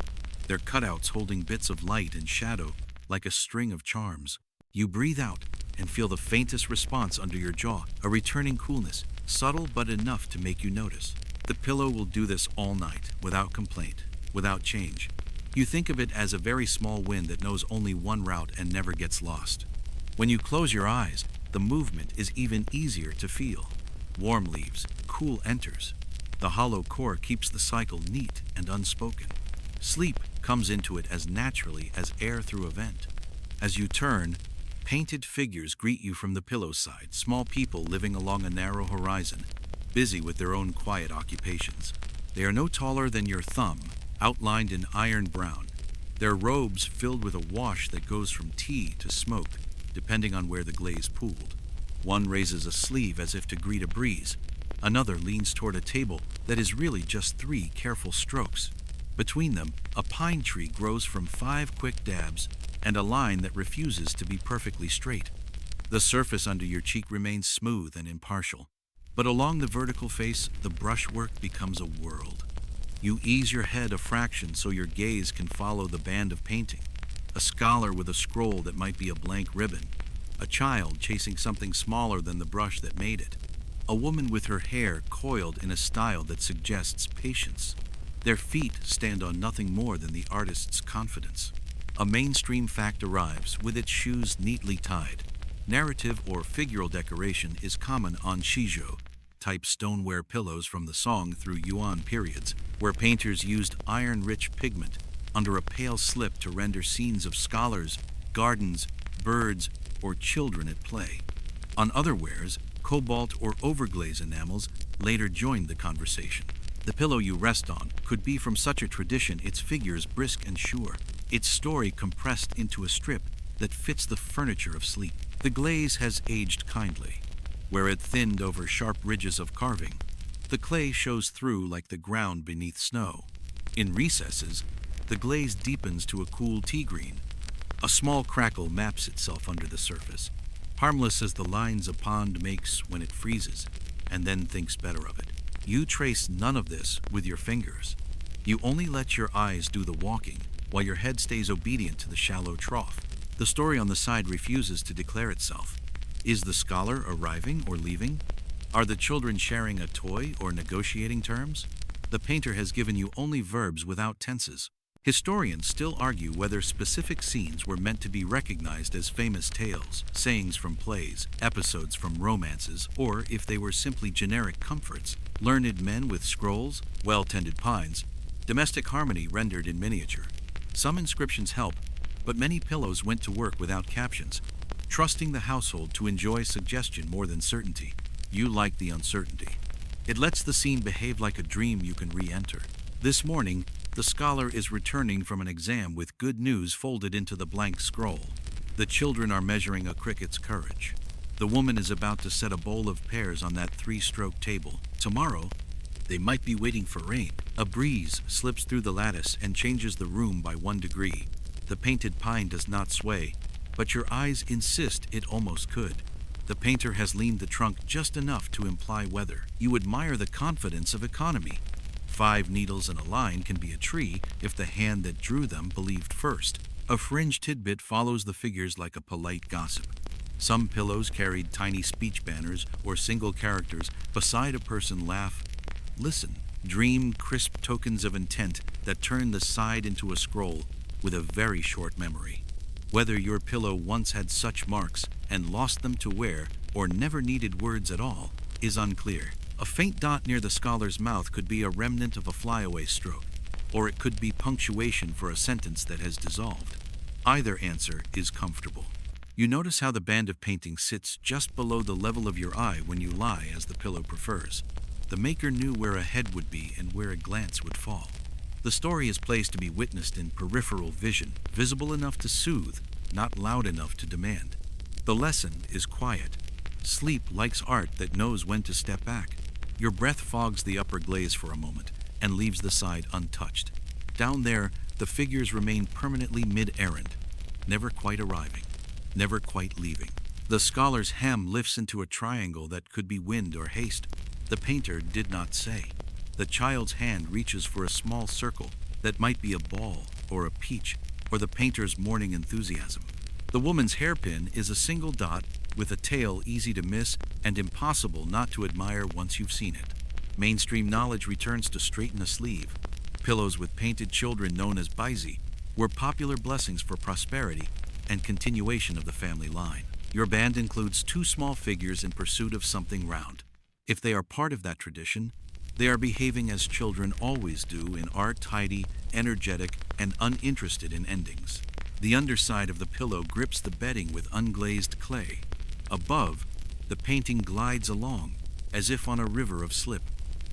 their cutouts holding bits of light and shadow like a string of charms. You breathe out and feel the faintest response under your jaw, a returning coolness, subtle but enough to make you notice. The pillow will do this all night, without complaint, without change. You think of it as a very small wind that knows only one route and never gets lost. When you close your eyes, the movement is even easier to feel. Warm leaves, cool enters. The hollow core keeps the cycle neat and unspoken. Sleep comes into it as naturally as air through a vent. As you turn, painted figures greet you from the pillow side, small people living along a narrow horizon, busy with their own quiet occupations. They are no taller than your thumb, outlined in iron brown, their robes filled with a wash that goes from tea to smoke, depending on where the glaze pooled. One raises a sleeve as if to greet a breeze. Another leans toward a table that is really just 3 careful strokes. Between them, a pine tree grows from 5 quick dabs and a line that refuses to be perfectly straight. The surface under your cheek remains smooth and impartial, but along the vertical face, the brushwork becomes a world. You ease your head a fraction so your gaze can follow the band of painting. A scholar with a scroll that might be a blank ribbon. A child chasing something smaller than the brush that made it. A woman with her hair coiled in a style that suggests patience. Their feet stand on nothing more than the artist's confidence. A mainstream fact arrives with its shoes neatly tied. Narrative or figural decoration is common on shijo, type stoneware pillows from the Song through Yuan periods, where painters used iron-rich pigment under a pale slip to render scenes of scholars, gardens, birds, or children at play. On other wares, cobalt or overglaze enamels later joined the conversation. The pillow you rest on could be from such a tradition, its figures brisk and sure, its story compressed into a strip that fits the furniture of sleep. The glaze has aged kindly. Where it thinned over sharp ridges of carving, the clay shows through like the ground beneath snow. In recesses, the glaze deepens to a cool tea green. A small crackle maps itself under the surface, harmless as the lines a pond makes when it freezes, and then thinks better of it. You trace none of this with your fingers. You only let your eyes do the walking, while your head stays obedient to the shallow trough. The story on the side refuses to declare itself. Is the scholar arriving or leaving? Are the children sharing a toy or negotiating terms? The painter has given you only verbs without tenses. Historians still argue whether specific scenes were meant to be recognized as famous tales, sayings from plays, episodes from romances, or if they were simply generic comforts. Learned men with scrolls, well-tended pines, domestic harmony rendered in miniature. Some inscriptions help, but many pillows went to work without captions, trusting the household to enjoy suggestion more than certainty. You like the uncertainty. It lets the scene behave like a dream you can re-enter. This morning, the scholar is returning from an exam with good news folded into the blank scroll. The children are measuring a cricket's courage. The woman is about to set a bowl of pears on that three-stroke table. Tomorrow, they might be waiting for rain. A breeze slips through the lattice and changes the room by 1 degree. The painted pine does not sway, but your eyes insist it almost could. The painter has leaned the trunk just enough to imply weather. You admire the confidence of economy. 5 needles in a line can be a tree if the hand that drew them believed first. A fringe tidbit follows the figures like a polite gossip. Some pillows carried tiny speech banners or single characters beside a person laugh, listen, dream crisp tokens of intent that turn the side into a scroll with a very short memory. Whether your pillow once had such marks and lost them to wear or never needed words at all is unclear. A faint dot near the scholar's mouth could be a remnant of a flyaway stroke, or it could be punctuation for a sentence that has dissolved. Either answer is comfortable. You notice how the band of painting sits just below the level of your eye when you lie as the pillow prefers. The maker knew where a head would be and where a glance would fall. The story is placed to be witnessed in peripheral vision, visible enough to soothe, not loud enough to demand. The lesson is quiet. Sleep likes art that knows when to step back. Your breath fogs the upper glaze for a moment and leaves the side untouched. Down there, the figures remain permanently mid-errand, never quite arriving, never quite leaving. The scholar's hem lifts into a triangle that could be wind or haste. The painter did not say. The child's hand reaches for a small circle that might be a ball or a peach or the painter's morning enthusiasm. The woman's hairpin is a single dot with a tail easy to miss and impossible not to admire once you've seen it. Mainstream knowledge returns to straighten a sleeve. Pillows with painted children known as baisi were popular blessings for prosperity and continuation of the family line. Your band includes 2 small figures in pursuit of something round. If they are part of that tradition, they are behaving as children always do in art, tidy, energetic, and uninterested in endings. The underside of the pillow grips the bedding with unglazed clay. Above, the painting glides along, as if on a river of slip.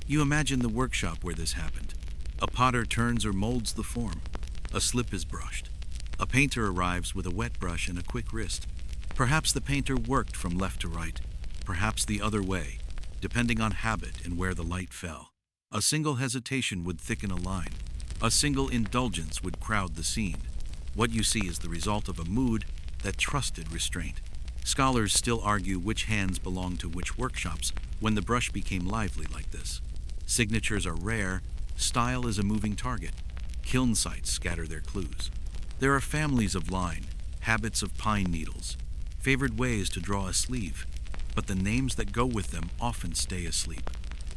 You imagine the workshop where this happened. A potter turns or molds the form. A slip is brushed. A painter arrives with a wet brush and a quick wrist. Perhaps the painter worked from left to right, perhaps the other way, depending on habit and where the light fell. A single hesitation would thicken a line. A single indulgence would crowd the scene. What you see is the result of a mood that trusted restraint. Scholars still argue which hands belong to which workshops when the brush became lively like this. Signatures are rare, style is a moving target. Kiln sites scatter their clues. There are families of line, habits of pine needles, favored ways to draw a sleeve, but the names that go with them often stay asleep.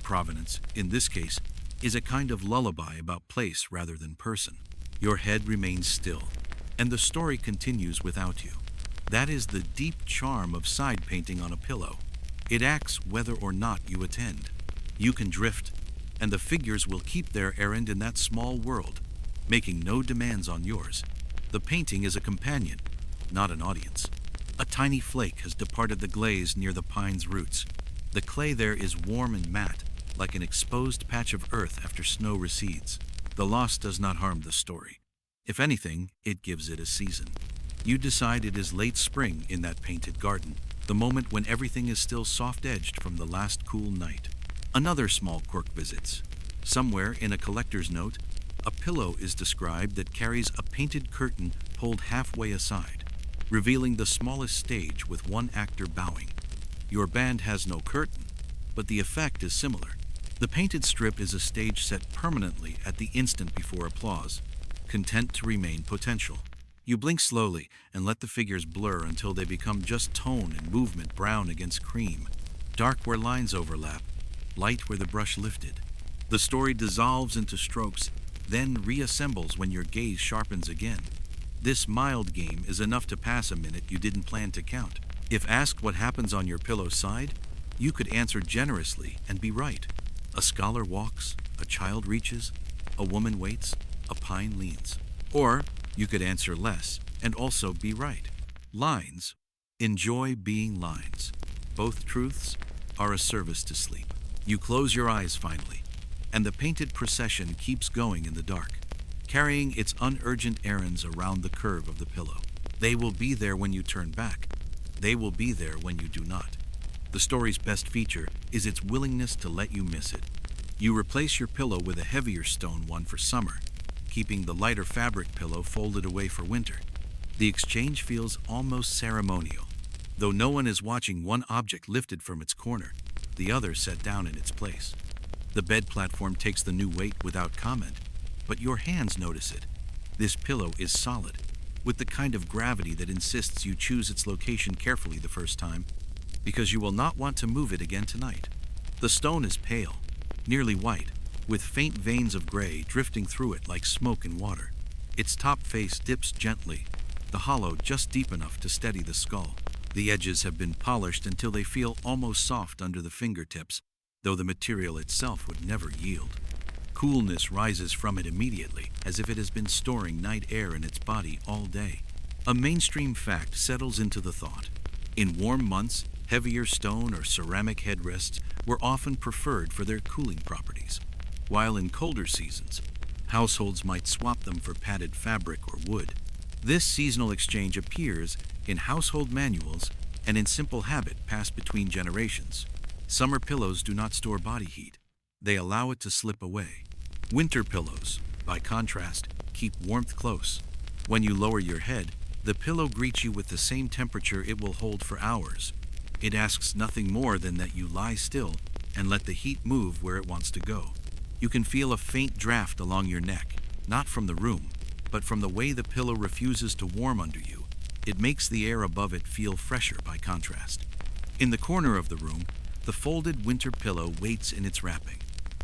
Provenance, in this case, is a kind of lullaby about place rather than person. Your head remains still, and the story continues without you. That is the deep charm of side painting on a pillow. It acts whether or not you attend. You can drift, and the figures will keep their errand in that small world, making no demands on yours. The painting is a companion, not an audience. A tiny flake has departed the glaze near the pine's roots. The clay there is warm and matte, like an exposed patch of earth after snow recedes. The loss does not harm the story. If anything, it gives it a season. You decide it is late spring in that painted garden, the moment when everything is still soft-edged from the last cool night. Another small quirk visits. Somewhere in a collector's note, a pillow is described that carries a painted curtain pulled halfway aside, revealing the smallest stage with one actor bowing. Your band has no curtain, but the effect is similar. The painted strip is a stage set permanently at the instant before applause. content to remain potential. You blink slowly and let the figures blur until they become just tone and movement, brown against cream, dark where lines overlap, light where the brush lifted. The story dissolves into strokes, then reassembles when your gaze sharpens again. This mild game is enough to pass a minute you didn't plan to count. If asked what happens on your pillow's side, you could answer generously and be right. A scholar walks, a child reaches, a woman waits, a pine leans. Or you could answer less and also be right. Lines. Enjoy being lines. Both truths are a service to sleep. You close your eyes finally, and the painted procession keeps going in the dark, carrying its unurgent errands around the curve of the pillow. They will be there when you turn back. They will be there when you do not. The story's best feature is its willingness to let you miss it. You replace your pillow with a heavier stone one for summer, keeping the lighter fabric pillow folded away for winter. The exchange feels almost ceremonial. Though no one is watching, one object lifted from its corner, the other set down in its place. The bed platform takes the new weight without comment, but your hands notice it. This pillow is solid, with the kind of gravity that insists you choose its location carefully the first time, because you will not want to move it again tonight. The stone is pale, nearly white, with faint veins of gray drifting through it like smoke in water. Its top face dips gently, the hollow just deep enough to steady the skull. The edges have been polished until they feel almost soft under the fingertips, though the material itself would never yield. Coolness rises from it immediately, as if it has been storing night air in its body all day. A mainstream fact settles into the thought. In warm months, heavier stone or ceramic headrests were often preferred for their cooling properties, while in colder seasons, households might swap them for padded fabric or wood. This seasonal exchange appears in household manuals and in simple habit passed between generations. Summer pillows do not store body heat. They allow it to slip away. Winter pillows, by contrast, keep warmth close. When you lower your head, the pillow greets you with the same temperature it will hold for hours. It asks nothing more than that you lie still and let the heat move where it wants to go. You can feel a faint draft along your neck, not from the room, but from the way the pillow refuses to warm under you. It makes the air above it feel fresher by contrast. In the corner of the room, the folded winter pillow waits in its wrapping.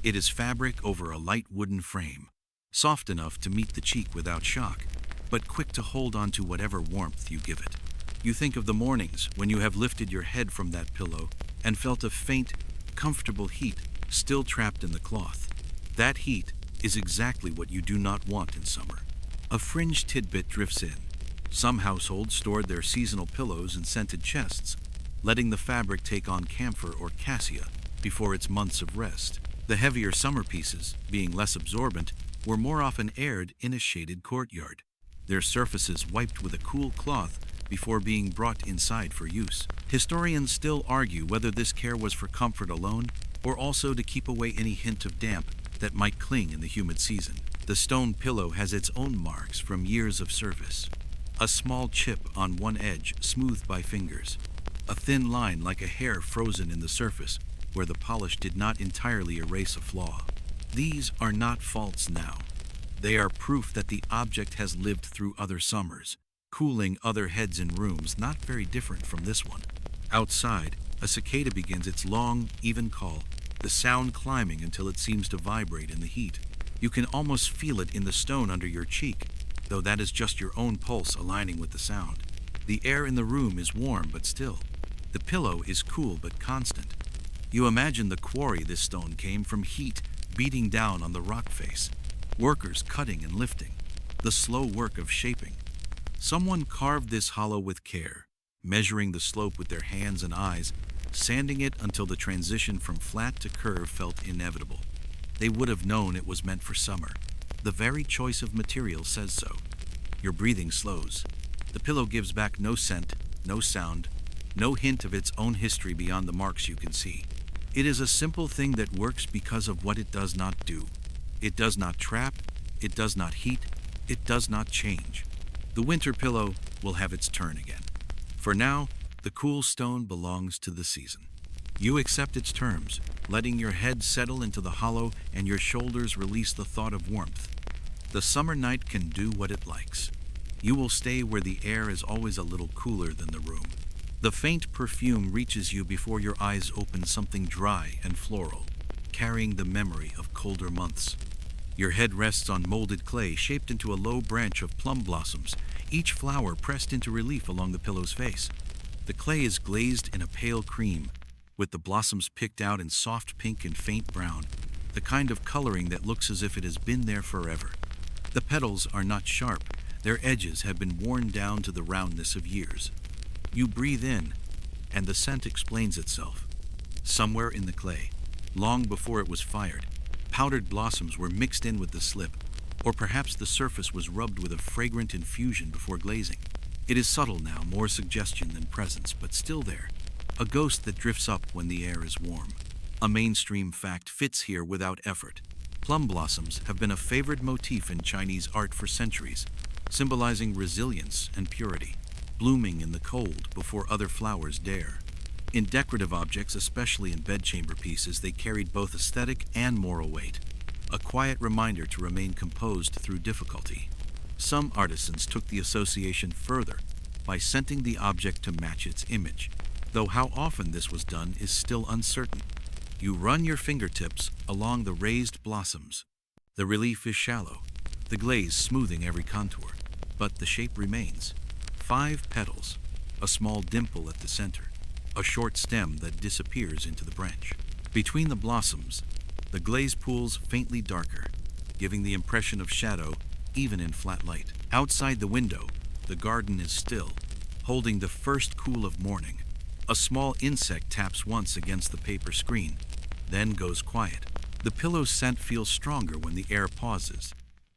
It is fabric over a light wooden frame, soft enough to meet the cheek without shock, but quick to hold on to whatever warmth you give it. You think of the mornings when you have lifted your head from that pillow and felt a faint, comfortable heat still trapped in the cloth. That heat is exactly what you do not want in summer. A fringe tidbit drifts in. Some households stored their seasonal pillows in scented chests, letting the fabric take on camphor or cassia before its months of rest. The heavier summer pieces, being less absorbent, were more often aired in a shaded courtyard, their surfaces wiped with a cool cloth before being brought inside for use. Historians still argue whether this care was for comfort alone or also to keep away any hint of damp that might cling in the humid season. The stone pillow has its own marks from years of service. A small chip on one edge smoothed by fingers, a thin line like a hair frozen in the surface where the polish did not entirely erase a flaw. These are not faults now. They are proof that the object has lived through other summers, cooling other heads in rooms not very different from this one. Outside, a cicada begins its long, even call, the sound climbing until it seems to vibrate in the heat. You can almost feel it in the stone under your cheek, though that is just your own pulse aligning with the sound. The air in the room is warm but still. The pillow is cool but constant. You imagine the quarry this stone came from, heat beating down on the rock face, workers cutting and lifting, the slow work of shaping. Someone carved this hollow with care, measuring the slope with their hands and eyes, sanding it until the transition from flat to curve felt inevitable. They would have known it was meant for summer. The very choice of material says so. Your breathing slows. The pillow gives back no scent, no sound, no hint of its own history beyond the marks you can see. It is a simple thing that works because of what it does not do. It does not trap, it does not heat, it does not change. The winter pillow will have its turn again. For now, the cool stone belongs to the season. You accept its terms, letting your head settle into the hollow and your shoulders release the thought of warmth. The summer night can do what it likes. You will stay where the air is always a little cooler than the room. The faint perfume reaches you before your eyes open, something dry and floral, carrying the memory of colder months. Your head rests on molded clay shaped into a low branch of plum blossoms, each flower pressed into relief along the pillow's face. The clay is glazed in a pale cream, with the blossoms picked out in soft pink and faint brown, the kind of coloring that looks as if it has been there forever. The petals are not sharp, their edges have been worn down to the roundness of years. You breathe in, and the scent explains itself. Somewhere in the clay, long before it was fired, powdered blossoms were mixed in with the slip, or perhaps the surface was rubbed with a fragrant infusion before glazing. It is subtle now, more suggestion than presence, but still there. A ghost that drifts up when the air is warm. A mainstream fact fits here without effort. Plum blossoms have been a favored motif in Chinese art for centuries, symbolizing resilience and purity, blooming in the cold before other flowers dare. In decorative objects, especially in bedchamber pieces, they carried both aesthetic and moral weight, a quiet reminder to remain composed through difficulty. Some artisans took the association further by scenting the object to match its image, though how often this was done is still uncertain. You run your fingertips along the raised blossoms. The relief is shallow, the glaze smoothing every contour, but the shape remains. 5 petals, a small dimple at the center, a short stem that disappears into the branch. Between the blossoms, the glaze pools faintly darker, giving the impression of shadow even in flat light. Outside the window, the garden is still, holding the first cool of morning. A small insect taps once against the paper screen, then goes quiet. The pillow's scent feels stronger when the air pauses,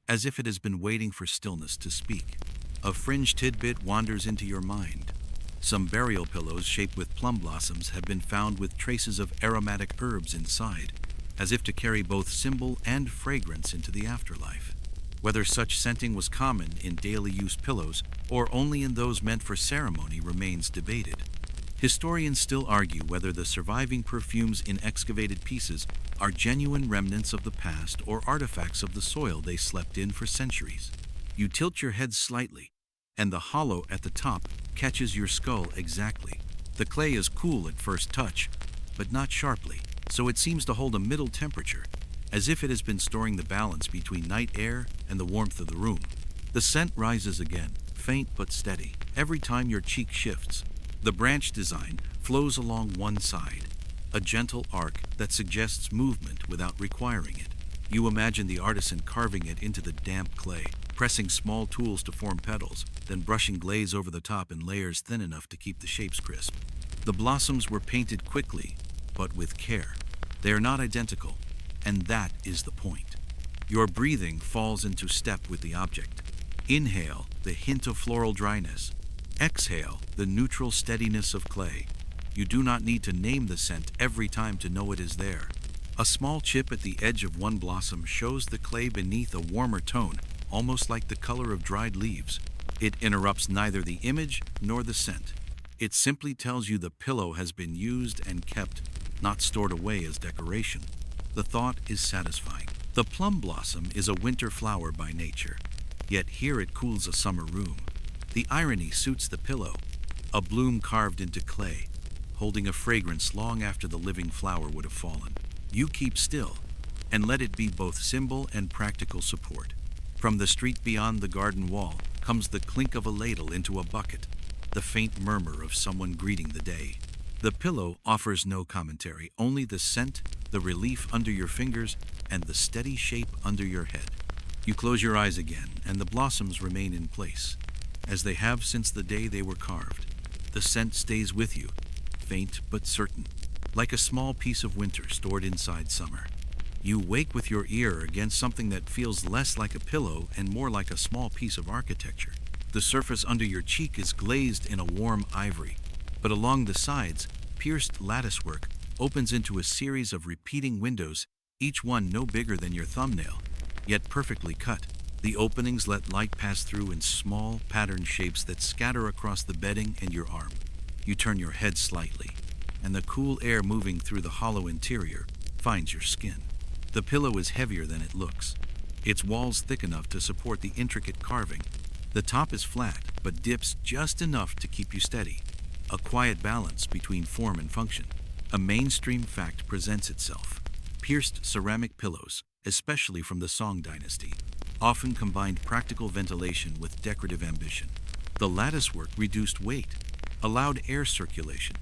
as if it has been waiting for stillness to speak. A fringe tidbit wanders into your mind. Some burial pillows shaped with plum blossoms have been found with traces of aromatic herbs inside, as if to carry both symbol and fragrance into the afterlife. Whether such scenting was common in daily use pillows or only in those meant for ceremony remains debated. Historians still argue whether the surviving perfumes in excavated pieces are genuine remnants of the past or artifacts of the soil they slept in for centuries. You tilt your head slightly, and the hollow at the top catches your skull exactly. The clay is cool at first touch, but not sharply, so it seems to hold a middle temperature, as if it has been storing the balance between night air and the warmth of the room. The scent rises again, faint but steady, every time your cheek shifts. The branch design flows along one side, a gentle arc that suggests movement without requiring it. You imagine the artisan carving it into the damp clay, pressing small tools to form petals, then brushing glaze over the top in layers thin enough to keep the shapes crisp. The blossoms were painted quickly, but with care. They are not identical, and that is the point. Your breathing falls into step with the object. Inhale the hint of floral dryness. Exhale the neutral steadiness of clay. You do not need to name the scent every time to know it is there. A small chip at the edge of one blossom shows the clay beneath a warmer tone, almost like the color of dried leaves. It interrupts neither the image nor the scent. It simply tells you the pillow has been used and kept, not stored away as decoration. The thought is satisfying. The plum blossom is a winter flower by nature, yet here it cools a summer room. The irony suits the pillow, a bloom carved into clay, holding a fragrance long after the living flower would have fallen. You keep still, and let it be both symbol and practical support. From the street beyond the garden wall comes the clink of a ladle into a bucket, the faint murmur of someone greeting the day. The pillow offers no commentary, only the scent, the relief under your fingers, and the steady shape under your head. You close your eyes again, and the blossoms remain in place, as they have since the day they were carved. The scent stays with you, faint but certain, like a small piece of winter stored inside summer. You wake with your ear against something that feels less like a pillow and more like a small piece of architecture. The surface under your cheek is glazed in a warm ivory, but along the sides, pierced lattice work opens into a series of repeating windows, each one no bigger than your thumbnail, yet perfectly cut. The openings let light pass through in small, patterned shapes that scatter across the bedding and your arm. You turn your head slightly, and the cool air moving through the hollow interior finds your skin. The pillow is heavier than it looks. its walls thick enough to support the intricate carving. The top is flat, but dips just enough to keep you steady. A quiet balance between form and function. A mainstream fact presents itself. Pierced ceramic pillows, especially from the Song dynasty, often combined practical ventilation with decorative ambition. The lattice work reduced weight, allowed air circulation,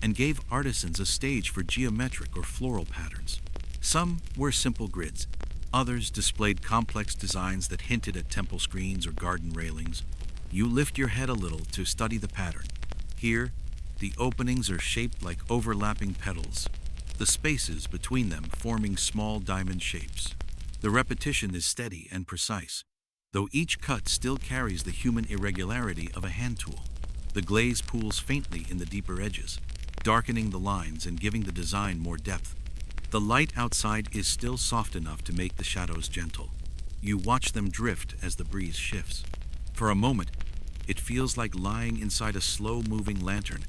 and gave artisans a stage for geometric or floral patterns. Some were simple grids. Others displayed complex designs that hinted at temple screens or garden railings. You lift your head a little to study the pattern. Here, the openings are shaped like overlapping petals, the spaces between them forming small diamond shapes. The repetition is steady and precise, though each cut still carries the human irregularity of a hand tool. The glaze pools faintly in the deeper edges, darkening the lines and giving the design more depth. The light outside is still soft enough to make the shadows gentle. You watch them drift as the breeze shifts. For a moment, it feels like lying inside a slow-moving lantern,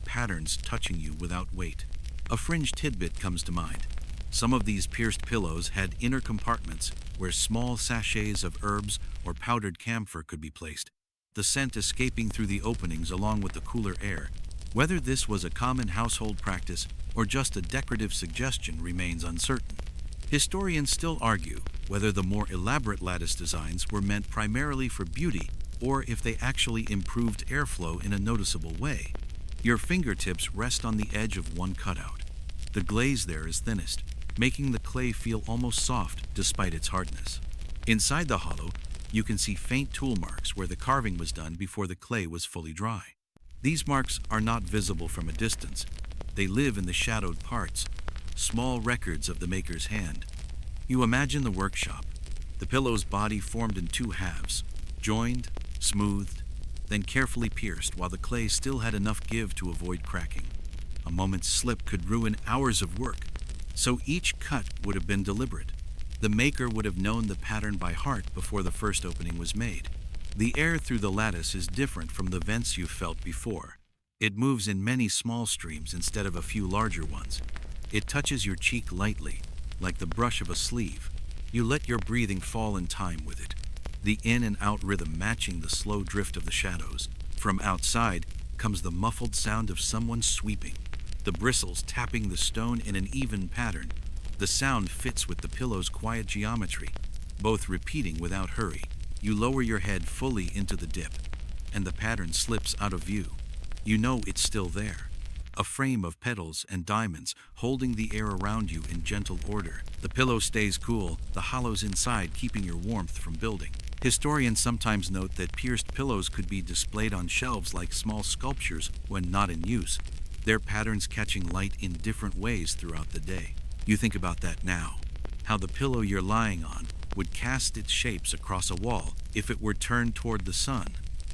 patterns touching you without weight. A fringe tidbit comes to mind. Some of these pierced pillows had inner compartments where small sachets of herbs or powdered camphor could be placed, the scent escaping through the openings along with the cooler air. Whether this was a common household practice or just a decorative suggestion remains uncertain. Historians still argue whether the more elaborate lattice designs were meant primarily for beauty or if they actually improved airflow in a noticeable way. Your fingertips rest on the edge of one cutout. The glaze there is thinnest, making the clay feel almost soft despite its hardness. Inside the hollow, you can see faint tool marks where the carving was done before the clay was fully dry. These marks are not visible from a distance. They live in the shadowed parts, small records of the maker's hand. You imagine the workshop, the pillow's body formed in two halves, joined, smoothed, then carefully pierced while the clay still had enough give to avoid cracking. A moment's slip could ruin hours of work, so each cut would have been deliberate. The maker would have known the pattern by heart before the first opening was made. The air through the lattice is different from the vents you've felt before. It moves in many small streams instead of a few larger ones. It touches your cheek lightly, like the brush of a sleeve. You let your breathing fall in time with it, the in and out rhythm matching the slow drift of the shadows. From outside comes the muffled sound of someone sweeping, the bristles tapping the stone in an even pattern. The sound fits with the pillow's quiet geometry, both repeating without hurry. You lower your head fully into the dip, and the pattern slips out of view. You know it's still there. A frame of petals and diamonds holding the air around you in gentle order. The pillow stays cool, the hollows inside keeping your warmth from building. Historians sometimes note that pierced pillows could be displayed on shelves like small sculptures when not in use, their patterns catching light in different ways throughout the day. You think about that now, how the pillow you're lying on would cast its shapes across a wall if it were turned toward the sun.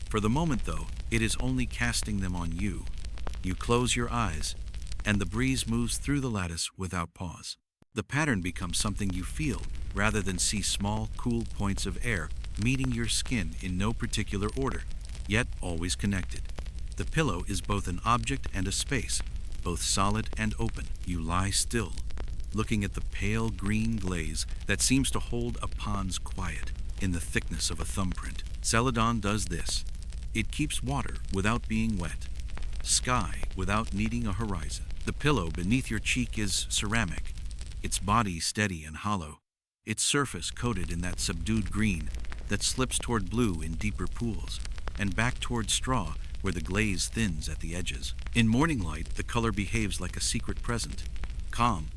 For the moment, though, it is only casting them on you. You close your eyes, and the breeze moves through the lattice without pause. The pattern becomes something you feel, rather than see small, cool points of air meeting your skin in no particular order, yet always connected. The pillow is both an object and a space, both solid and open. You lie still, looking at the pale green glaze that seems to hold a pond's quiet in the thickness of a thumbprint. Celadon does this. It keeps water without being wet, sky without needing a horizon. The pillow beneath your cheek is ceramic, its body steady and hollow, its surface coated in that subdued green that slips toward blue in deeper pools, and back toward straw where the glaze thins at the edges. In morning light, the color behaves like a secret present, calm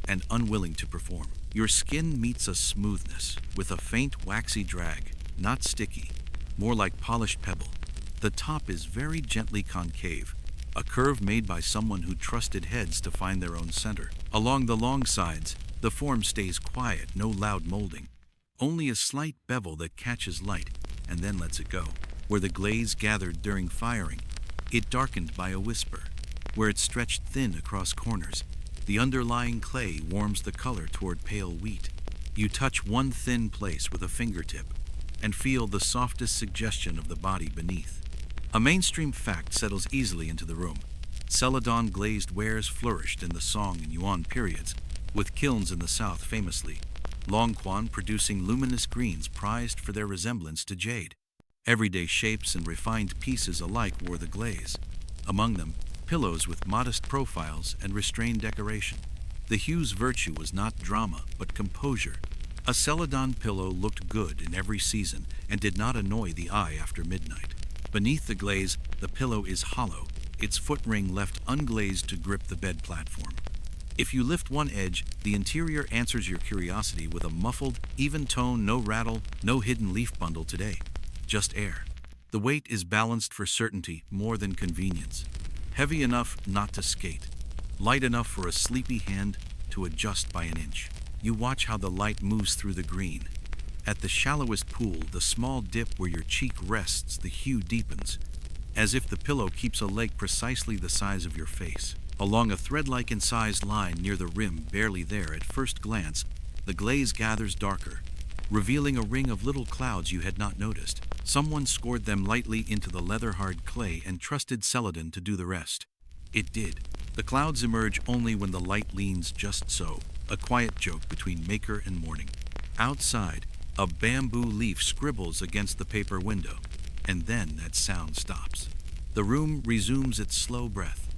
and unwilling to perform. Your skin meets a smoothness with a faint waxy drag, not sticky, more like polished pebble. The top is very gently concave, a curve made by someone who trusted heads to find their own center. Along the long sides, the form stays quiet, no loud molding, only a slight bevel that catches light and then lets it go. Where the glaze gathered during firing, it darkened by a whisper. Where it stretched thin across corners, the underlying clay warms the color toward pale wheat. You touch one thin place with a fingertip and feel the softest suggestion of the body beneath. A mainstream fact settles easily into the room. Celadon glazed wares flourished in the Song and Yuan periods, with kilns in the south famously Longquan producing luminous greens prized for their resemblance to jade. Everyday shapes and refined pieces alike wore the glaze. Among them, pillows with modest profiles and restrained decoration. The hue's virtue was not drama, but composure. A celadon pillow looked good in every season and did not annoy the eye after midnight. Beneath the glaze, the pillow is hollow, its foot ring left unglazed to grip the bed platform. If you lift one edge, the interior answers your curiosity with a muffled, even tone, no rattle, no hidden leaf bundle today. Just air. The weight is balanced for certainty more than convenience. Heavy enough not to skate. Light enough for a sleepy hand to adjust by an inch. You watch how the light moves through the green. At the shallowest pool, the small dip where your cheek rests, the hue deepens, as if the pillow keeps a lake precisely the size of your face. Along a thread-like incised line near the rim, barely there at first glance, the glaze gathers darker, revealing a ring of little clouds you had not noticed. Someone scored them lightly into the leather-hard clay and trusted celadon to do the rest. It did. The clouds emerge only when the light leans just so, a quiet joke between maker and morning. Outside, a bamboo leaf scribbles against the paper window, and then that sound stops. The room resumes its slow breath.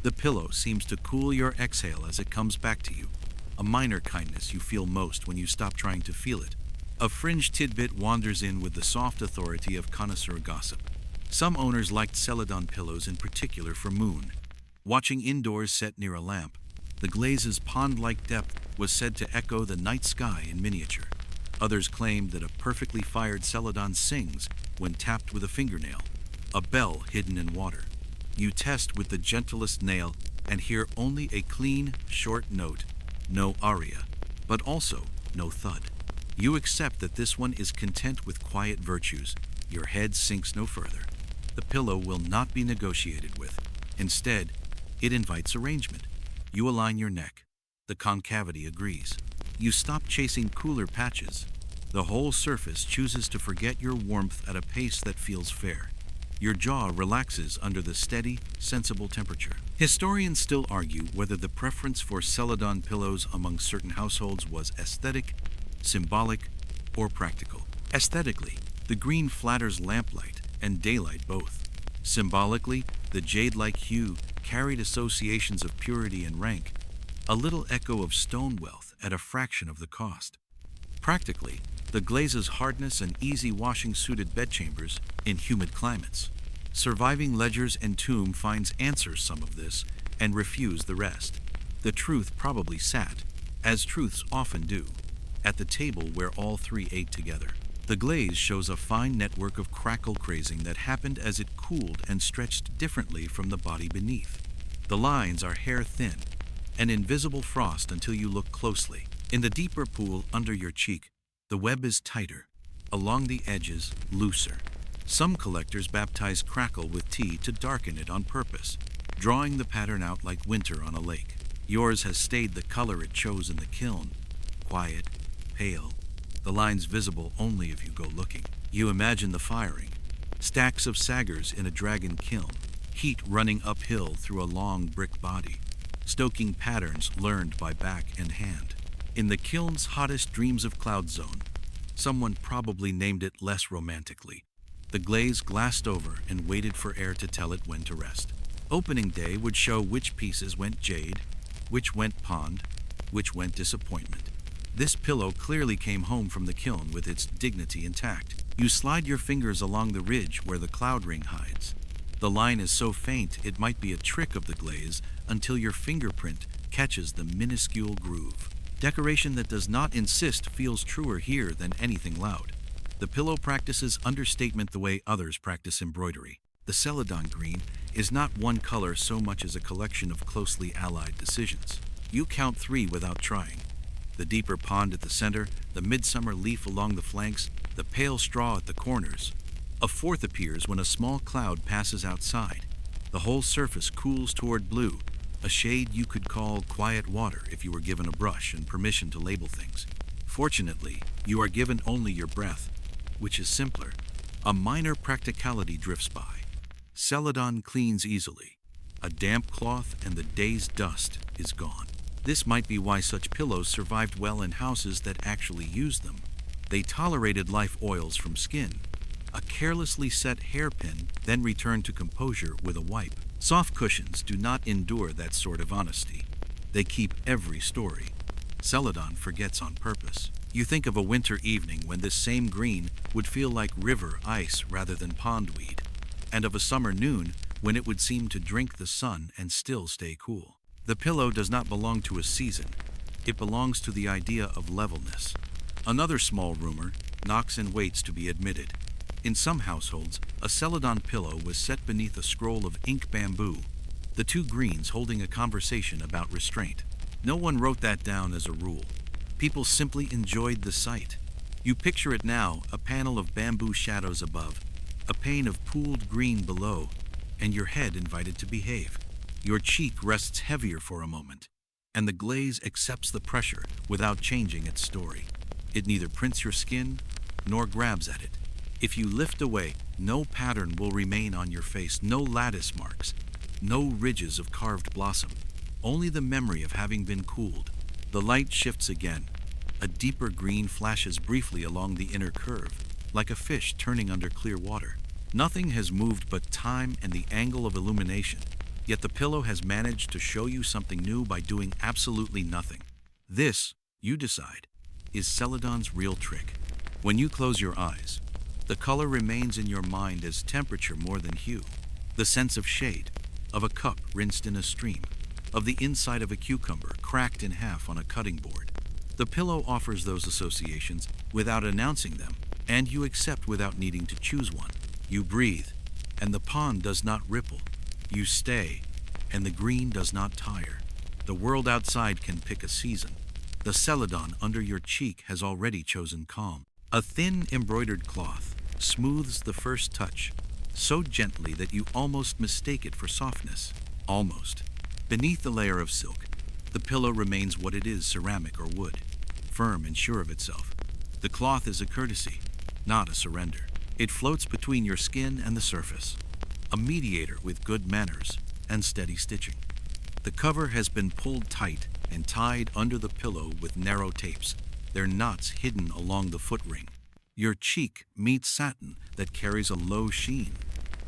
The pillow seems to cool your exhale as it comes back to you, a minor kindness you feel most when you stop trying to feel it. A fringe tidbit wanders in with the soft authority of connoisseur gossip. Some owners liked celadon pillows in particular for moon. Watching indoors set near a lamp, the glaze's pond-like depth was said to echo the night sky in miniature. Others claimed that a perfectly fired celadon sings when tapped with a fingernail, a bell hidden in water. You test with the gentlest nail and hear only a clean, short note, no aria, but also no thud. You accept that this one is content with quiet virtues. Your head sinks no further. The pillow will not be negotiated with. Instead, it invites arrangement. You align your neck. The concavity agrees. You stop chasing cooler patches. The whole surface chooses to forget your warmth at a pace that feels fair. Your jaw relaxes under the steady, sensible temperature. Historians still argue whether the preference for celadon pillows among certain households was aesthetic, symbolic, or practical. Aesthetically, the green flatters lamplight and daylight both. Symbolically, the jade-like hue carried associations of purity and rank, a little echo of stone wealth at a fraction of the cost. Practically, the glaze's hardness and easy washing suited bedchambers in humid climates. Surviving ledgers and tomb finds answers some of this and refuse the rest. The truth probably sat, as truths often do, at the table where all three ate together. The glaze shows a fine network of crackle crazing that happened as it cooled and stretched differently from the body beneath. The lines are hair-thin, an invisible frost until you look closely. In the deeper pool under your cheek, the web is tighter, along the edges looser. Some collectors baptize crackle with tea to darken it on purpose, drawing the pattern out like winter on a lake. Yours has stayed the color it chose in the kiln, quiet, pale, the lines visible only if you go looking. You imagine the firing, stacks of saggers in a dragon kiln, heat running uphill through a long brick body, stoking patterns learned by back and hand. In the kiln's hottest dreams of cloud zone, someone probably named it less romantically. The glaze glassed over and waited for air to tell it when to rest. Opening day would show which pieces went jade, which went pond, which went disappointment. This pillow clearly came home from the kiln with its dignity intact. You slide your fingers along the ridge where the cloud ring hides. The line is so faint it might be a trick of the glaze until your fingerprint catches the minuscule groove. Decoration that does not insist feels truer here than anything loud. The pillow practices understatement the way others practice embroidery. The celadon green is not one color so much as a collection of closely allied decisions. You count three without trying. The deeper pond at the center, the midsummer leaf along the flanks, the pale straw at the corners. A fourth appears when a small cloud passes outside. The whole surface cools toward blue, a shade you could call quiet water if you were given a brush and permission to label things. Fortunately, you are given only your breath, which is simpler. A minor practicality drifts by. Celadon cleans easily. A damp cloth and the day's dust is gone. This might be why such pillows survived well in houses that actually used them. They tolerated life oils from skin. A carelessly set hairpin then returned to composure with a wipe. Soft cushions do not endure that sort of honesty. They keep every story. Celadon forgets on purpose. You think of a winter evening when this same green would feel like river ice rather than pondweed, and of a summer noon when it would seem to drink the sun and still stay cool. The pillow does not belong to a season. It belongs to the idea of levelness. Another small rumor knocks and waits to be admitted. In some households, a celadon pillow was set beneath a scroll of ink bamboo, the two greens holding a conversation about restraint. No one wrote that down as a rule. People simply enjoyed the sight. You picture it now, a panel of bamboo shadows above, a pane of pooled green below, and your head invited to behave. Your cheek rests heavier for a moment, and the glaze accepts the pressure without changing its story. It neither prints your skin nor grabs at it. If you lift away, no pattern will remain on your face, no lattice marks, no ridges of carved blossom, only the memory of having been cooled. The light shifts again. A deeper green flashes briefly along the inner curve, like a fish turning under clear water. Nothing has moved but time and the angle of illumination, yet the pillow has managed to show you something new by doing absolutely nothing. This, you decide, is celadon's real trick. When you close your eyes, the color remains in your mind as temperature more than hue. The sense of shade, of a cup rinsed in a stream, of the inside of a cucumber cracked in half on a cutting board. The pillow offers those associations without announcing them, and you accept without needing to choose one. You breathe, and the pond does not ripple. You stay, and the green does not tire. The world outside can pick a season. The celadon under your cheek has already chosen calm. A thin embroidered cloth smooths the first touch, so gently that you almost mistake it for softness. Almost. Beneath the layer of silk, the pillow remains what it is, ceramic or wood, firm and sure of itself. The cloth is a courtesy, not a surrender. It floats between your skin and the surface, a mediator with good manners and steady stitching. The cover has been pulled tight and tied under the pillow with narrow tapes, their knots hidden along the foot ring. Your cheek meets satin that carries a low sheen,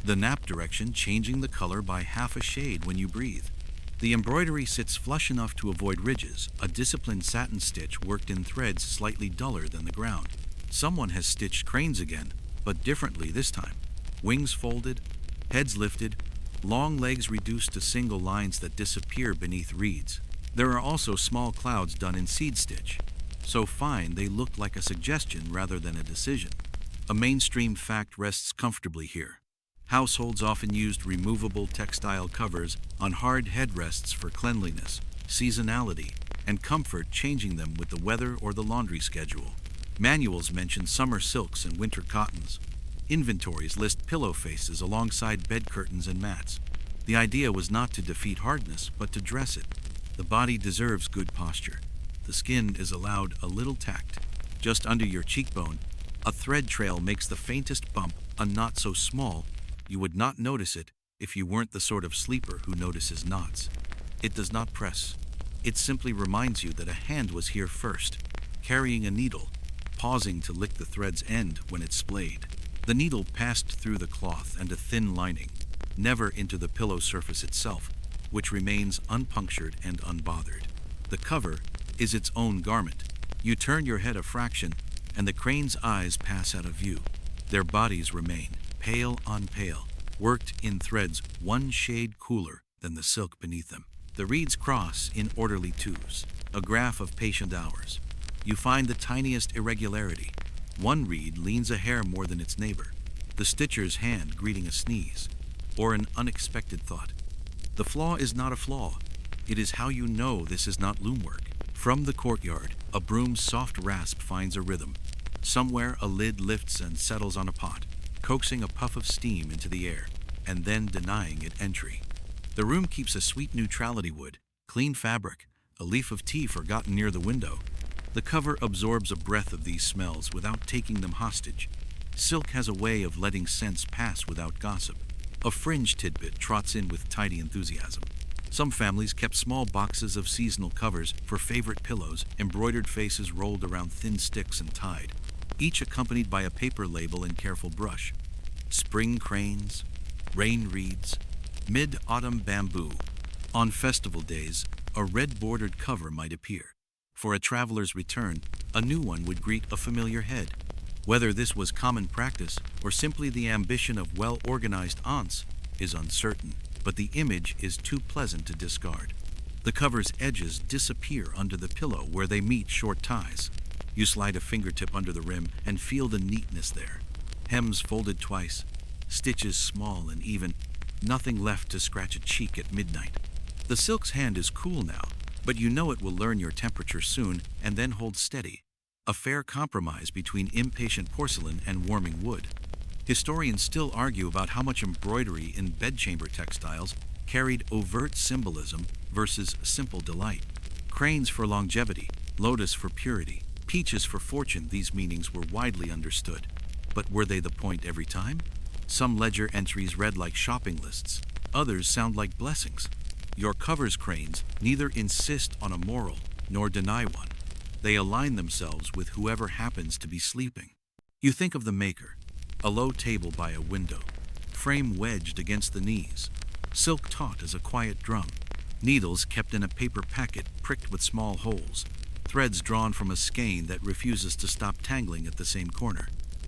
the nap direction changing the color by half a shade when you breathe. The embroidery sits flush enough to avoid ridges, a disciplined satin stitch worked in threads slightly duller than the ground. Someone has stitched cranes again, but differently this time. Wings folded, heads lifted, long legs reduced to single lines that disappear beneath reeds. There are also small clouds done in seed stitch, so fine they look like a suggestion rather than a decision. A mainstream fact rests comfortably here. Households often used removable textile covers on hard headrests for cleanliness, seasonality, and comfort, changing them with the weather or the laundry schedule. Manuals mention summer silks and winter cottons. Inventories list pillow faces alongside bed curtains and mats. The idea was not to defeat hardness, but to dress it. The body deserves good posture. The skin is allowed a little tact. Just under your cheekbone, a thread trail makes the faintest bump, a knot so small you would not notice it if you weren't the sort of sleeper who notices knots. It does not press. It simply reminds you that a hand was here first, carrying a needle, pausing to lick the thread's end when it splayed. The needle passed through the cloth and a thin lining, never into the pillow surface itself, which remains unpunctured and unbothered. The cover is its own garment. You turn your head a fraction, and the crane's eyes pass out of view. Their bodies remain, pale on pale, worked in threads one shade cooler than the silk beneath them. The reeds cross in orderly twos, a graph of patient hours. You find the tiniest irregularity. One reed leans a hair more than its neighbor, the stitcher's hand greeting a sneeze, or an unexpected thought. The flaw is not a flaw. It is how you know this is not loom work. From the courtyard, a broom's soft rasp finds a rhythm. Somewhere a lid lifts and settles on a pot, coaxing a puff of steam into the air, and then denying it entry. The room keeps a sweet neutrality wood, clean fabric, a leaf of tea forgotten near the window. The cover absorbs a breath of these smells without taking them hostage. Silk has a way of letting scents pass without gossip. A fringe tidbit trots in with tidy enthusiasm. Some families kept small boxes of seasonal covers for favorite pillows, embroidered faces rolled around thin sticks and tied, each accompanied by a paper label and careful brush. Spring cranes, rain reeds, mid-autumn bamboo. On festival days, a red-bordered cover might appear. For a traveler's return, a new one would greet a familiar head. Whether this was common practice or simply the ambition of well-organized aunts is uncertain, but the image is too pleasant to discard. The cover's edges disappear under the pillow where they meet short ties. You slide a fingertip under the rim and feel the neatness there. Hems folded twice, stitches small and even, nothing left to scratch a cheek at midnight. The silk's hand is cool now, but you know it will learn your temperature soon and then hold steady. A fair compromise between impatient porcelain and warming wood. Historians still argue about how much embroidery in bedchamber textiles carried overt symbolism versus simple delight. Cranes for longevity, lotus for purity, peaches for fortune, these meanings were widely understood. But were they the point every time? Some ledger entries read like shopping lists, others sound like blessings. Your cover's cranes neither insist on a moral nor deny one. They align themselves with whoever happens to be sleeping. You think of the maker, a low table by a window, frame wedged against the knees, silk taut as a quiet drum, needles kept in a paper packet pricked with small holes, threads drawn from a skein that refuses to stop tangling at the same corner,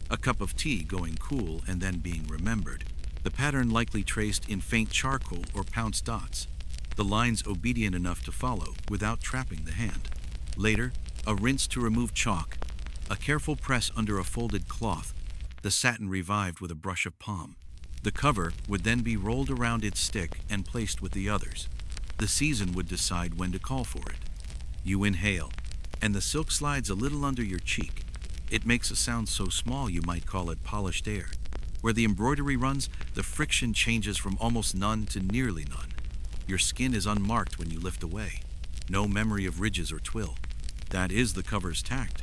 a cup of tea going cool and then being remembered, the pattern likely traced in faint charcoal or pounced dots, the lines obedient enough to follow without trapping the hand. Later, a rinse to remove chalk, a careful press under a folded cloth, the satin revived with a brush of palm. The cover would then be rolled around its stick and placed with the others. The season would decide when to call for it. You inhale, and the silk slides a little under your cheek. It makes a sound so small you might call it polished air. Where the embroidery runs, the friction changes from almost none to nearly none. Your skin is unmarked when you lift away. No memory of ridges or twill. That is the cover's tact.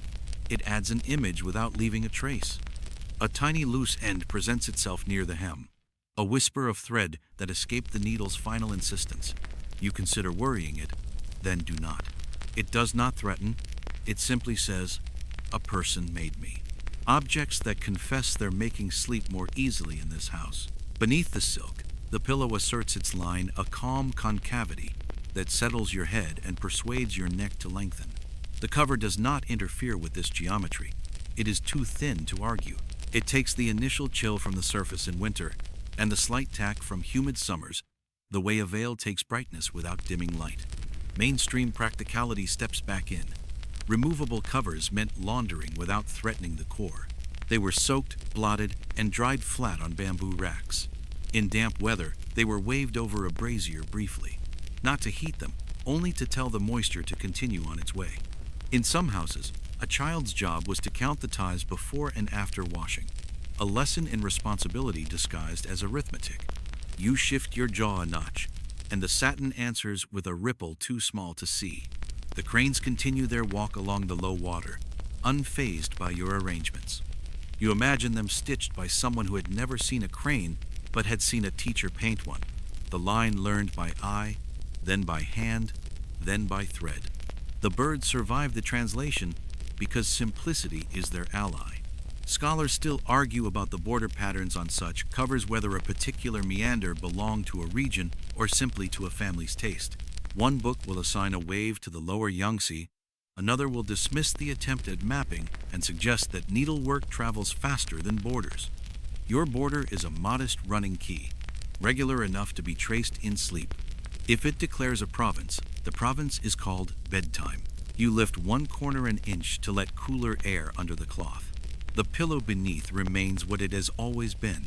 It adds an image without leaving a trace. A tiny loose end presents itself near the hem. A whisper of thread that escaped the needle's final insistence. You consider worrying it, then do not. It does not threaten. It simply says, "A person made me." Objects that confess they're making sleep more easily in this house. Beneath the silk, the pillow asserts its line, a calm concavity that settles your head and persuades your neck to lengthen. The cover does not interfere with this geometry. It is too thin to argue. It takes the initial chill from the surface in winter and the slight tack from humid summers, the way a veil takes brightness without dimming light. Mainstream practicality steps back in. Removable covers meant laundering without threatening the core. They were soaked, blotted, and dried flat on bamboo racks. In damp weather, they were waved over a brazier briefly, not to heat them, only to tell the moisture to continue on its way. In some houses, a child's job was to count the ties before and after washing, a lesson in responsibility disguised as arithmetic. You shift your jaw a notch, and the satin answers with a ripple too small to see. The cranes continue their walk along the low water, unfazed by your arrangements. You imagine them stitched by someone who had never seen a crane but had seen a teacher paint one. The line learned by eye, then by hand, then by thread. The birds survive the translation because simplicity is their ally. Scholars still argue about the border patterns on such covers, whether a particular meander belonged to a region or simply to a family's taste. One book will assign a wave to the lower Yangtze, another will dismiss the attempt at mapping and suggest that needlework travels faster than borders. Your border is a modest running key, regular enough to be traced in sleep. If it declares a province, the province is called bedtime. You lift one corner an inch to let cooler air under the cloth. The pillow beneath remains what it has always been,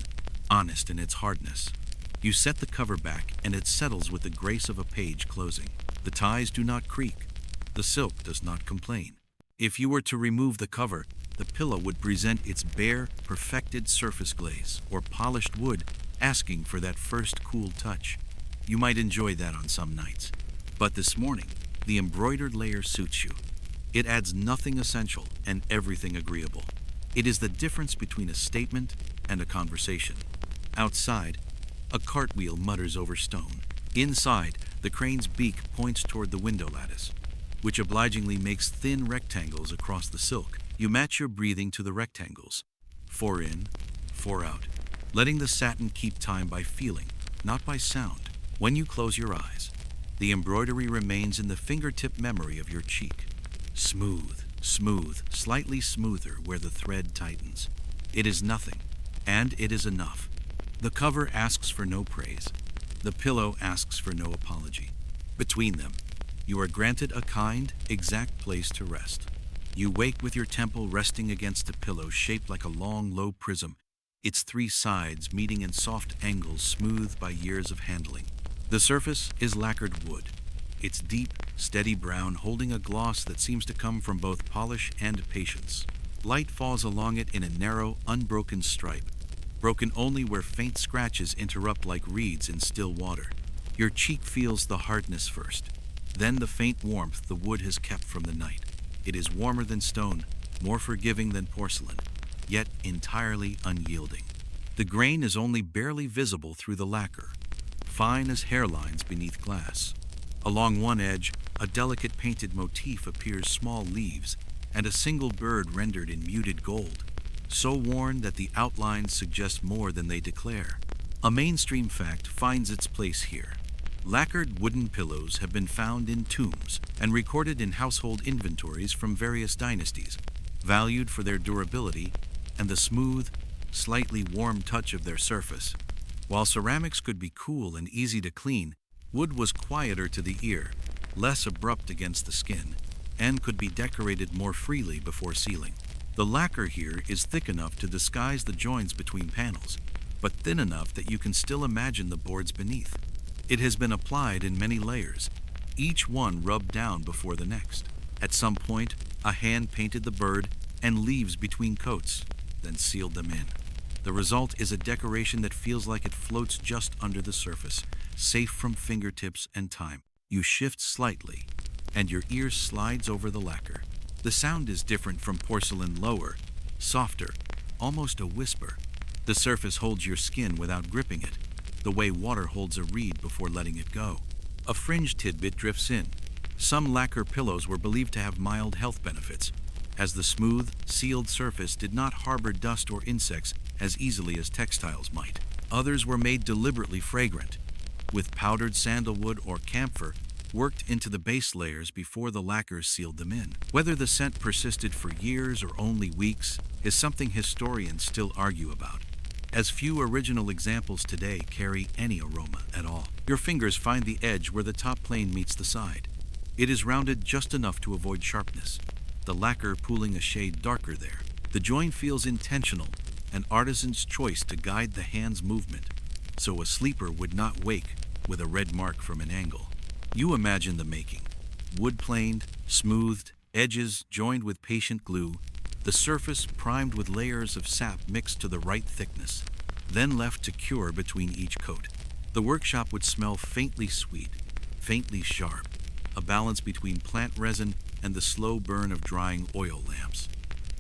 honest in its hardness. You set the cover back and it settles with the grace of a page closing. The ties do not creak. The silk does not complain. If you were to remove the cover, the pillow would present its bare, perfected surface glaze or polished wood, asking for that first cool touch. You might enjoy that on some nights. But this morning, the embroidered layer suits you. It adds nothing essential and everything agreeable. It is the difference between a statement and a conversation. Outside, a cartwheel mutters over stone. Inside, the crane's beak points toward the window lattice, which obligingly makes thin rectangles across the silk. You match your breathing to the rectangles, 4 in, 4 out, letting the satin keep time by feeling, not by sound. When you close your eyes, the embroidery remains in the fingertip memory of your cheek. Smooth, smooth, slightly smoother where the thread tightens. It is nothing, and it is enough. The cover asks for no praise. The pillow asks for no apology. Between them, you are granted a kind, exact place to rest. You wake with your temple resting against a pillow shaped like a long, low prism, its 3 sides meeting in soft angles smoothed by years of handling. The surface is lacquered wood, its deep, steady brown holding a gloss that seems to come from both polish and patience. Light falls along it in a narrow, unbroken stripe, broken only where faint scratches interrupt like reeds in still water. Your cheek feels the hardness first, then the faint warmth the wood has kept from the night. It is warmer than stone, more forgiving than porcelain, yet entirely unyielding. The grain is only barely visible through the lacquer, fine as hairlines beneath glass. Along one edge, a delicate painted motif appears, small leaves, and a single bird rendered in muted gold, so worn that the outlines suggest more than they declare. A mainstream fact finds its place here. Lacquered wooden pillows have been found in tombs and recorded in household inventories from various dynasties, valued for their durability and the smooth, slightly warm touch of their surface. While ceramics could be cool and easy to clean, wood was quieter to the ear, less abrupt against the skin, and could be decorated more freely before sealing. The lacquer here is thick enough to disguise the joints between panels, but thin enough that you can still imagine the boards beneath. It has been applied in many layers, each one rubbed down before the next. At some point, a hand painted the bird and leaves between coats, then sealed them in. The result is a decoration that feels like it floats just under the surface, safe from fingertips and time. You shift slightly, and your ear slides over the lacquer. The sound is different from porcelain, lower, softer, almost a whisper. The surface holds your skin without gripping it, the way water holds a reed before letting it go. A fringe tidbit drifts in. Some lacquer pillows were believed to have mild health benefits, as the smooth, sealed surface did not harbor dust or insects as easily as textiles might. Others were made deliberately fragrant, with powdered sandalwood or camphor worked into the base layers before the lacquer sealed them in. Whether the scent persisted for years or only weeks is something historians still argue about, as few original examples today carry any aroma at all. Your fingers find the edge where the top plane meets the side. It is rounded just enough to avoid sharpness, the lacquer pooling a shade darker there. The joint feels intentional, an artisan's choice to guide the hand's movement, so a sleeper would not wake with a red mark from an angle. You imagine the making. Wood planed, smoothed, edges joined with patient glue, the surface primed with layers of sap mixed to the right thickness, then left to cure between each coat. The workshop would smell faintly sweet, faintly sharp, a balance between plant resin and the slow burn of drying oil lamps.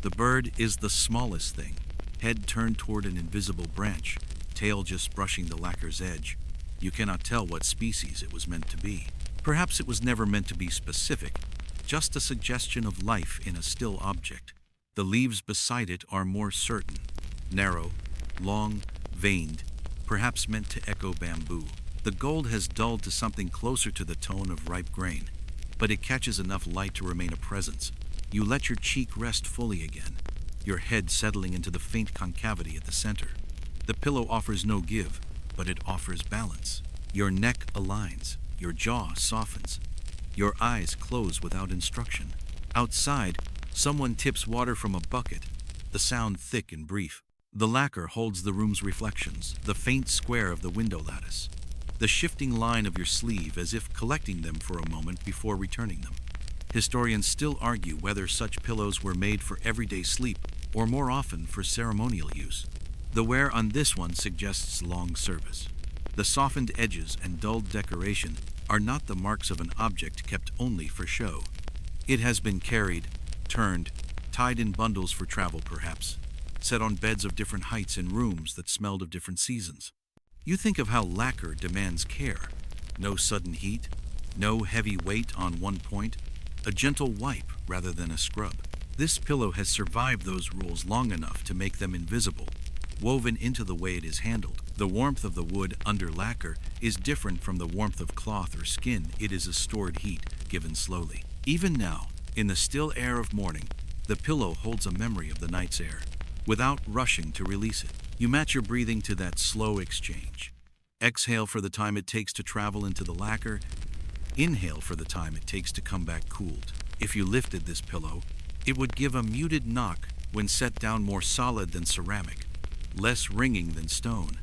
The bird is the smallest thing, head turned toward an invisible branch, tail just brushing the lacquer's edge. You cannot tell what species it was meant to be. Perhaps it was never meant to be specific, just a suggestion of life in a still object. The leaves beside it are more certain, narrow, long, veined, perhaps meant to echo bamboo. The gold has dulled to something closer to the tone of ripe grain, but it catches enough light to remain a presence. You let your cheek rest fully again, your head settling into the faint concavity at the center. The pillow offers no give, but it offers balance. Your neck aligns, your jaw softens, your eyes close without instruction. Outside, someone tips water from a bucket, the sound thick and brief. The lacquer holds the room's reflections, the faint square of the window lattice, the shifting line of your sleeve as if collecting them for a moment before returning them. Historians still argue whether such pillows were made for everyday sleep or more often for ceremonial use. The wear on this one suggests long service. The softened edges and dulled decoration are not the marks of an object kept only for show. It has been carried, turned, tied in bundles for travel perhaps, set on beds of different heights in rooms that smelled of different seasons. You think of how lacquer demands care. No sudden heat, no heavy weight on one point, a gentle wipe rather than a scrub. This pillow has survived those rules long enough to make them invisible, woven into the way it is handled. The warmth of the wood under lacquer is different from the warmth of cloth or skin. It is a stored heat given slowly. Even now, in the still air of morning, the pillow holds a memory of the night's air, without rushing to release it. You match your breathing to that slow exchange. Exhale for the time it takes to travel into the lacquer. Inhale for the time it takes to come back cooled. If you lifted this pillow, it would give a muted knock when set down, more solid than ceramic, less ringing than stone.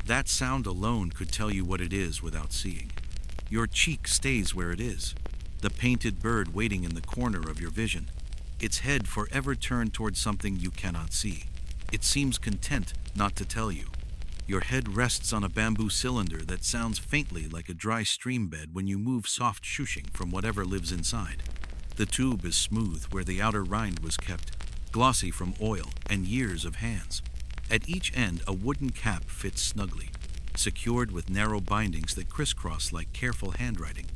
That sound alone could tell you what it is without seeing. Your cheek stays where it is, the painted bird waiting in the corner of your vision, its head forever turned towards something you cannot see. It seems content not to tell you. Your head rests on a bamboo cylinder that sounds faintly like a dry stream bed when you move soft shushing from whatever lives inside. The tube is smooth where the outer rind was kept, glossy from oil and years of hands. At each end, a wooden cap fits snugly, secured with narrow bindings that crisscross like careful handwriting.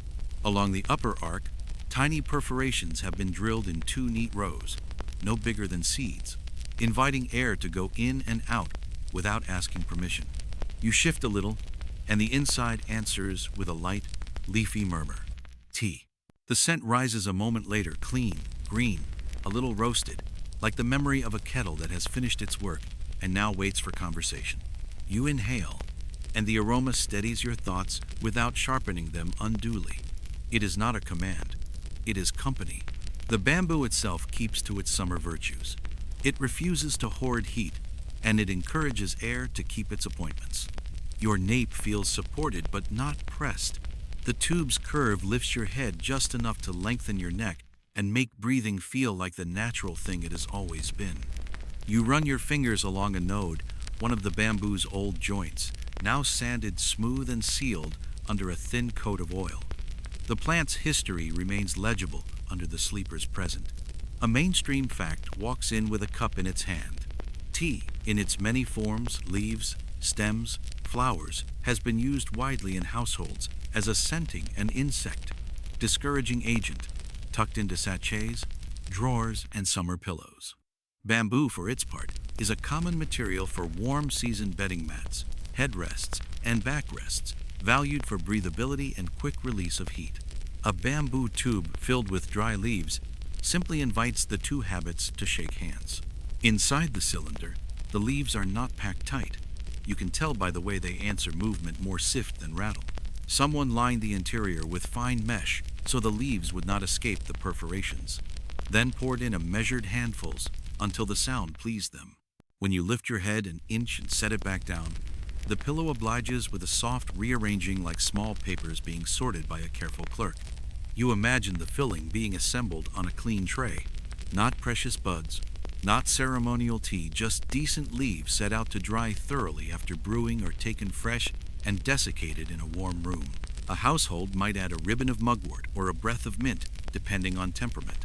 Along the upper arc, tiny perforations have been drilled in 2 neat rows, no bigger than seeds, inviting air to go in and out without asking permission. You shift a little, and the inside answers with a light, leafy murmur. Tea. The scent rises a moment later, clean, green, a little roasted, like the memory of a kettle that has finished its work and now waits for conversation. You inhale, and the aroma steadies your thoughts without sharpening them unduly. It is not a command. It is company. The bamboo itself keeps to its summer virtues. It refuses to hoard heat, and it encourages air to keep its appointments. Your nape feels supported but not pressed. The tube's curve lifts your head just enough to lengthen your neck and make breathing feel like the natural thing it has always been. You run your fingers along a node, one of the bamboo's old joints, now sanded smooth and sealed under a thin coat of oil. The plant's history remains legible under the sleeper's present. A mainstream fact walks in with a cup in its hand. Tea, in its many forms, leaves, stems, flowers, has been used widely in households as a scenting and insect discouraging agent, tucked into sachets, drawers, and summer pillows. Bamboo, for its part, is a common material for warm season bedding mats, headrests, and backrests, valued for breathability and quick release of heat. A bamboo tube filled with dry leaves simply invites the two habits to shake hands. Inside the cylinder, the leaves are not packed tight. You can tell by the way they answer movement, more sift than rattle. Someone lined the interior with fine mesh so the leaves would not escape the perforations, then poured in a measured handfuls until the sound pleased them. When you lift your head an inch and set it back down, the pillow obliges with a soft rearranging like small papers being sorted by a careful clerk. You imagine the filling being assembled on a clean tray. Not precious buds, not ceremonial tea, just decent leaves set out to dry thoroughly after brewing or taken fresh and desiccated in a warm room. A household might add a ribbon of mugwort or a breath of mint, depending on temperament.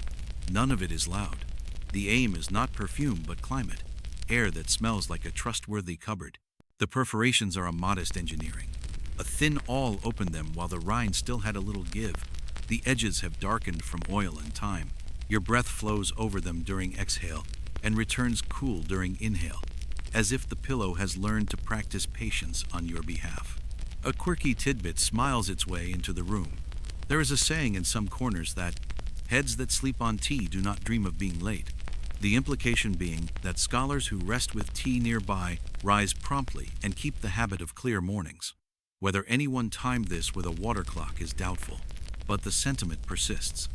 None of it is loud. The aim is not perfume but climate, air that smells like a trustworthy cupboard. The perforations are a modest engineering. A thin awl opened them while the rind still had a little give. The edges have darkened from oil and time. Your breath flows over them during exhale and returns cool during inhale, as if the pillow has learned to practice patience on your behalf. A quirky tidbit smiles its way into the room. There is a saying in some corners that heads that sleep on tea do not dream of being late. The implication being that scholars who rest with tea nearby rise promptly and keep the habit of clear mornings. Whether anyone timed this with a water clock is doubtful, but the sentiment persists.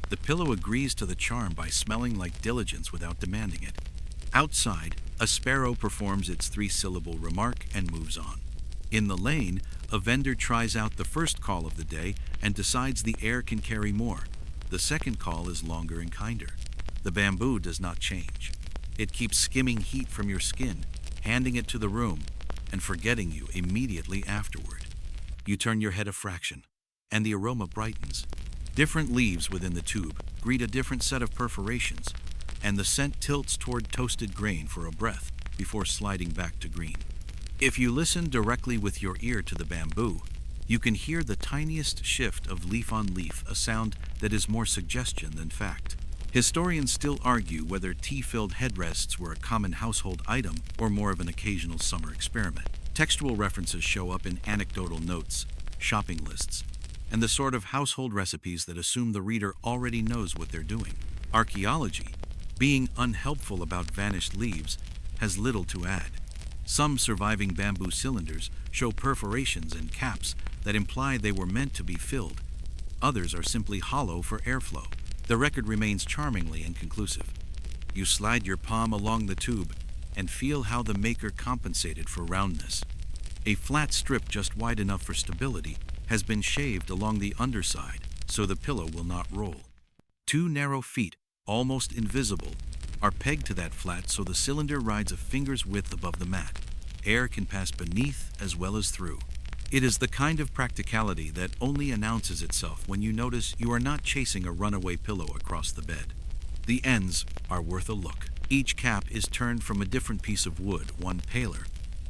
The pillow agrees to the charm by smelling like diligence without demanding it. Outside, a sparrow performs its three-syllable remark and moves on. In the lane, a vendor tries out the first call of the day and decides the air can carry more. The second call is longer and kinder. The bamboo does not change. It keeps skimming heat from your skin, handing it to the room, and forgetting you immediately afterward. You turn your head a fraction, and the aroma brightens. Different leaves within the tube greet a different set of perforations, and the scent tilts toward toasted grain for a breath before sliding back to green. If you listen directly with your ear to the bamboo, You can hear the tiniest shift of leaf on leaf, a sound that is more suggestion than fact. Historians still argue whether tea-filled headrests were a common household item or more of an occasional summer experiment. Textual references show up in anecdotal notes, shopping lists, and the sort of household recipes that assume the reader already knows what they're doing. Archaeology, being unhelpful about vanished leaves, has little to add. Some surviving bamboo cylinders show perforations and caps that imply they were meant to be filled. Others are simply hollow for airflow. The record remains charmingly inconclusive. You slide your palm along the tube and feel how the maker compensated for roundness. A flat strip just wide enough for stability has been shaved along the underside so the pillow will not roll. Two narrow feet, almost invisible, are pegged to that flat so the cylinder rides a finger's width above the mat. Air can pass beneath as well as through. It is the kind of practicality that only announces itself when you notice you are not chasing a runaway pillow across the bed. The ends are worth a look. Each cap is turned from a different piece of wood, one paler,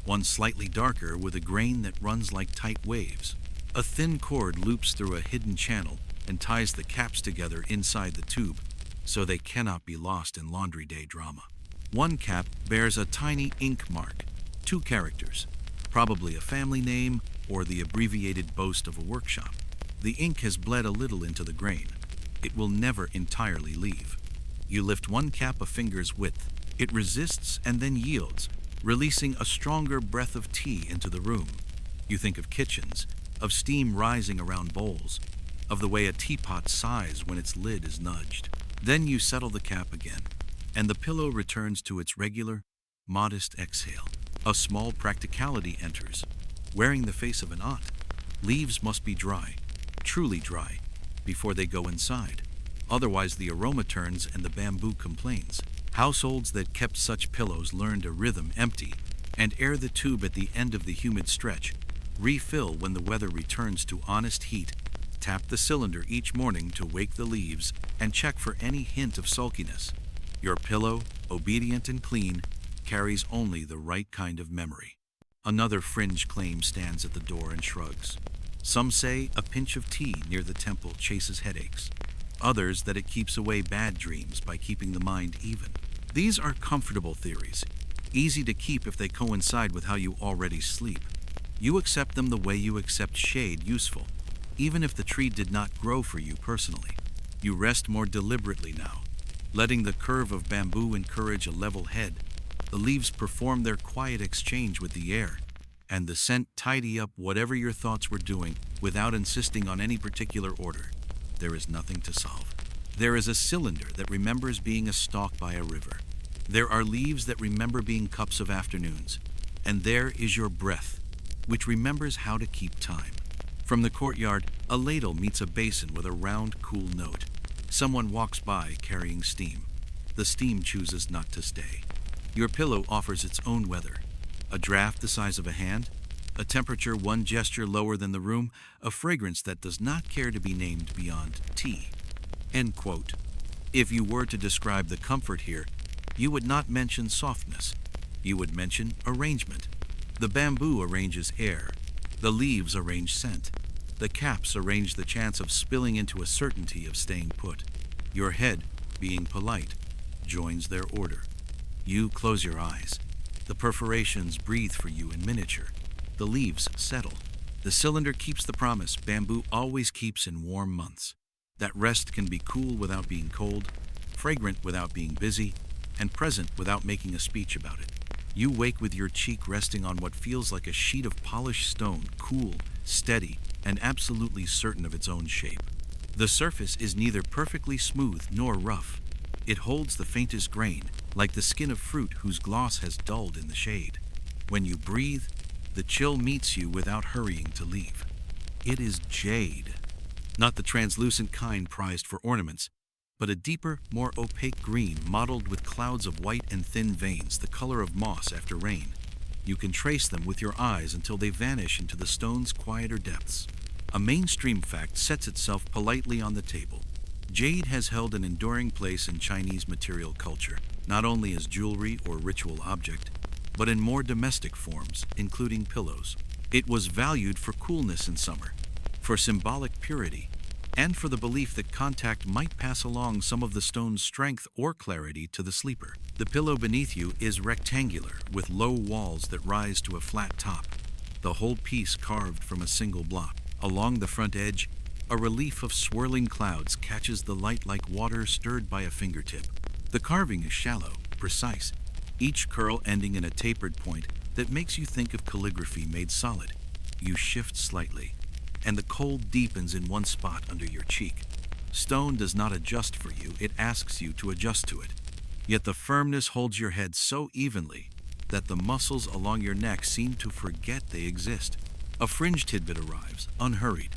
one slightly darker with a grain that runs like tight waves. A thin cord loops through a hidden channel and ties the caps together inside the tube so they cannot be lost in laundry day drama. One cap bears a tiny ink mark, 2 characters, probably a family name or the abbreviated boast of a workshop. The ink has bled a little into the grain. It will never entirely leave. You lift one cap a finger's width. It resists and then yields, releasing a stronger breath of tea into the room. You think of kitchens, of steam rising around bowls, of the way a teapot sighs when its lid is nudged. Then you settle the cap again, and the pillow returns to its regular, modest exhale. A small practicality enters, wearing the face of an aunt. Leaves must be dry, truly dry, before they go inside. Otherwise the aroma turns and the bamboo complains. Households that kept such pillows learned a rhythm: empty and air the tube at the end of the humid stretch. Refill when the weather returns to honest heat. Tap the cylinder each morning to wake the leaves and check for any hint of sulkiness. Your pillow, obedient and clean, carries only the right kind of memory. Another fringe claim stands at the door and shrugs. Some say a pinch of tea near the temple chases headaches. Others that it keeps away bad dreams by keeping the mind even. These are comfortable theories, easy to keep if they coincide with how you already sleep. You accept them the way you accept shade useful, even if the tree did not grow for you personally. You rest more deliberately now, letting the curve of bamboo encourage a level head. The leaves perform their quiet exchange with the air, and the scent tidy up whatever your thoughts were doing without insisting on any particular order. There is nothing to solve. There is a cylinder that remembers being a stalk by a river. There are leaves that remember being cups of afternoons. And there is your breath, which remembers how to keep time. From the courtyard, a ladle meets a basin with a round, cool note. Someone walks by carrying steam. The steam chooses not to stay. Your pillow offers its own weather. A draft the size of a hand, a temperature one gesture lower than the room, a fragrance that does not care to be named beyond tea. End quote. If you were to describe the comfort here, you would not mention softness. You would mention arrangement. The bamboo arranges air. The leaves arrange scent. The caps arrange the chance of spilling into a certainty of staying put. Your head, being polite, joins their order. You close your eyes. The perforations breathe for you in miniature. The leaves settle. The cylinder keeps the promise bamboo always keeps in warm months. That rest can be cool without being cold, fragrant without being busy, and present without making a speech about it. You wake with your cheek resting on what feels like a sheet of polished stone, cool, steady, and absolutely certain of its own shape. The surface is neither perfectly smooth nor rough. It holds the faintest grain, like the skin of fruit whose gloss has dulled in the shade. When you breathe, the chill meets you without hurrying to leave. It is jade. Not the translucent kind prized for ornaments, but a deeper, more opaque green mottled with clouds of white and thin veins, the color of moss after rain. You can trace them with your eyes until they vanish into the stone's quieter depths. A mainstream fact sets itself politely on the table. Jade has held an enduring place in Chinese material culture, not only as jewelry or ritual object, but in more domestic forms, including pillows. It was valued for coolness in summer, for symbolic purity, and for the belief that contact might pass along some of the stone's strength or clarity to the sleeper. The pillow beneath you is rectangular, with low walls that rise to a flat top, the whole piece carved from a single block. Along the front edge, a relief of swirling clouds catches the light like water stirred by a fingertip. The carving is shallow, precise, each curl ending in a tapered point that makes you think of calligraphy made solid. You shift slightly, and the cold deepens in one spot under your cheek. Stone does not adjust for you, it asks you to adjust to it. Yet the firmness holds your head so evenly that the muscles along your neck seem to forget they exist. A fringe tidbit arrives, unhurried.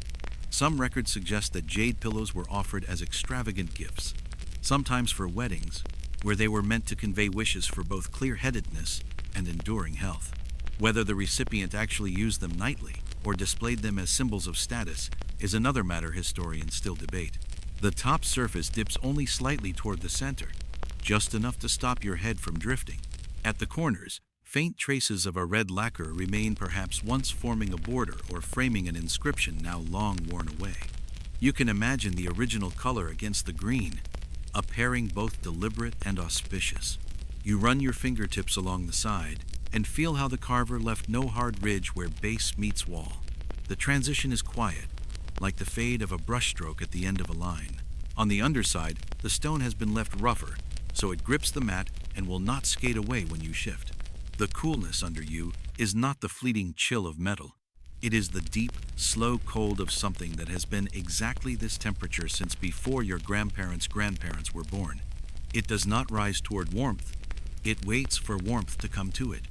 Some records suggest that jade pillows were offered as extravagant gifts, sometimes for weddings, where they were meant to convey wishes for both clear-headedness and enduring health. Whether the recipient actually used them nightly or displayed them as symbols of status is another matter historians still debate. The top surface dips only slightly toward the center, just enough to stop your head from drifting. At the corners, faint traces of a red lacquer remain, perhaps once forming a border or framing an inscription now long worn away. You can imagine the original color against the green, a pairing both deliberate and auspicious. You run your fingertips along the side and feel how the carver left no hard ridge where base meets wall. The transition is quiet, like the fade of a brushstroke at the end of a line. On the underside, the stone has been left rougher, so it grips the mat and will not skate away when you shift. The coolness under you is not the fleeting chill of metal. It is the deep, slow cold of something that has been exactly this temperature since before your grandparents' grandparents were born. It does not rise toward warmth. It waits for warmth to come to it.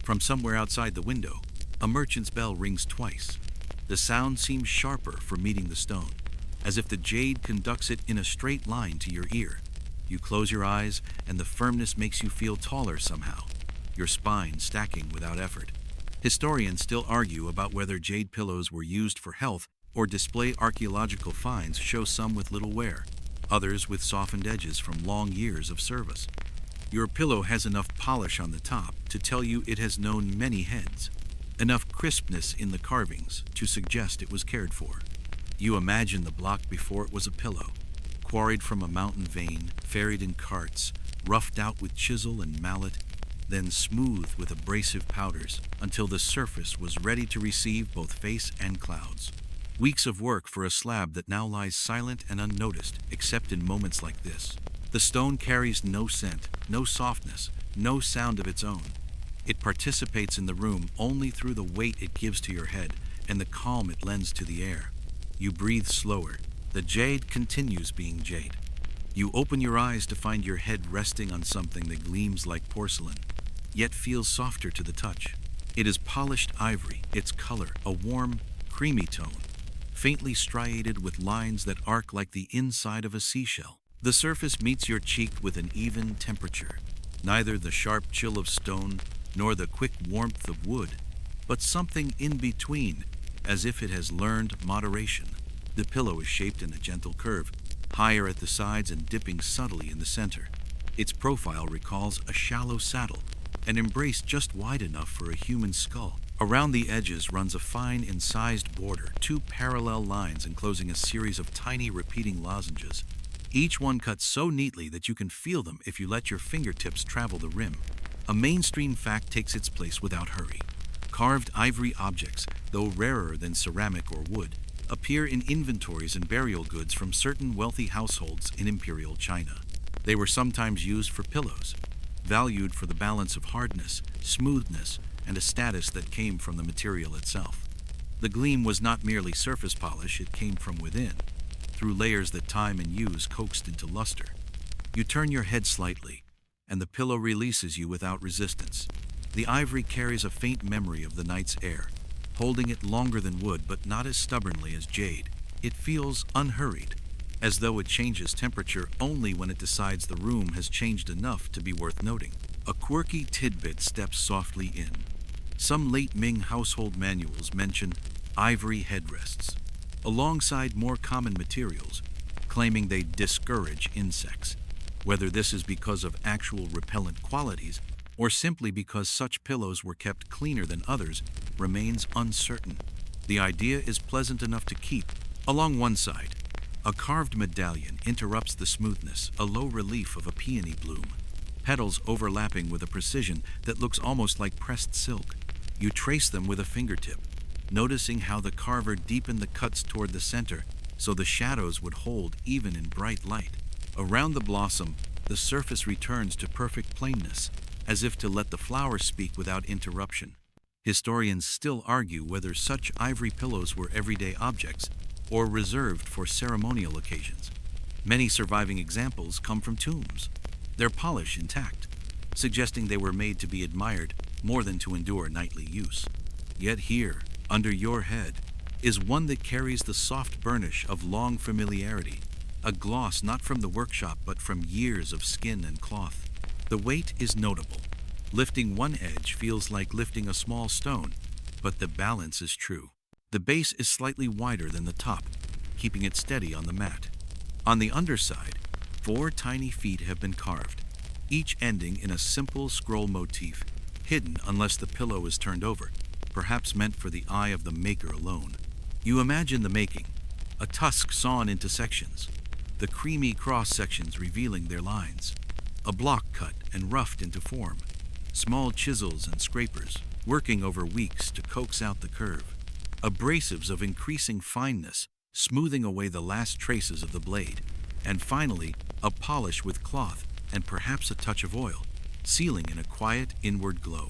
From somewhere outside the window, a merchant's bell rings twice. The sound seems sharper for meeting the stone, as if the jade conducts it in a straight line to your ear. You close your eyes, and the firmness makes you feel taller somehow, your spine stacking without effort. Historians still argue about whether jade pillows were used for health or display. Archaeological finds show some with little wear, others with softened edges from long years of service. Your pillow has enough polish on the top to tell you it has known many heads, enough crispness in the carvings to suggest it was cared for. You imagine the block before it was a pillow, quarried from a mountain vein, ferried in carts, roughed out with chisel and mallet, then smoothed with abrasive powders until the surface was ready to receive both face and clouds. Weeks of work for a slab that now lies silent and unnoticed, except in moments like this. The stone carries no scent, no softness, no sound of its own. It participates in the room only through the weight it gives to your head and the calm it lends to the air. You breathe slower. The jade continues being jade. You open your eyes to find your head resting on something that gleams like porcelain, yet feels softer to the touch. It is polished ivory, its color a warm, creamy tone, faintly striated with lines that arc like the inside of a seashell. The surface meets your cheek with an even temperature, neither the sharp chill of stone nor the quick warmth of wood, but something in between, as if it has learned moderation. The pillow is shaped in a gentle curve, higher at the sides and dipping subtly in the center. Its profile recalls a shallow saddle, an embrace just wide enough for a human skull. Around the edges runs a fine incised border, two parallel lines enclosing a series of tiny repeating lozenges, each one cut so neatly that you can feel them if you let your fingertips travel the rim. A mainstream fact takes its place without hurry. Carved ivory objects, though rarer than ceramic or wood, appear in inventories and burial goods from certain wealthy households in imperial China. They were sometimes used for pillows, valued for the balance of hardness, smoothness, and a status that came from the material itself. The gleam was not merely surface polish, it came from within, through layers that time and use coaxed into luster. You turn your head slightly, and the pillow releases you without resistance. The ivory carries a faint memory of the night's air, holding it longer than wood but not as stubbornly as jade. It feels unhurried, as though it changes temperature only when it decides the room has changed enough to be worth noting. A quirky tidbit steps softly in. Some late Ming household manuals mention ivory headrests, alongside more common materials, claiming they discourage insects. Whether this is because of actual repellent qualities or simply because such pillows were kept cleaner than others, remains uncertain. The idea is pleasant enough to keep. Along one side, a carved medallion interrupts the smoothness, a low relief of a peony bloom, petals overlapping with a precision that looks almost like pressed silk. You trace them with a fingertip, noticing how the carver deepened the cuts toward the center so the shadows would hold even in bright light. Around the blossom, the surface returns to perfect plainness, as if to let the flower speak without interruption. Historians still argue whether such ivory pillows were everyday objects or reserved for ceremonial occasions. Many surviving examples come from tombs, their polish intact, suggesting they were made to be admired more than to endure nightly use. Yet here, under your head, is one that carries the soft burnish of long familiarity, a gloss not from the workshop but from years of skin and cloth. The weight is notable. Lifting one edge feels like lifting a small stone, but the balance is true. The base is slightly wider than the top, keeping it steady on the mat. On the underside, 4 tiny feet have been carved, each ending in a simple scroll motif, hidden unless the pillow is turned over, perhaps meant for the eye of the maker alone. You imagine the making, a tusk sawn into sections, the creamy cross-sections revealing their lines, a block cut and roughed into form, small chisels and scrapers working over weeks to coax out the curve, abrasives of increasing fineness smoothing away the last traces of the blade, and finally a polish with cloth and perhaps a touch of oil, sealing in a quiet inward glow.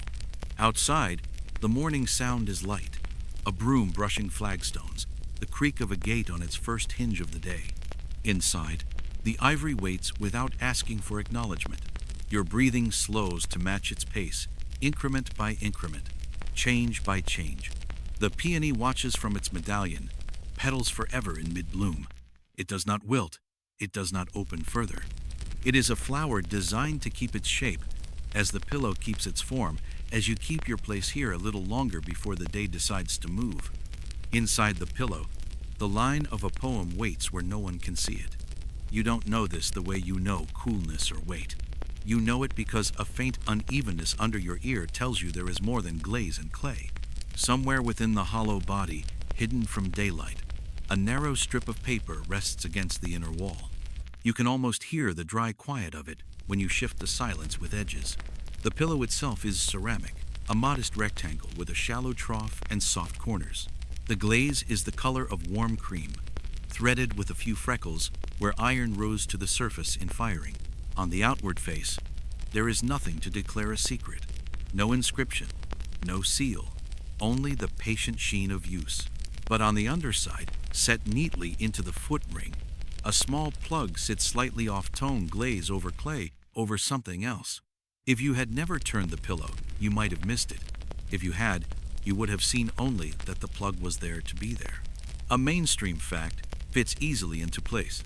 Outside, the morning sound is light, a broom brushing flagstones, the creak of a gate on its first hinge of the day. Inside, the ivory waits without asking for acknowledgement. Your breathing slows to match its pace, increment by increment, change by change. The peony watches from its medallion, petals forever in mid-bloom. It does not wilt, it does not open further. It is a flower designed to keep its shape, as the pillow keeps its form, as you keep your place here a little longer before the day decides to move. Inside the pillow, the line of a poem waits where no one can see it. You don't know this the way you know coolness or weight. You know it because a faint unevenness under your ear tells you there is more than glaze and clay. Somewhere within the hollow body, hidden from daylight, a narrow strip of paper rests against the inner wall. You can almost hear the dry quiet of it when you shift the silence with edges. The pillow itself is ceramic, a modest rectangle with a shallow trough and soft corners. The glaze is the color of warm cream, threaded with a few freckles where iron rose to the surface in firing. On the outward face, there is nothing to declare a secret. No inscription, no seal, only the patient sheen of use. But on the underside, set neatly into the foot ring, a small plug sits slightly off-tone glaze over clay over something else. If you had never turned the pillow, you might have missed it. If you had, you would have seen only that the plug was there to be there. A mainstream fact fits easily into place.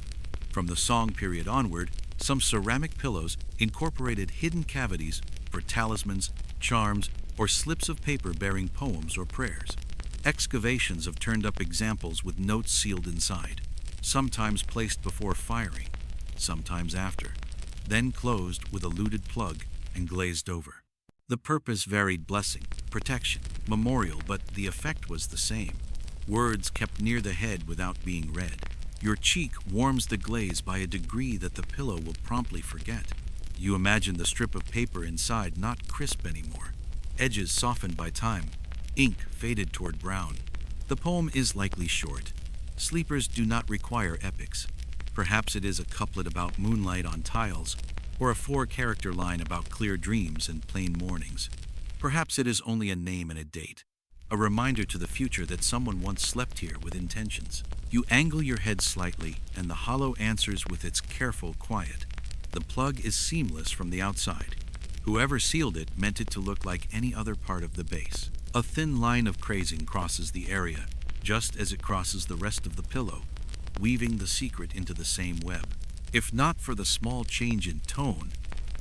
From the Song period onward, some ceramic pillows incorporated hidden cavities for talismans, charms, or slips of paper bearing poems or prayers. Excavations have turned up examples with notes sealed inside, sometimes placed before firing, sometimes after, then closed with a luted plug and glazed over. The purpose varied: blessing, protection, memorial, but the effect was the same. Words kept near the head without being read. Your cheek warms the glaze by a degree that the pillow will promptly forget. You imagine the strip of paper inside not crisp anymore, edges softened by time, ink faded toward brown. The poem is likely short. Sleepers do not require epics. Perhaps it is a couplet about moonlight on tiles, or a 4-character line about clear dreams and plain mornings. Perhaps it is only a name and a date, a reminder to the future that someone once slept here with intentions. You angle your head slightly, and the hollow answers with its careful quiet. The plug is seamless from the outside. Whoever sealed it meant it to look like any other part of the base. A thin line of crazing crosses the area, just as it crosses the rest of the pillow, weaving the secret into the same web. If not for the small change in tone,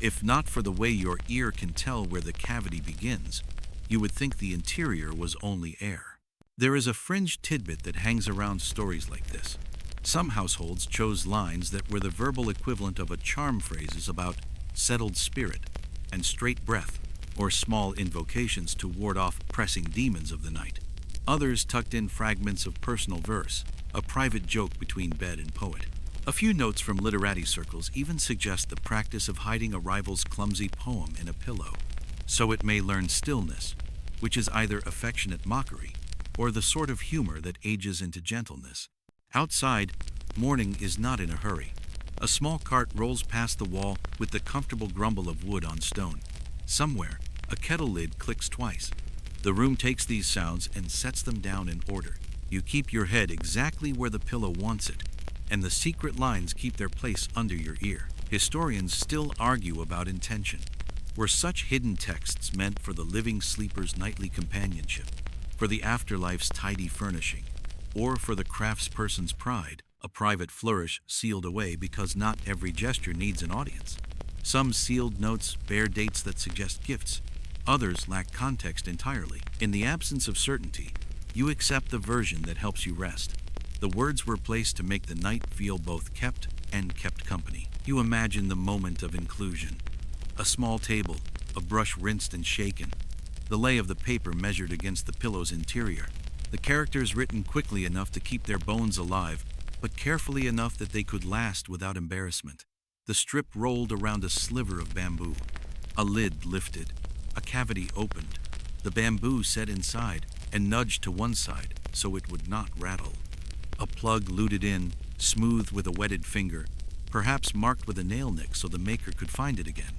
if not for the way your ear can tell where the cavity begins, you would think the interior was only air. There is a fringe tidbit that hangs around stories like this. Some households chose lines that were the verbal equivalent of a charm phrases about settled spirit and straight breath. or small invocations to ward off pressing demons of the night. Others tucked in fragments of personal verse, a private joke between bed and poet. A few notes from literati circles even suggest the practice of hiding a rival's clumsy poem in a pillow, so it may learn stillness, which is either affectionate mockery or the sort of humor that ages into gentleness. Outside, morning is not in a hurry. A small cart rolls past the wall with the comfortable grumble of wood on stone. Somewhere, a kettle lid clicks twice. The room takes these sounds and sets them down in order. You keep your head exactly where the pillow wants it, and the secret lines keep their place under your ear. Historians still argue about intention. Were such hidden texts meant for the living sleeper's nightly companionship, for the afterlife's tidy furnishing, or for the craftsperson's pride, a private flourish sealed away because not every gesture needs an audience? Some sealed notes bear dates that suggest gifts. Others lack context entirely. In the absence of certainty, you accept the version that helps you rest. The words were placed to make the night feel both kept and kept company. You imagine the moment of inclusion. A small table, a brush rinsed and shaken, the lay of the paper measured against the pillow's interior, the characters written quickly enough to keep their bones alive, but carefully enough that they could last without embarrassment. The strip rolled around a sliver of bamboo. A lid lifted, a cavity opened, the bamboo set inside and nudged to one side so it would not rattle. A plug luted in, smooth with a wetted finger, perhaps marked with a nail nick so the maker could find it again,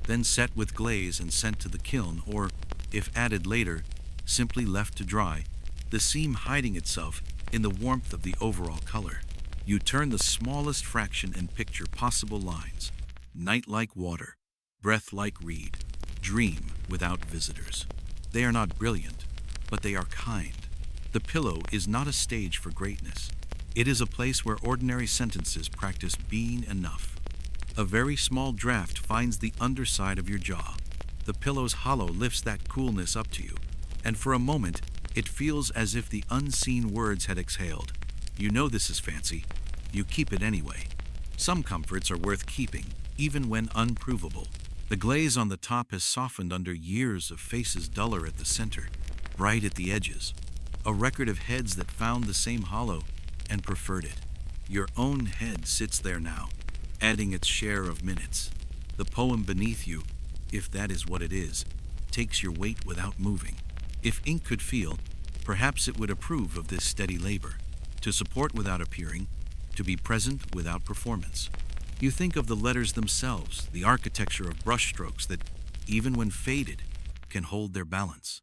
then set with glaze and sent to the kiln, or, if added later, simply left to dry, the seam hiding itself in the warmth of the overall color. You turn the smallest fraction and picture possible lines. Night like water, breath like reed, dream without visitors. They are not brilliant, but they are kind. The pillow is not a stage for greatness. It is a place where ordinary sentences practice being enough. A very small draft finds the underside of your jaw. The pillow's hollow lifts that coolness up to you, and for a moment, it feels as if the unseen words had exhaled. You know this is fancy. You keep it anyway. Some comforts are worth keeping, even when unprovable. The glaze on the top has softened under years of faces duller at the center, bright at the edges. A record of heads that found the same hollow and preferred it. Your own head sits there now, adding its share of minutes. The poem beneath you, if that is what it is, takes your weight without moving. If ink could feel, perhaps it would approve of this steady labor. To support without appearing, to be present without performance. You think of the letters themselves, the architecture of brushstrokes that, even when faded, can hold their balance.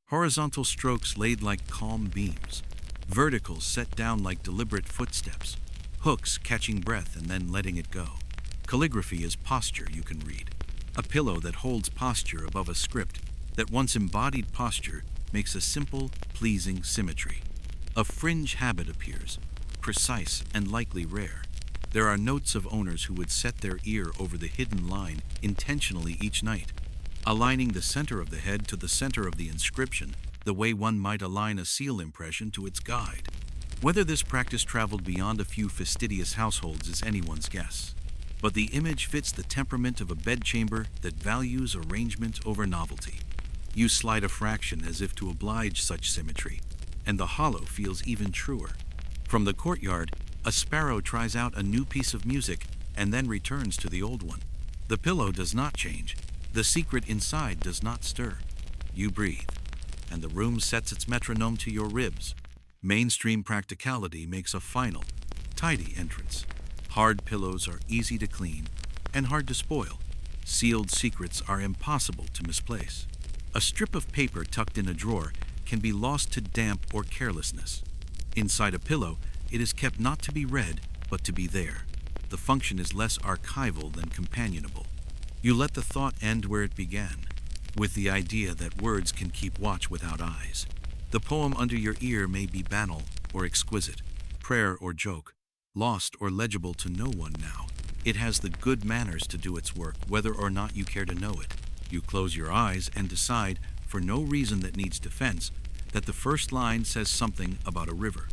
Horizontal strokes laid like calm beams, verticals set down like deliberate footsteps, hooks catching breath and then letting it go. Calligraphy is posture you can read. A pillow that holds posture above a script that once embodied posture makes a simple, pleasing symmetry. A fringe habit appears, precise and likely rare. There are notes of owners who would set their ear over the hidden line intentionally each night, aligning the center of the head to the center of the inscription, the way one might align a seal impression to its guide. Whether this practice traveled beyond a few fastidious households is anyone's guess, but the image fits the temperament of a bedchamber that values arrangement over novelty. You slide a fraction as if to oblige such symmetry, and the hollow feels even truer. From the courtyard, a sparrow tries out a new piece of music and then returns to the old one. The pillow does not change. The secret inside does not stir. You breathe, and the room sets its metronome to your ribs. Mainstream practicality makes a final, tidy entrance. Hard pillows are easy to clean and hard to spoil. Sealed secrets are impossible to misplace. A strip of paper tucked in a drawer can be lost to damp or carelessness. Inside a pillow, it is kept not to be read, but to be there. The function is less archival than companionable. You let the thought end where it began, with the idea that words can keep watch without eyes. The poem under your ear may be banal or exquisite, prayer or joke, lost or legible to no one now. It has the good manners to do its work, whether or not you care to know it. You close your eyes and decide, for no reason that needs defense, that the first line says something about a river.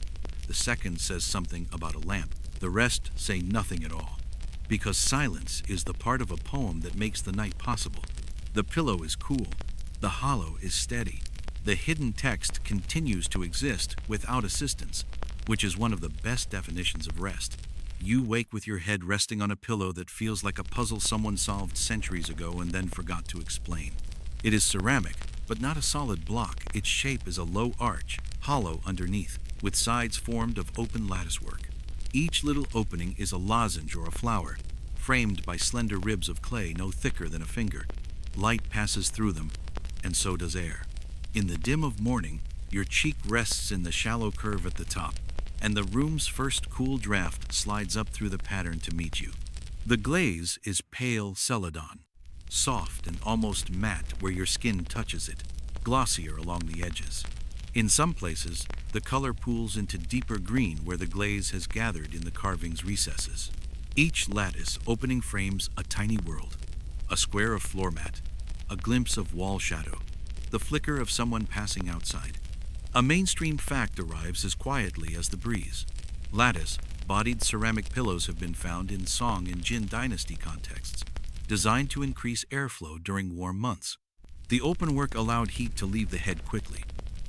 The second says something about a lamp. The rest say nothing at all. Because silence is the part of a poem that makes the night possible. The pillow is cool, The hollow is steady. The hidden text continues to exist without assistance, which is one of the best definitions of rest. You wake with your head resting on a pillow that feels like a puzzle someone solved centuries ago and then forgot to explain. It is ceramic, but not a solid block. Its shape is a low arch, hollow underneath, with sides formed of open latticework. Each little opening is a lozenge or a flower, framed by slender ribs of clay no thicker than a finger. Light passes through them, and so does air. In the dim of morning, your cheek rests in the shallow curve at the top, and the room's first cool draft slides up through the pattern to meet you. The glaze is pale celadon, soft and almost matte where your skin touches it, glossier along the edges. In some places, the color pools into deeper green where the glaze has gathered in the carving's recesses. Each lattice opening frames a tiny world, a square of floor mat, a glimpse of wall shadow, the flicker of someone passing outside. A mainstream fact arrives as quietly as the breeze. Lattice, bodied ceramic pillows have been found in Song and Jin dynasty contexts, designed to increase airflow during warm months. The openwork allowed heat to leave the head quickly,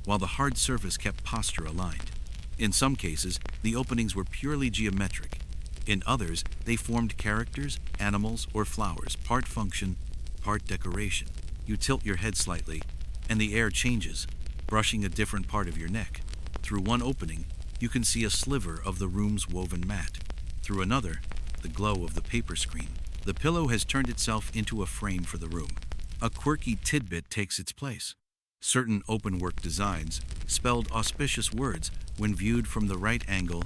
while the hard surface kept posture aligned. In some cases, the openings were purely geometric. In others, they formed characters, animals, or flowers, part function, part decoration. You tilt your head slightly, and the air changes, brushing a different part of your neck. Through one opening, you can see a sliver of the room's woven mat. Through another, the glow of the paper screen. The pillow has turned itself into a frame for the room. A quirky tidbit takes its place. Certain openwork designs spelled auspicious words when viewed from the right angle: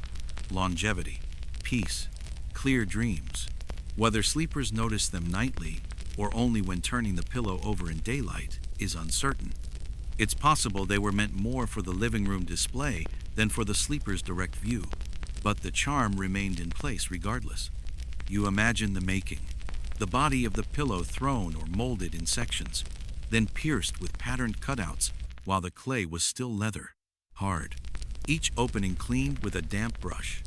longevity, peace, clear dreams. Whether sleepers notice them nightly or only when turning the pillow over in daylight is uncertain. It's possible they were meant more for the living room display than for the sleeper's direct view, but the charm remained in place regardless. You imagine the making: the body of the pillow thrown or molded in sections, then pierced with patterned cutouts while the clay was still leather, hard. Each opening cleaned with a damp brush,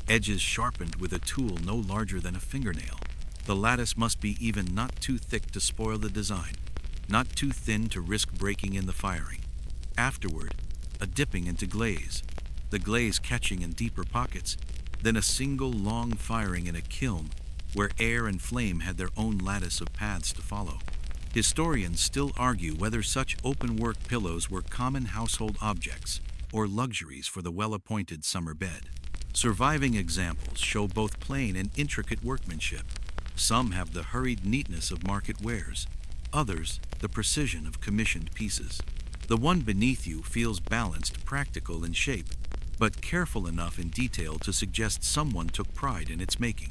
edges sharpened with a tool no larger than a fingernail. The lattice must be even not too thick to spoil the design, not too thin to risk breaking in the firing. Afterward, a dipping into glaze, the glaze catching in deeper pockets, then a single long firing in a kiln where air and flame had their own lattice of paths to follow. Historians still argue whether such open-work pillows were common household objects or luxuries for the well-appointed summer bed. Surviving examples show both plain and intricate workmanship. Some have the hurried neatness of market wares, others the precision of commissioned pieces. The one beneath you feels balanced, practical in shape, but careful enough in detail to suggest someone took pride in its making.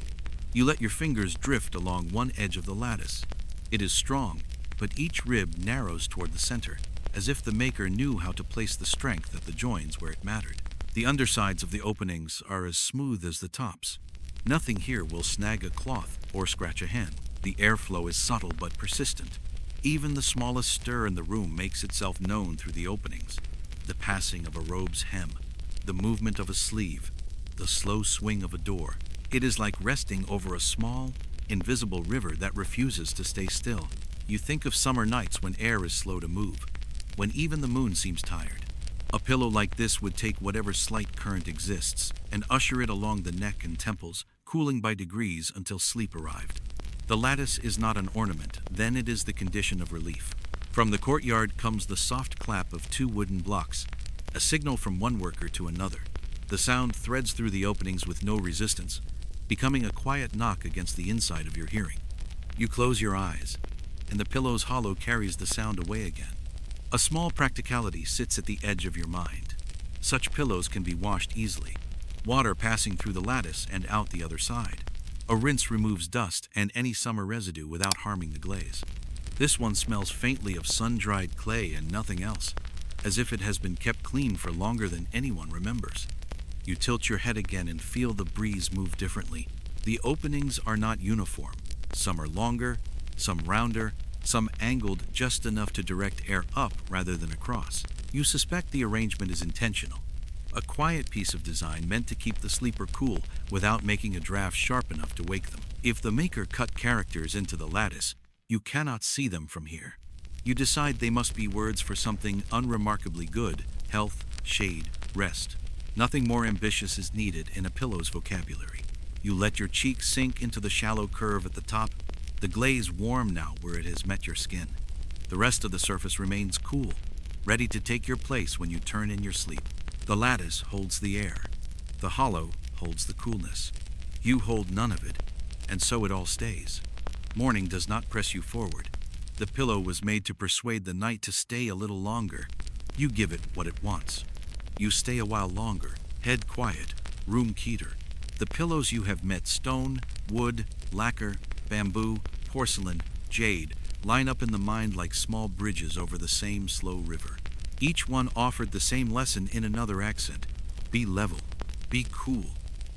You let your fingers drift along one edge of the lattice. It is strong, but each rib narrows toward the center, as if the maker knew how to place the strength at the joins where it mattered. The undersides of the openings are as smooth as the tops. Nothing here will snag a cloth or scratch a hand. The airflow is subtle but persistent. Even the smallest stir in the room makes itself known through the openings. The passing of a robe's hem, the movement of a sleeve, the slow swing of a door. It is like resting over a small, invisible river that refuses to stay still. You think of summer nights when air is slow to move, when even the moon seems tired. A pillow like this would take whatever slight current exists and usher it along the neck and temples, cooling by degrees until sleep arrived. The lattice is not an ornament, then it is the condition of relief. From the courtyard comes the soft clap of two wooden blocks, a signal from one worker to another. The sound threads through the openings with no resistance, becoming a quiet knock against the inside of your hearing. You close your eyes, and the pillow's hollow carries the sound away again. A small practicality sits at the edge of your mind. Such pillows can be washed easily, water passing through the lattice and out the other side. A rinse removes dust and any summer residue without harming the glaze. This one smells faintly of sun-dried clay and nothing else, as if it has been kept clean for longer than anyone remembers. You tilt your head again and feel the breeze move differently. The openings are not uniform. Some are longer, some rounder, some angled just enough to direct air up rather than across. You suspect the arrangement is intentional. A quiet piece of design meant to keep the sleeper cool without making a draft sharp enough to wake them. If the maker cut characters into the lattice, you cannot see them from here. You decide they must be words for something unremarkably good: health, shade, rest. Nothing more ambitious is needed in a pillow's vocabulary. You let your cheek sink into the shallow curve at the top, the glaze warm now where it has met your skin. The rest of the surface remains cool, ready to take your place when you turn in your sleep. The lattice holds the air. The hollow holds the coolness. You hold none of it, and so it all stays. Morning does not press you forward. The pillow was made to persuade the night to stay a little longer. You give it what it wants. You stay a while longer, head quiet, room keter. The pillows you have met: stone, wood, lacquer, bamboo, porcelain, jade, line up in the mind like small bridges over the same slow river. Each one offered the same lesson in another accent. Be level, be cool,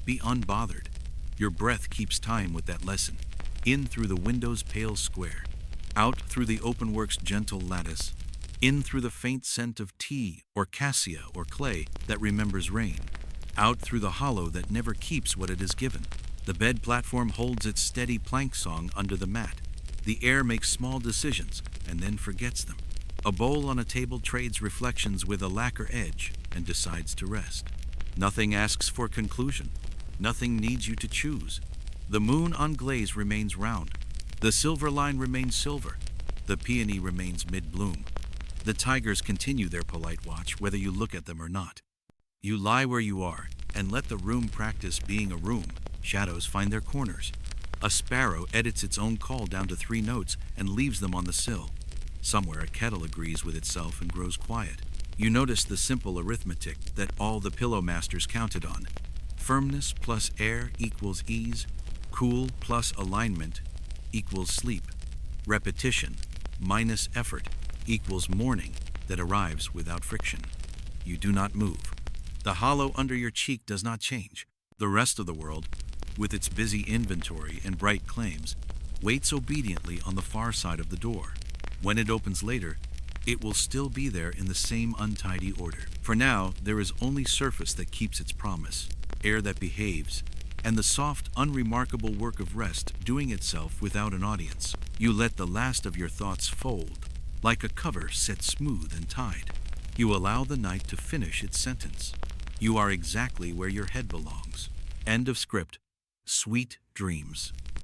be unbothered. Your breath keeps time with that lesson. In through the window's pale square, out through the openwork's gentle lattice, in through the faint scent of tea or cassia or clay that remembers rain, out through the hollow that never keeps what it is given. The bed platform holds its steady plank song under the mat. The air makes small decisions and then forgets them. A bowl on a table trades reflections with a lacquer edge and decides to rest. Nothing asks for conclusion. Nothing needs you to choose. The moon on glaze remains round. The silver line remains silver. The peony remains mid-bloom. The tigers continue their polite watch whether you look at them or not. You lie where you are and let the room practice being a room. Shadows find their corners. A sparrow edits its own call down to 3 notes and leaves them on the sill. Somewhere a kettle agrees with itself and grows quiet. You notice the simple arithmetic that all the pillow masters counted on. Firmness plus air equals ease. Cool plus alignment equals sleep. Repetition minus effort equals morning that arrives without friction. You do not move. The hollow under your cheek does not change. The rest of the world, with its busy inventory and bright claims, waits obediently on the far side of the door. When it opens later, it will still be there in the same untidy order. For now, there is only surface that keeps its promise, air that behaves, and the soft, unremarkable work of rest doing itself without an audience. You let the last of your thoughts fold, like a cover set smooth and tied. You allow the night to finish its sentence. You are exactly where your head belongs. End of script. Sweet dreams.